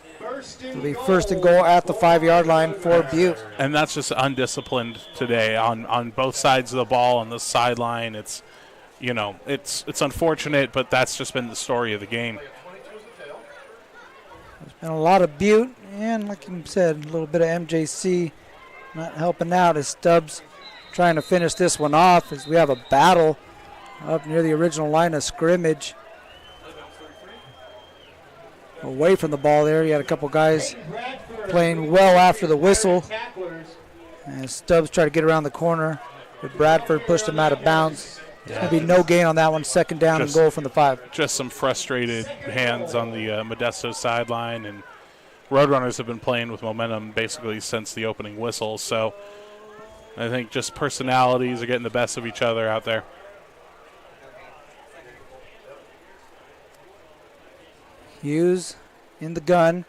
It'll be 1st and goal at the 5-yard line for Butte. And that's just undisciplined today on both sides of the ball on the sideline. It's you know, it's unfortunate, but that's just been the story of the game. There's been a lot of Butte, and like you said, a little bit of MJC not helping out as Stubbs trying to finish this one off as we have a battle up near the original line of scrimmage. Away from the ball there, you had a couple guys playing well after the whistle. And Stubbs tried to get around the corner, but Bradford pushed him out of bounds. There's going to be no gain on that one. Second down and goal from the 5. Just some frustrated hands on the Modesto sideline, and Roadrunners have been playing with momentum basically since the opening whistle. So I think just personalities are getting the best of each other out there. Hughes in the gun,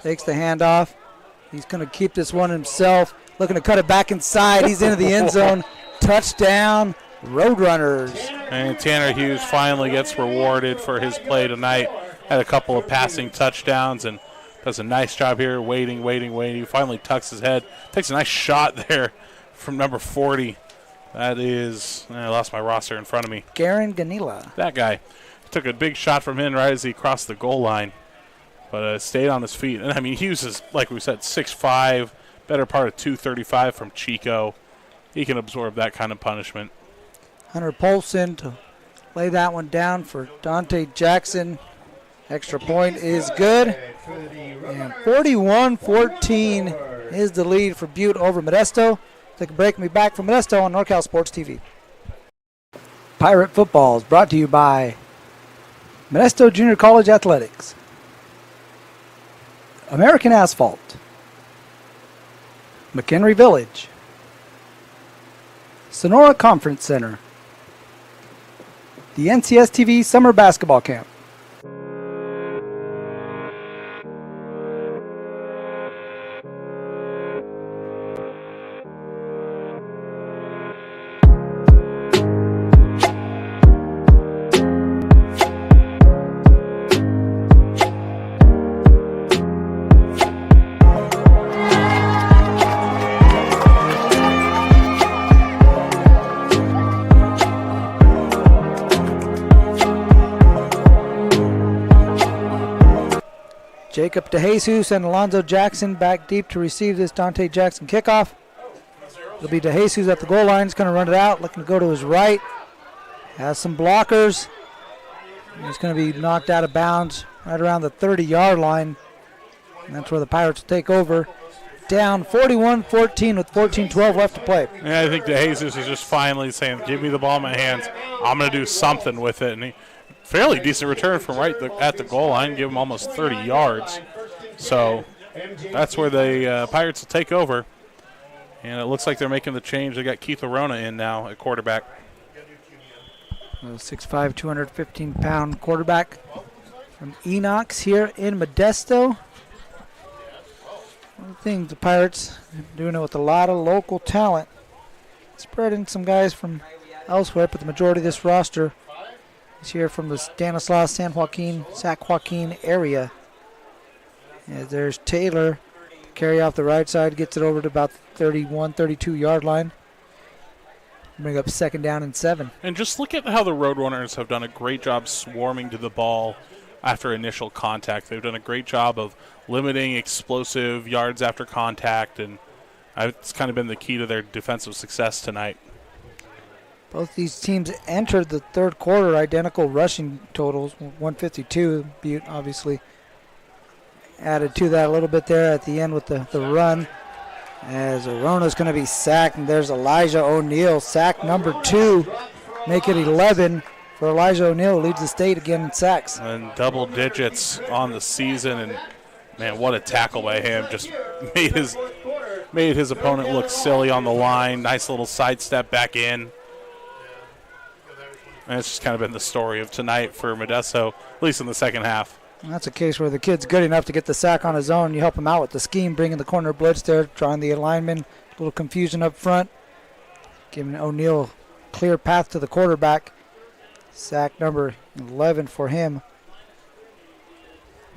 takes the handoff. He's going to keep this one himself, looking to cut it back inside. He's into the end zone. Touchdown, Roadrunners. And Tanner Hughes finally gets rewarded for his play tonight. Had a couple of passing touchdowns and does a nice job here, waiting. He finally tucks his head, takes a nice shot there from number 40. That is, I lost my roster in front of me. Garen Ganila. That guy. Took a big shot from him right as he crossed the goal line, but stayed on his feet. And, I mean, Hughes is, like we said, 6'5", better part of 235 from Chico. He can absorb that kind of punishment. Hunter Polson to lay that one down for Dante Jackson. Extra point is good. And 41-14 is the lead for Butte over Modesto. Take a break and be back from Modesto on NorCal Sports TV. Pirate Football is brought to you by Modesto Junior College Athletics, American Asphalt, McHenry Village, Sonora Conference Center, the NCS TV Summer Basketball Camp. Jacob DeJesus and Alonzo Jackson back deep to receive this Dante Jackson kickoff. It'll be DeJesus at the goal line. He's going to run it out, looking to go to his right. Has some blockers. He's going to be knocked out of bounds right around the 30-yard line. And that's where the Pirates will take over. Down 41-14 with 14-12 left to play. Yeah, I think DeJesus is just finally saying, give me the ball in my hands. I'm going to do something with it. And fairly decent return from right at the goal line, give him almost 30 yards. So that's where the Pirates will take over. And it looks like they're making the change. They got Keith Arona in now at quarterback. 6'5", 215-pound quarterback from Enox here in Modesto. One thing, the Pirates are doing it with a lot of local talent. Spreading some guys from elsewhere, but the majority of this roster is here from the Stanislaus, San Joaquin, Sac Joaquin area. As there's Taylor, carry off the right side, gets it over to about the 31, 32-yard line. Bring up second down and 7. And just look at how the Roadrunners have done a great job swarming to the ball after initial contact. They've done a great job of limiting explosive yards after contact, and it's kind of been the key to their defensive success tonight. Both these teams entered the third quarter identical rushing totals, 152. Butte obviously added to that a little bit there at the end with the run. As Arona's going to be sacked, and there's Elijah O'Neal, sack number 2. Make it 11 for Elijah O'Neal, leads the state again in sacks. And double digits on the season, and man, what a tackle by him. Just made his opponent look silly on the line. Nice little sidestep back in. And it's just kind of been the story of tonight for Modesto, at least in the second half. And that's a case where the kid's good enough to get the sack on his own. You help him out with the scheme, bringing the corner blitz there, drawing the alignment, a little confusion up front, giving O'Neal a clear path to the quarterback. Sack number 11 for him.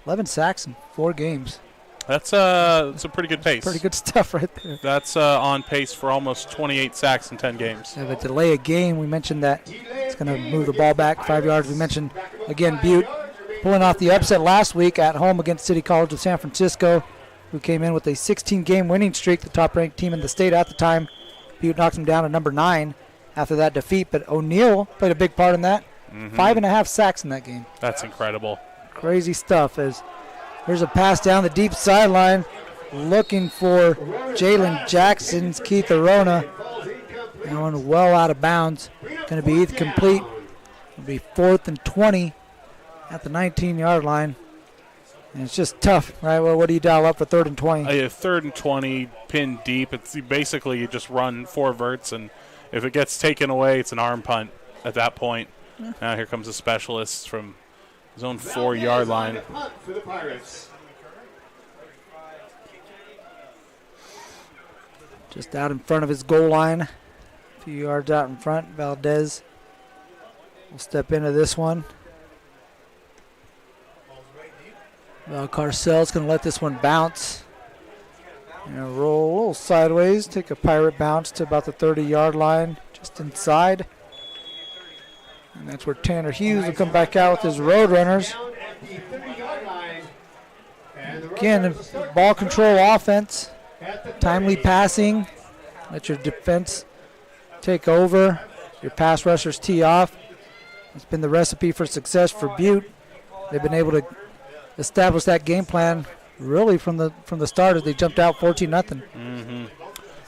11 sacks in 4 games. That's a pretty good pace. Pretty good stuff right there. That's on pace for almost 28 sacks in 10 games. Have a delay of game. We mentioned that going to move the ball back 5 yards. We mentioned, again, Butte pulling off the upset last week at home against City College of San Francisco, who came in with a 16-game winning streak, the top-ranked team in the state at the time. Butte knocked them down to number 9 after that defeat, but O'Neal played a big part in that. 5.5 sacks in that game. That's incredible. Crazy stuff. As here's a pass down the deep sideline, looking for Jalen Jackson's Keith Arona. Going well out of bounds. Going to be complete. It'll be 4th and 20 at the 19-yard line. And it's just tough, right? Well, what do you dial up for 3rd and 20? 3rd and 20, pinned deep. It's basically you just run 4 verts, and if it gets taken away, it's an arm punt at that point. Now here comes a specialist from his own 4-yard line. Just out in front of his goal line. A few yards out in front. Valdez will step into this one. Carcel's going to let this one bounce. Roll a little sideways. Take a pirate bounce to about the 30-yard line. Just inside. And that's where Tanner Hughes will come back out with his Roadrunners. Again, ball control offense. Timely passing. Let your defense take over. Your pass rushers tee off. It's been the recipe for success for Butte. They've been able to establish that game plan really from the start as they jumped out 14-0.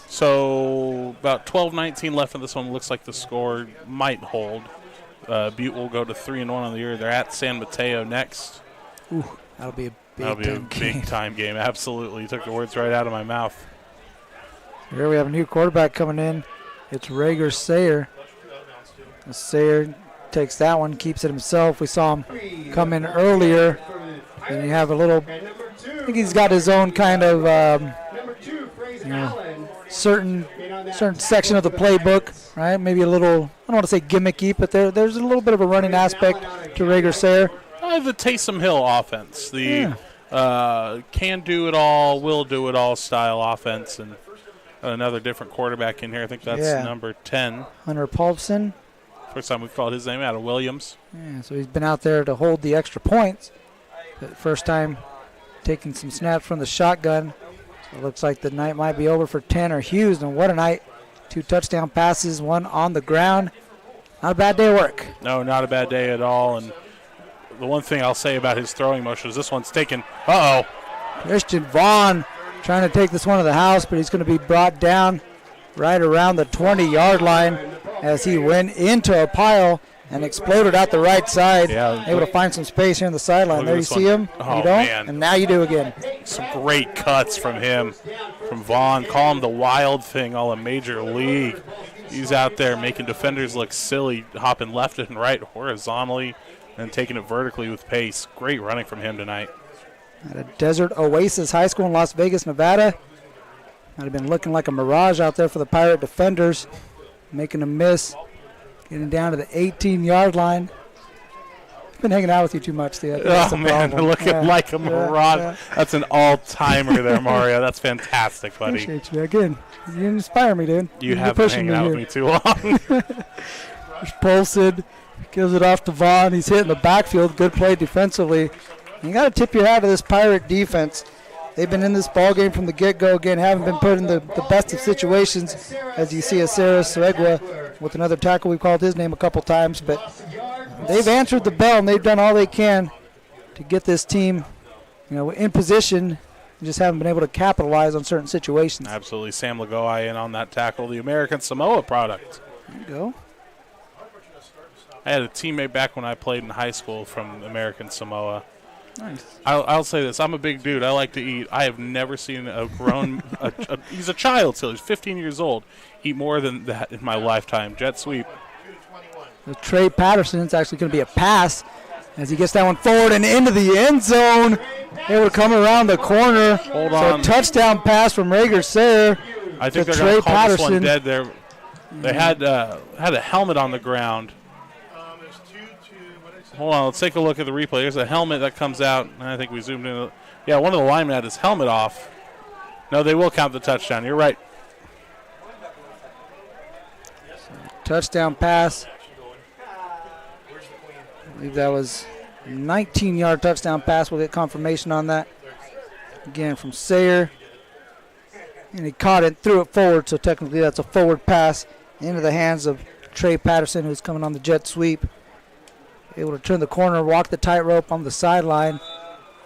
So about 12-19 left in this one. Looks like the score might hold. Butte will go to 3-1 on the year. They're at San Mateo next. Ooh, that'll be a big time game. Absolutely. You took the words right out of my mouth. Here we have a new quarterback coming in. It's Rager Sayer. Sayer takes that one, keeps it himself. We saw him come in earlier. And you have a little, I think he's got his own kind of certain section of the playbook, right? Maybe a little, I don't want to say gimmicky, but there's a little bit of a running aspect to Rager Sayer. The Taysom Hill offense, the can do it all, will do it all style offense, and another different quarterback in here. I think that's number 10. Hunter Paulson. First time we've called his name out of Williams. Yeah, so he's been out there to hold the extra points. But first time taking some snaps from the shotgun. So it looks like the night might be over for Tanner Hughes. And what a night. 2 touchdown passes, 1 on the ground. Not a bad day of work. No, not a bad day at all. And the one thing I'll say about his throwing motion is this one's taken. Christian Vaughn trying to take this one to the house, but he's going to be brought down right around the 20-yard line as he went into a pile and exploded out the right side. Able to find some space here on the sideline. There you see him. You don't, and now you do again. Some great cuts from him, from Vaughn. Call him the wild thing, all in Major League. He's out there making defenders look silly, hopping left and right horizontally and taking it vertically with pace. Great running from him tonight. At a Desert Oasis High School in Las Vegas, Nevada. Might have been looking like a mirage out there for the Pirate defenders. Making a miss. Getting down to the 18-yard line. Been hanging out with you too much, Theo. Oh, man, looking like a mirage. That's an all-timer there, Mario. That's fantastic, buddy. Appreciate you. Again, you inspire me, dude. You have been hanging out with me too long. There's Polson. Gives it off to Vaughn. He's hitting the backfield. Good play defensively. You got to tip your hat to this Pirate defense. They've been in this ball game from the get-go. Again, haven't been put in the best of situations, as you see Sarah Seregua with another tackle. We've called his name a couple times, but they've answered the bell, and they've done all they can to get this team, in position. Just haven't been able to capitalize on certain situations. Absolutely. Sam Lagoa in on that tackle, the American Samoa product. There you go. I had a teammate back when I played in high school from American Samoa. Nice. I'll say this. I'm a big dude. I like to eat. I have never seen a grown he's a child still. He's 15 years old. Eat more than that in my lifetime. Jet sweep. Trey Patterson, it's actually going to be a pass as he gets that one forward and into the end zone. Able to come around the corner. Hold on. So touchdown pass from Rager Sayer. I think they're going to call this one dead there. They had a helmet on the ground. Hold on, let's take a look at the replay. There's a helmet that comes out, and I think we zoomed in. Yeah, one of the linemen had his helmet off. No, they will count the touchdown. You're right. Touchdown pass believe that was a 19-yard touchdown pass. We'll get confirmation on that. Again from Sayer. And he caught it, threw it forward, so technically that's a forward pass into the hands of Trey Patterson, who's coming on the jet sweep. Able to turn the corner, walk the tightrope on the sideline.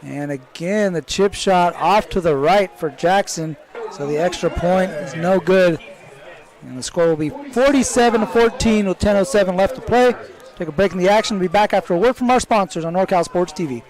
And again, the chip shot off to the right for Jackson. So the extra point is no good. And the score will be 47-14 with 10:07 left to play. Take a break in the action. We'll be back after a word from our sponsors on NorCal Sports TV.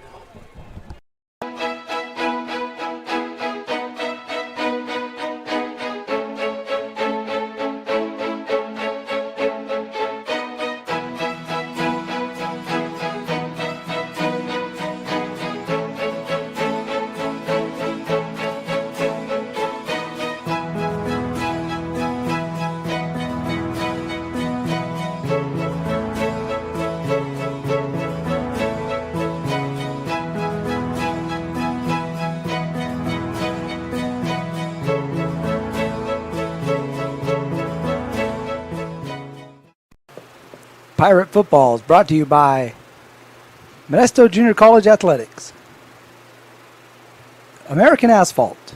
Pirate Football is brought to you by Modesto Junior College Athletics, American Asphalt,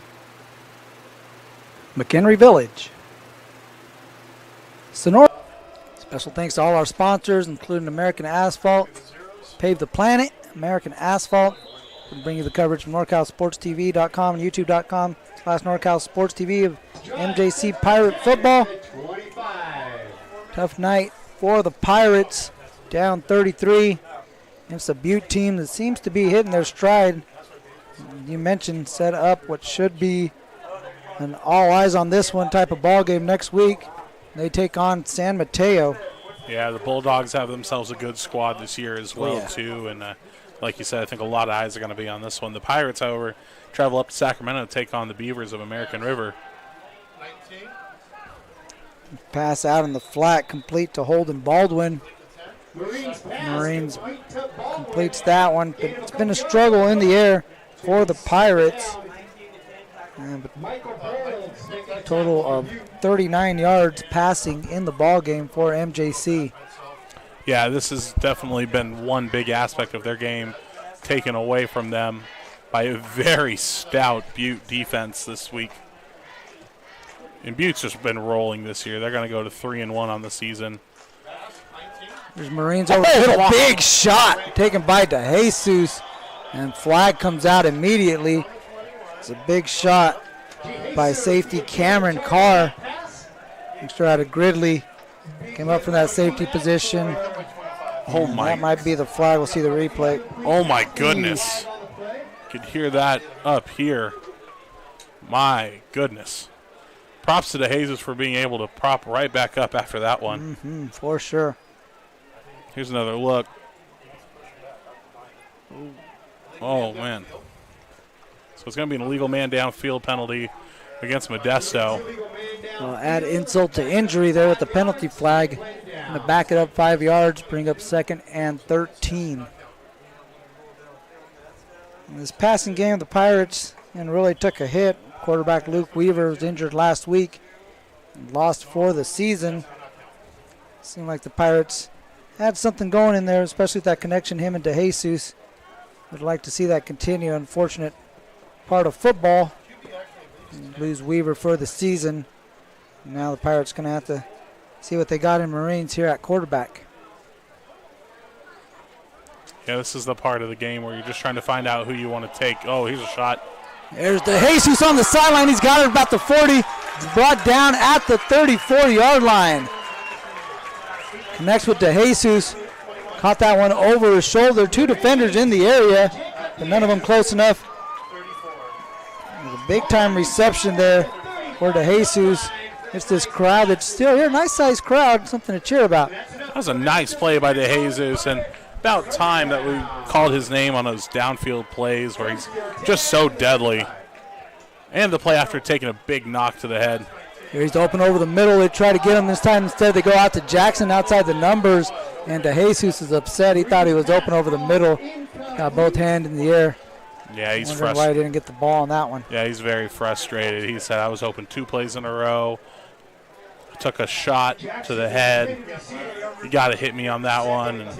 McHenry Village, Sonora. Special thanks to all our sponsors, including American Asphalt, Pave the Planet, American Asphalt. We'll bring you the coverage from NorCalSportsTV.com and YouTube.com/NorCalSportsTV of MJC Pirate Football. Tough night for the Pirates, down 33 against a Butte team that seems to be hitting their stride. You mentioned set up what should be an all eyes on this one type of ball game next week. They take on San Mateo. Yeah, the Bulldogs have themselves a good squad this year as well, too. And like you said, I think a lot of eyes are going to be on this one. The Pirates, however, travel up to Sacramento to take on the Beavers of American River. Pass out in the flat, complete to Holden Baldwin. Marines completes that one, but it's been a struggle in the air for the Pirates. Total of 39 yards passing in the ball game for MJC. Yeah, this has definitely been one big aspect of their game taken away from them by a very stout Butte defense this week. And Butte's just been rolling this year. They're going to go to 3-1 on the season. There's Marines over a big shot taken by DeJesus, and flag comes out immediately. It's a big shot by safety Cameron Carr. Extra out of Gridley. Came up from that safety position. Oh my! That might be the flag. We'll see the replay. Oh my goodness! Could hear that up here. My goodness! Props to DeJesus for being able to prop right back up after that one. For sure. Here's another look. Oh man! So it's going to be an illegal man downfield penalty against Modesto. Well, add insult to injury there with the penalty flag. Going to back it up 5 yards, bring up 2nd and 13. In this passing game, the Pirates really took a hit. Quarterback Luke Weaver was injured last week and lost for the season. Seemed like the Pirates had something going in there, especially with that connection, him and DeJesus. Would like to see that continue. Unfortunate part of football. Lose Weaver for the season. Now the Pirates going to have to see what they got in Marines here at quarterback. Yeah, this is the part of the game where you're just trying to find out who you want to take. Oh, here's a shot. There's DeJesus on the sideline. He's got it about the 40. Brought down at the 34-yard line. Connects with DeJesus. Caught that one over his shoulder. 2 defenders in the area, but none of them close enough. There's a big-time reception there for DeJesus. It's this crowd that's still here. Nice-sized crowd. Something to cheer about. That was a nice play by DeJesus, and about time that we called his name on those downfield plays where he's just so deadly. And the play after taking a big knock to the head. Here he's open over the middle. They try to get him this time. Instead, they go out to Jackson outside the numbers, and DeJesus is upset. He thought he was open over the middle. Got both hands in the air. Yeah, he's frustrated. frustrated. Why he didn't get the ball on that one. Yeah, he's very frustrated. He said, I was open 2 plays in a row. took a shot to the head. You got to hit me on that one. And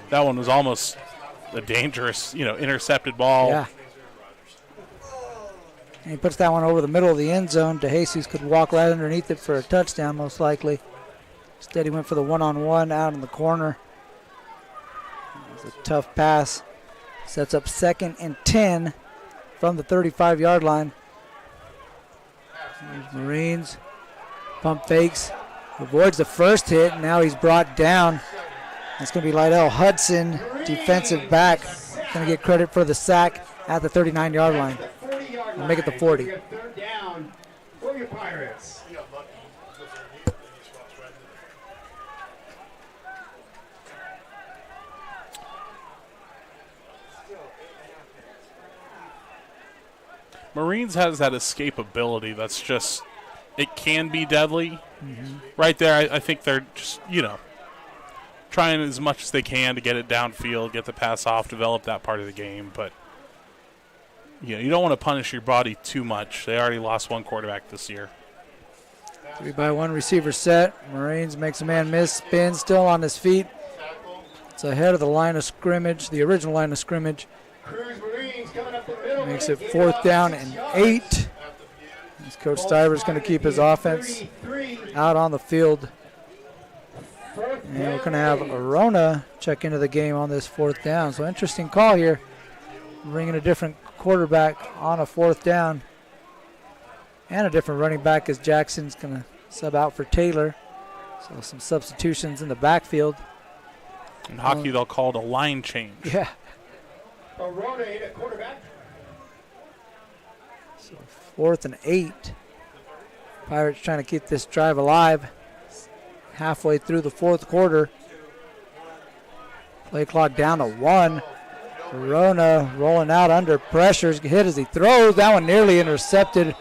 that one was almost a dangerous, intercepted ball. Yeah. And he puts that one over the middle of the end zone. DeJesus could walk right underneath it for a touchdown, most likely. Instead, he went for the one-on-one out in the corner. It was a tough pass. Sets up 2nd and 10 from the 35-yard line. There's Marines. Pump fakes. Avoids the first hit. Now he's brought down. It's going to be Lydell Hudson, defensive back. Going to get credit for the sack at the 39-yard line. We'll make it the 40. Third down for your Pirates. Marines has that escapability that's just, it can be deadly. Right there, I think they're just, trying as much as they can to get it downfield, get the pass off, develop that part of the game. But, you don't want to punish your body too much. They already lost one quarterback this year. 3-by-1 receiver set. Marines makes a man miss, spins, still on his feet. It's ahead of the line of scrimmage, the original line of scrimmage. Makes it 4th down and 8. As Coach Stiver's going to keep his offense out on the field. And we're going to have Arona check into the game on this 4th down. So interesting call here. Bringing a different quarterback on a 4th down. And a different running back as Jackson's going to sub out for Taylor. So some substitutions in the backfield. In hockey, they'll call it a line change. Yeah. Arona in at quarterback. So 4th and 8. Pirates trying to keep this drive alive. Halfway through the 4th quarter. Play clock down to 1. Arona rolling out under pressure. Hit as he throws. That one nearly intercepted.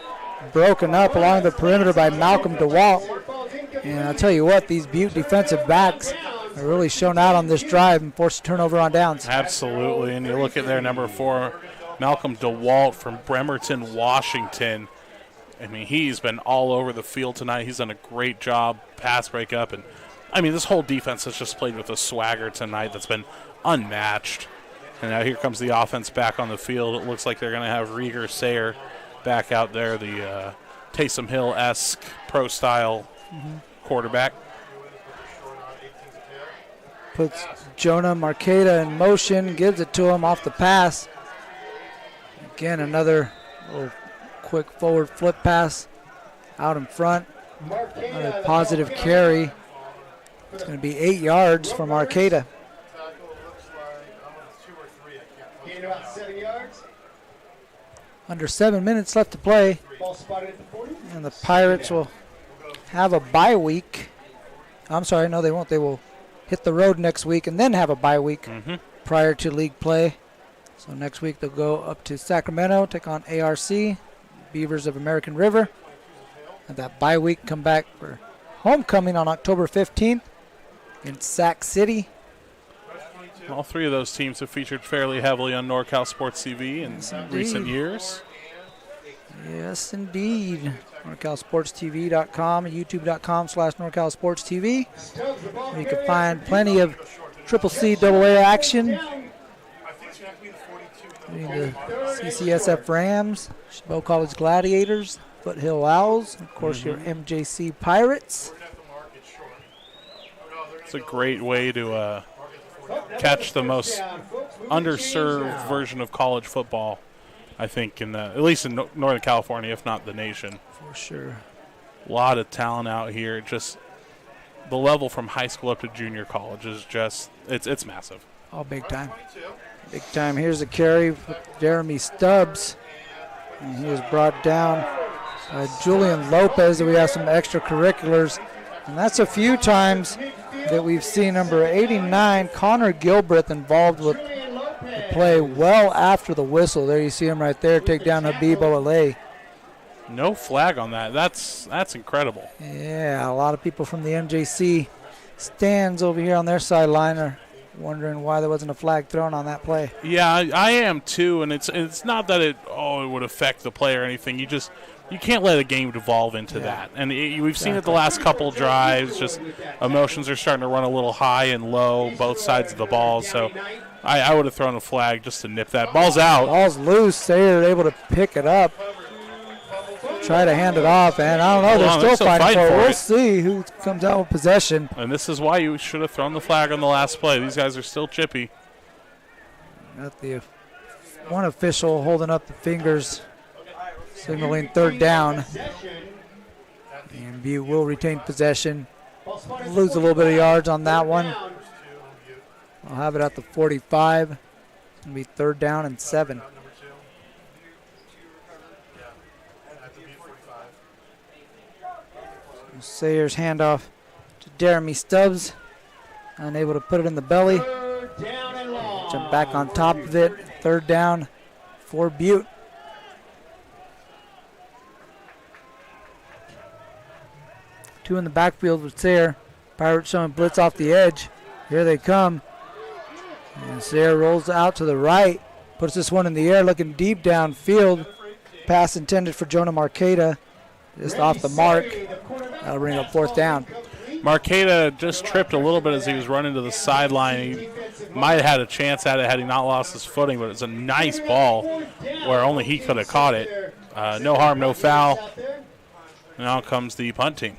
Broken up along the perimeter by Malcolm DeWalt. And I'll tell you what, these Butte defensive backs are really shown out on this drive and forced a turnover on downs. Absolutely. And you look at their number 4, Malcolm DeWalt from Bremerton, Washington. I mean, he's been all over the field tonight. He's done a great job, pass breakup. And, this whole defense has just played with a swagger tonight that's been unmatched. And now here comes the offense back on the field. It looks like they're going to have Rieger Sayer back out there, the Taysom Hill-esque pro-style quarterback. Puts Jonah Marqueta in motion, gives it to him off the pass. Again, another little quick forward flip pass out in front. Another positive carry. It's going to be 8 yards from Marqueta. Gain about 7 yards. Under 7 minutes left to play. Ball spotted at the 40. And the Pirates will have a bye week. I'm sorry, no, they won't. They will hit the road next week and then have a bye week prior to league play. So next week they'll go up to Sacramento, take on ARC, Beavers of American River. And that bye week come back for homecoming on October 15th in Sac City. All 3 of those teams have featured fairly heavily on NorCal Sports TV in recent years. Yes, indeed. NorCalSportsTV.com, YouTube.com/NorCalSportsTV. You can find plenty of CCCAA action. The CCSF Rams, Chabot College Gladiators, Foothill Owls, of course your MJC Pirates. It's a great way to catch the most underserved version of college football, I think, at least in Northern California, if not the nation. For sure. A lot of talent out here. Just the level from high school up to junior college is just, it's massive. All big time. Big time. Here's a carry with Jeremy Stubbs. And he was brought down by Julian Lopez. We have some extracurriculars. And that's a few times that we've seen number 89, Connor Gilbreth, involved with the play well after the whistle. There you see him right there, take down Habib Olale. No flag on that. That's incredible. Yeah, a lot of people from the MJC stands over here on their sideline are wondering why there wasn't a flag thrown on that play. Yeah, I am too, and it's not that it would affect the play or anything. You you can't let a game devolve into that. And we've seen it the last couple drives. Just emotions are starting to run a little high and low, both sides of the ball. So I would have thrown a flag just to nip that. Ball's out. Ball's loose. They're able to pick it up. Try to hand it off, and I don't know. They're still fighting for it. We'll see who comes out with possession. And this is why you should have thrown the flag on the last play. These guys are still chippy. Got the one official holding up the fingers, signaling third down. And Butte will retain possession. Lose a little bit of yards on that one. I'll have it at the 45. It's going to be third down and 7. Sayers handoff to Jeremy Stubbs. Unable to put it in the belly. Jump back on top of it. Third down for Butte. Two in the backfield with Sayre. Pirates showing blitz off the edge. Here they come. And Sayre rolls out to the right. Puts this one in the air, looking deep downfield. Pass intended for Jonah Marqueta. Just off the mark. That'll bring up fourth down. Marqueta just tripped a little bit as he was running to the sideline. He might have had a chance at it had he not lost his footing, but it's a nice ball where only he could have caught it. No harm, no foul. Now comes the punt team.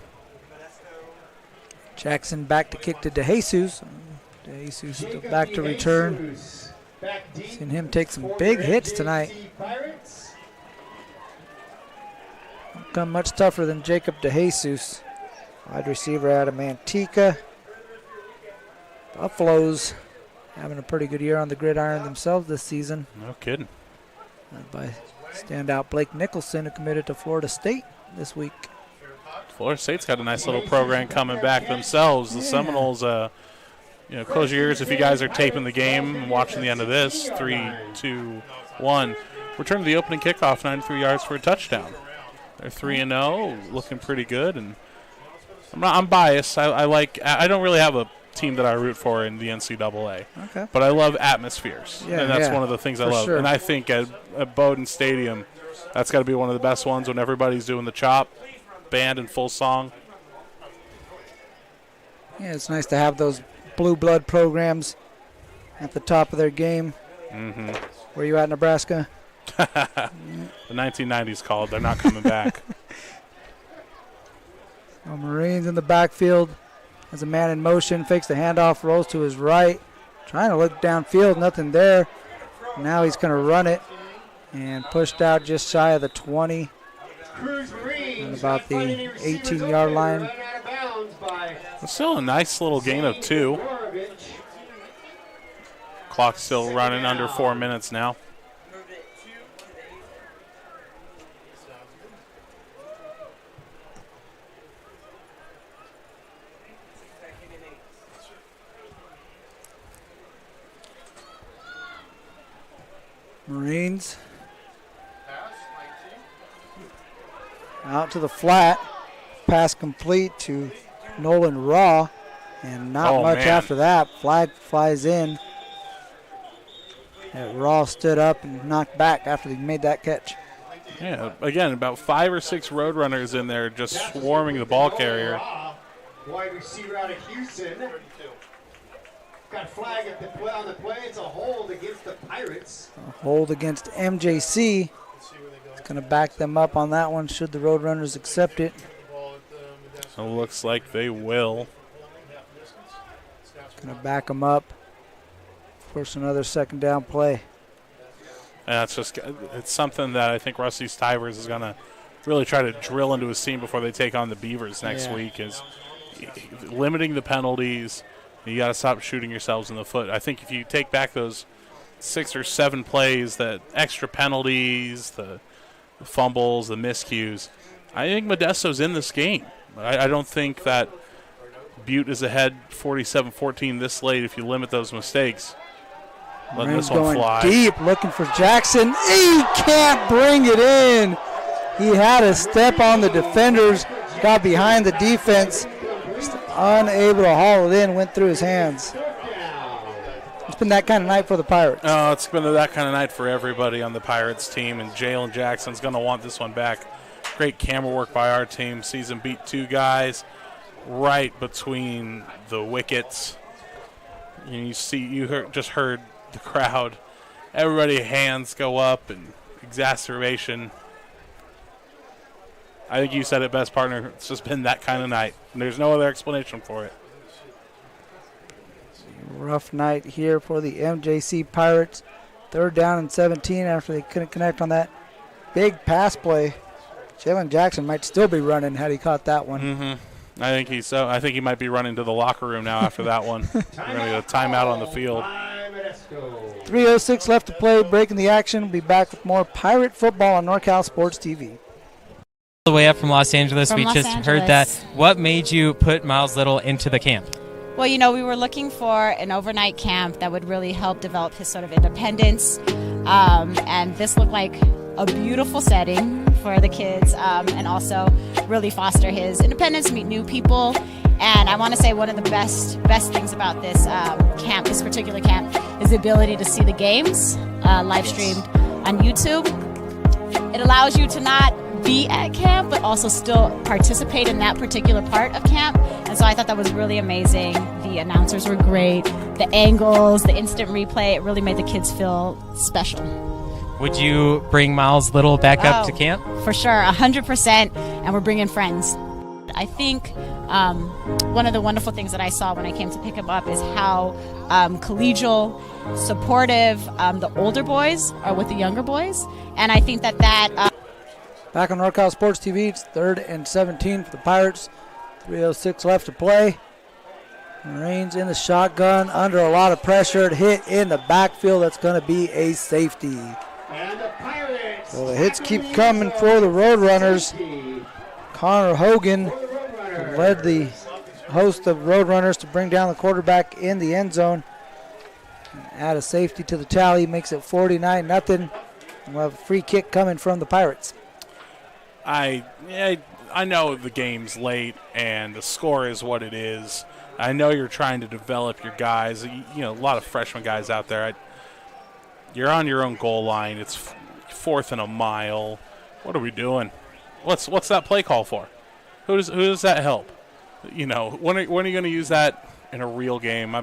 Jackson back to kick to DeJesus. DeJesus still back to return. Seen him take some big hits tonight. Come much tougher than Jacob DeJesus. Wide receiver out of Manteca. Buffaloes having a pretty good year on the gridiron themselves this season. No kidding. Led by standout Blake Nicholson, who committed to Florida State this week. Florida State's got a nice little program coming back themselves. The Seminoles, close your ears if you guys are taping the game and watching the end of this. 3, 2, 1. Return to the opening kickoff, 93 yards for a touchdown. They're 3-0, looking pretty good, and I'm biased. I don't really have a team that I root for in the NCAA. Okay. But I love atmospheres, and that's one of the things I love. Sure. And I think at Bowdoin Stadium, that's got to be one of the best ones when everybody's doing the chop, band and full song. Yeah, it's nice to have those blue blood programs at the top of their game. Mm-hmm. Where you at, Nebraska? The 1990s called. They're not coming back. Marines in the backfield. Has a man in motion. Fakes the handoff. Rolls to his right. Trying to look downfield. Nothing there. Now he's going to run it. And pushed out just shy of the 20. And about the 18-yard line. It's still a nice little gain of 2. Clock's still running under 4 minutes now. Marines out to the flat. Pass complete to Nolan Raw. And not much after that. Flag flies in. And Raw stood up and knocked back after he made that catch. Yeah, again, about 5 or 6 Roadrunners in there just swarming the ball carrier. Wide receiver out of Houston. Got a flag on the play. It's a hold against the Pirates. A hold against MJC. It's going to back them up on that one should the Roadrunners accept it. So it looks like they will. Going to back them up. Force another second down play. And it's something that I think Rusty Stivers is going to really try to drill into his team before they take on the Beavers next week, is limiting the penalties. You got to stop shooting yourselves in the foot. I think if you take back those 6 or 7 plays, that extra penalties, the fumbles, the miscues, I think Modesto's in this game. I don't think that Butte is ahead 47-14 this late if you limit those mistakes. Letting this one fly. Deep, looking for Jackson. He can't bring it in. He had a step on the defenders, got behind the defense. Unable to haul it in, went through his hands. It's been that kind of night for the Pirates. Oh, it's been that kind of night for everybody on the Pirates team, and Jalen Jackson's going to want this one back Great camera work by our team. Sees him beat two guys right between the wickets. And just heard the crowd. Everybody, hands go up and exacerbation. I think you said it best, partner. It's just been that kind of night. And there's no other explanation for it. Rough night here for the MJC Pirates. 3rd down and 17 after they couldn't connect on that big pass play. Jalen Jackson might still be running had he caught that one. Mm-hmm. I think he might be running to the locker room now after that one. We're going to get a timeout on the field. 3:06 left to play, breaking the action. We'll be back with more Pirate football on NorCal Sports TV. The way up from Los Angeles, we just heard that. What made you put Miles Little into the camp? Well, you know, we were looking for an overnight camp that would really help develop his sort of independence. And this looked like a beautiful setting for the kids, and also really foster his independence, meet new people. And I want to say one of the best things about this camp, this particular camp, is the ability to see the games live streamed on YouTube. It allows you to not be at camp, but also still participate in that particular part of camp. And so I thought that was really amazing. The announcers were great. The angles, the instant replay, it really made the kids feel special. Would you bring Miles Little back up to camp? For sure, 100%, and we're bringing friends. I think one of the wonderful things that I saw when I came to pick him up is how collegial, supportive the older boys are with the younger boys. And I think that Back on NorCal Sports TV, it's 3rd and 17 for the Pirates. 3:06 left to play. Reigns in the shotgun, under a lot of pressure. It hit in the backfield. That's going to be a safety. So the hits keep coming for the Roadrunners. Connor Hogan led the host of Roadrunners to bring down the quarterback in the end zone. Add a safety to the tally, makes it 49-0. We'll have a free kick coming from the Pirates. I know the game's late and the score is what it is. I know you're trying to develop your guys. You know, a lot of freshman guys out there. You're on your own goal line. It's 4th and a mile. What are we doing? What's that play call for? Who does that help? You know, when are you going to use that in a real game? I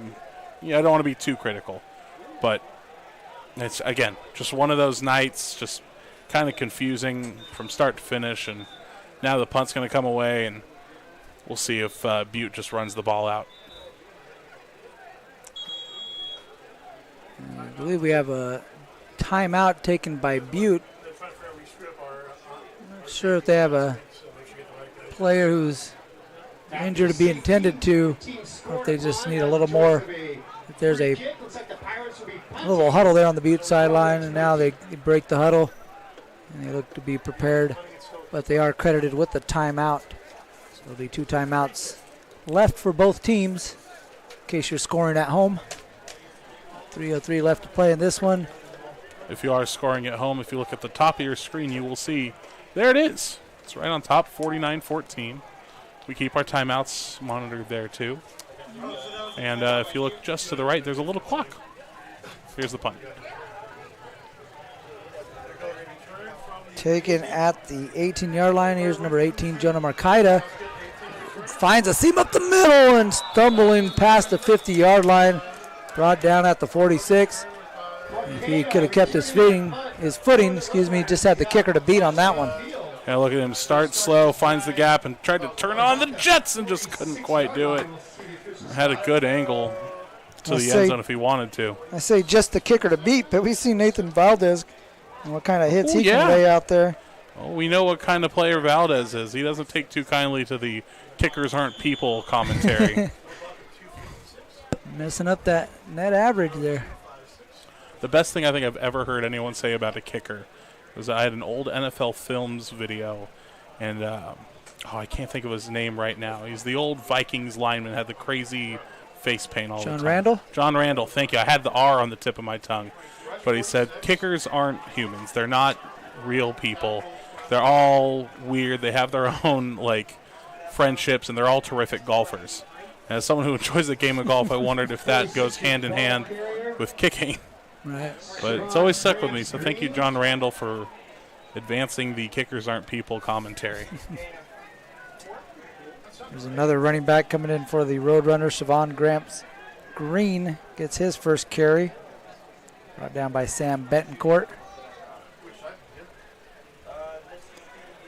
don't want to be too critical, but it's again just one of those nights. Just kind of confusing from start to finish, and now the punt's going to come away, and we'll see if Butte just runs the ball out. I believe we have a timeout taken by Butte. Not sure if they have a player who's injured to be intended to, or if they just need a little more. If there's a little huddle there on the Butte sideline, and now they break the huddle. And they look to be prepared, but they are credited with the timeout. So there'll be 2 timeouts left for both teams, in case you're scoring at home. 3:03 left to play in this one. If you are scoring at home, if you look at the top of your screen, you will see, there it is. It's right on top, 49-14. We keep our timeouts monitored there too. And if you look just to the right, there's a little clock. Here's the punt. Taken at the 18-yard line. Here's number 18, Jonah Marcaida. Finds a seam up the middle and stumbling past the 50-yard line. Brought down at the 46. If he could have kept his footing, just had the kicker to beat on that one. Yeah, look at him start slow, finds the gap, and tried to turn on the Jets and just couldn't quite do it. Had a good angle to the end zone if he wanted to. I say just the kicker to beat, but we see Nathan Valdez and what kind of hits he can lay out there. Well, we know what kind of player Valdez is. He doesn't take too kindly to the kickers aren't people commentary. Messing up that net average there. The best thing I think I've ever heard anyone say about a kicker was I had an old NFL Films video, and I can't think of his name right now. He's the old Vikings lineman, had the crazy face paint all the time. John Randall? John Randall, thank you. I had the R on the tip of my tongue. But he said kickers aren't humans. They're not real people. They're all weird. They have their own, friendships, and they're all terrific golfers. And as someone who enjoys the game of golf, I wondered if that goes hand in hand with kicking. Right. But it's always stuck with me. So thank you, John Randall, for advancing the kickers aren't people commentary. There's another running back coming in for the Roadrunners. Siobhan Gramps Green gets his first carry. Brought down by Sam Betancourt.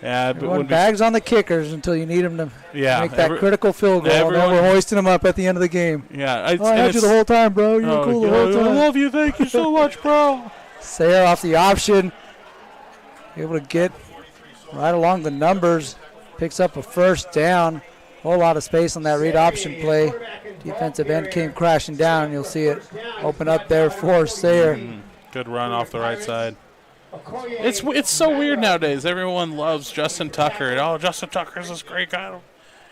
Yeah, Everyone bags on the kickers until you need them to make that critical field goal. And then we're hoisting them up at the end of the game. Yeah, I had you the whole time, bro. You were cool the whole time. I love you. Thank you so much, bro. Sayre off the option. Able to get right along the numbers. Picks up a first down. Whole lot of space on that read option play. Defensive end came crashing down. You'll see it open up there for Sayre. Good run off the right side. It's so weird nowadays. Everyone loves Justin Tucker. And, oh, Justin Tucker's this great guy.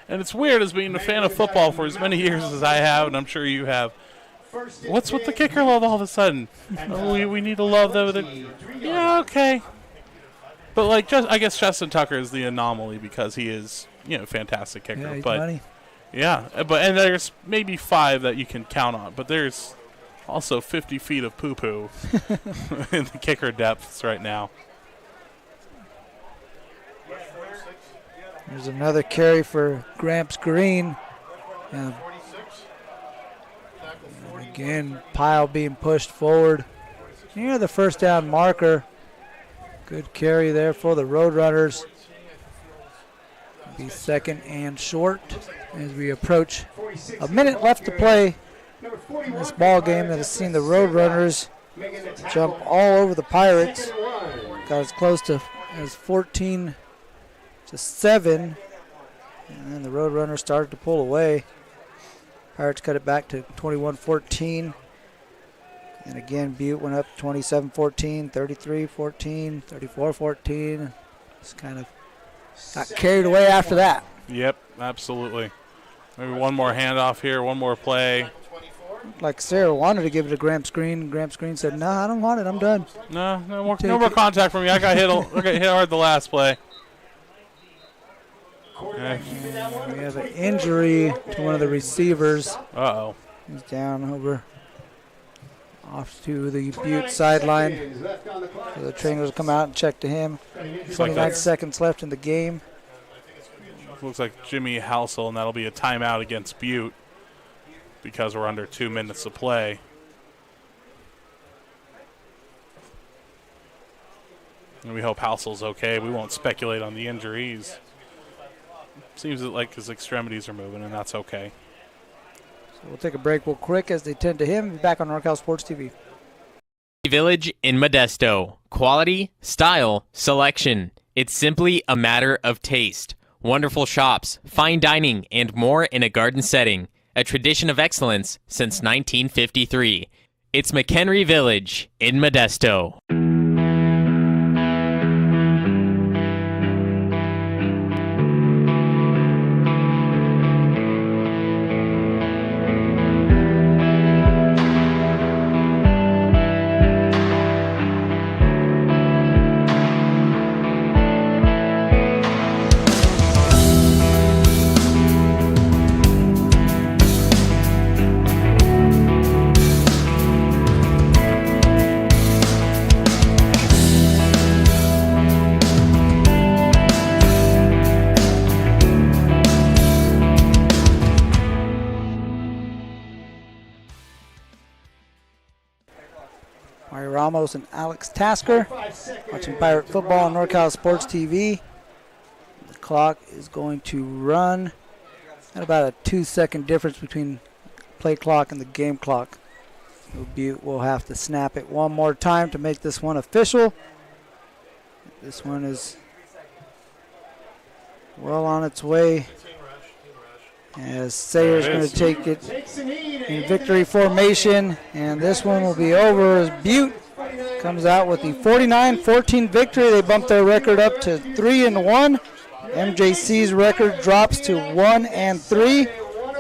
And it's weird as being a fan of football for as many years as I have, and I'm sure you have. What's with the kicker love all of a sudden? Oh, we need to love them. Yeah, okay. But I guess Justin Tucker is the anomaly because he is, a fantastic kicker. Yeah, he's but money. Yeah, and there's maybe 5 that you can count on, but there's also 50 feet of poo-poo in the kicker depths right now. There's another carry for Gramps Green. And again, pile being pushed forward near the first down marker. Good carry there for the Roadrunners. Be second and short as we approach a minute left to play in this ball game that has seen the Roadrunners jump all over the Pirates. Got as close to as 14-7, and then the Roadrunners started to pull away. Pirates cut it back to 21-14. And again, Butte went up 27-14, 33-14, 34-14. Just kind of got carried away after that. Yep, absolutely. Maybe one more handoff here, one more play. Like Sayre wanted to give it to Gramps Green, and Gramps Green said, "No, I don't want it. I'm done." No more contact from me. I got hit hard the last play. Okay. We have an injury to one of the receivers. Uh-oh. He's down over off to the Butte sideline. So the trainers will come out and check to him. 29 seconds left in the game. Looks like Jimmy Halsell, and that'll be a timeout against Butte because we're under 2 minutes to play. And we hope Halsell's okay. We won't speculate on the injuries. Seems like his extremities are moving, and that's okay. So we'll take a break real quick as they tend to him. Be back on NorCal Sports TV. Village in Modesto. Quality, style, selection. It's simply a matter of taste. Wonderful shops, fine dining, and more in a garden setting. A tradition of excellence since 1953. It's McHenry Village in Modesto. Ramos and Alex Tasker watching Pirate football on NorCal Sports TV. The clock is going to run at about a 2-second difference between play clock and the game clock. So Butte will have to snap it one more time to make this one official. This one is well on its way as Sayre's going to take it in victory formation, and this one will be over as Butte comes out with the 49-14 victory. They bump their record up to 3-1. MJC's record drops to 1-3.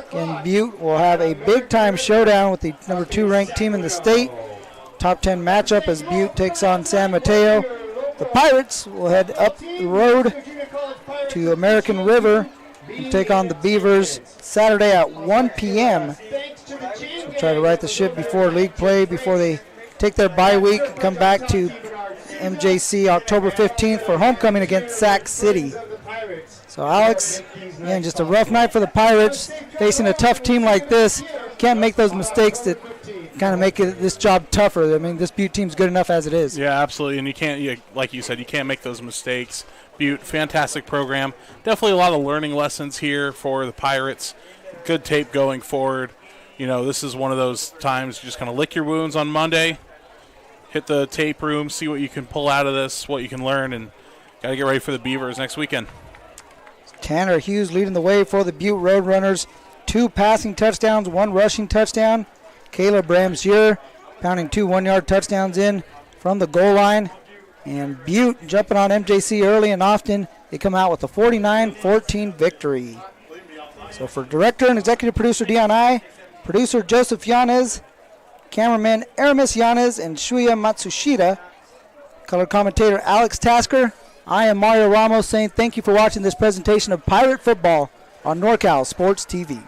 Again, Butte will have a big-time showdown with the number 2 ranked team in the state. Top 10 matchup as Butte takes on San Mateo. The Pirates will head up the road to American River and take on the Beavers Saturday at 1 p.m. So try to right the ship before league play, before they take their bye week and come back to MJC October 15th for homecoming against Sac City. So Alex, again, just a rough night for the Pirates. Facing a tough team like this, can't make those mistakes that kind of make this job tougher. I mean, this Butte team's good enough as it is. Yeah, absolutely, and you can't, like you said, you can't make those mistakes. Butte, fantastic program. Definitely a lot of learning lessons here for the Pirates. Good tape going forward. You know, this is one of those times you're just going to lick your wounds on Monday, hit the tape room, see what you can pull out of this, what you can learn, and got to get ready for the Beavers next weekend. Tanner Hughes leading the way for the Butte Roadrunners. 2 passing touchdowns, 1 rushing touchdown. Caleb Ramsier pounding 2 one-yard touchdowns in from the goal line. And Butte jumping on MJC early and often. They come out with a 49-14 victory. So for director and executive producer Dion I, producer Joseph Yanez, cameraman Aramis Yanez and Shuya Matsushita, color commentator Alex Tasker, I am Mario Ramos saying thank you for watching this presentation of Pirate Football on NorCal Sports TV.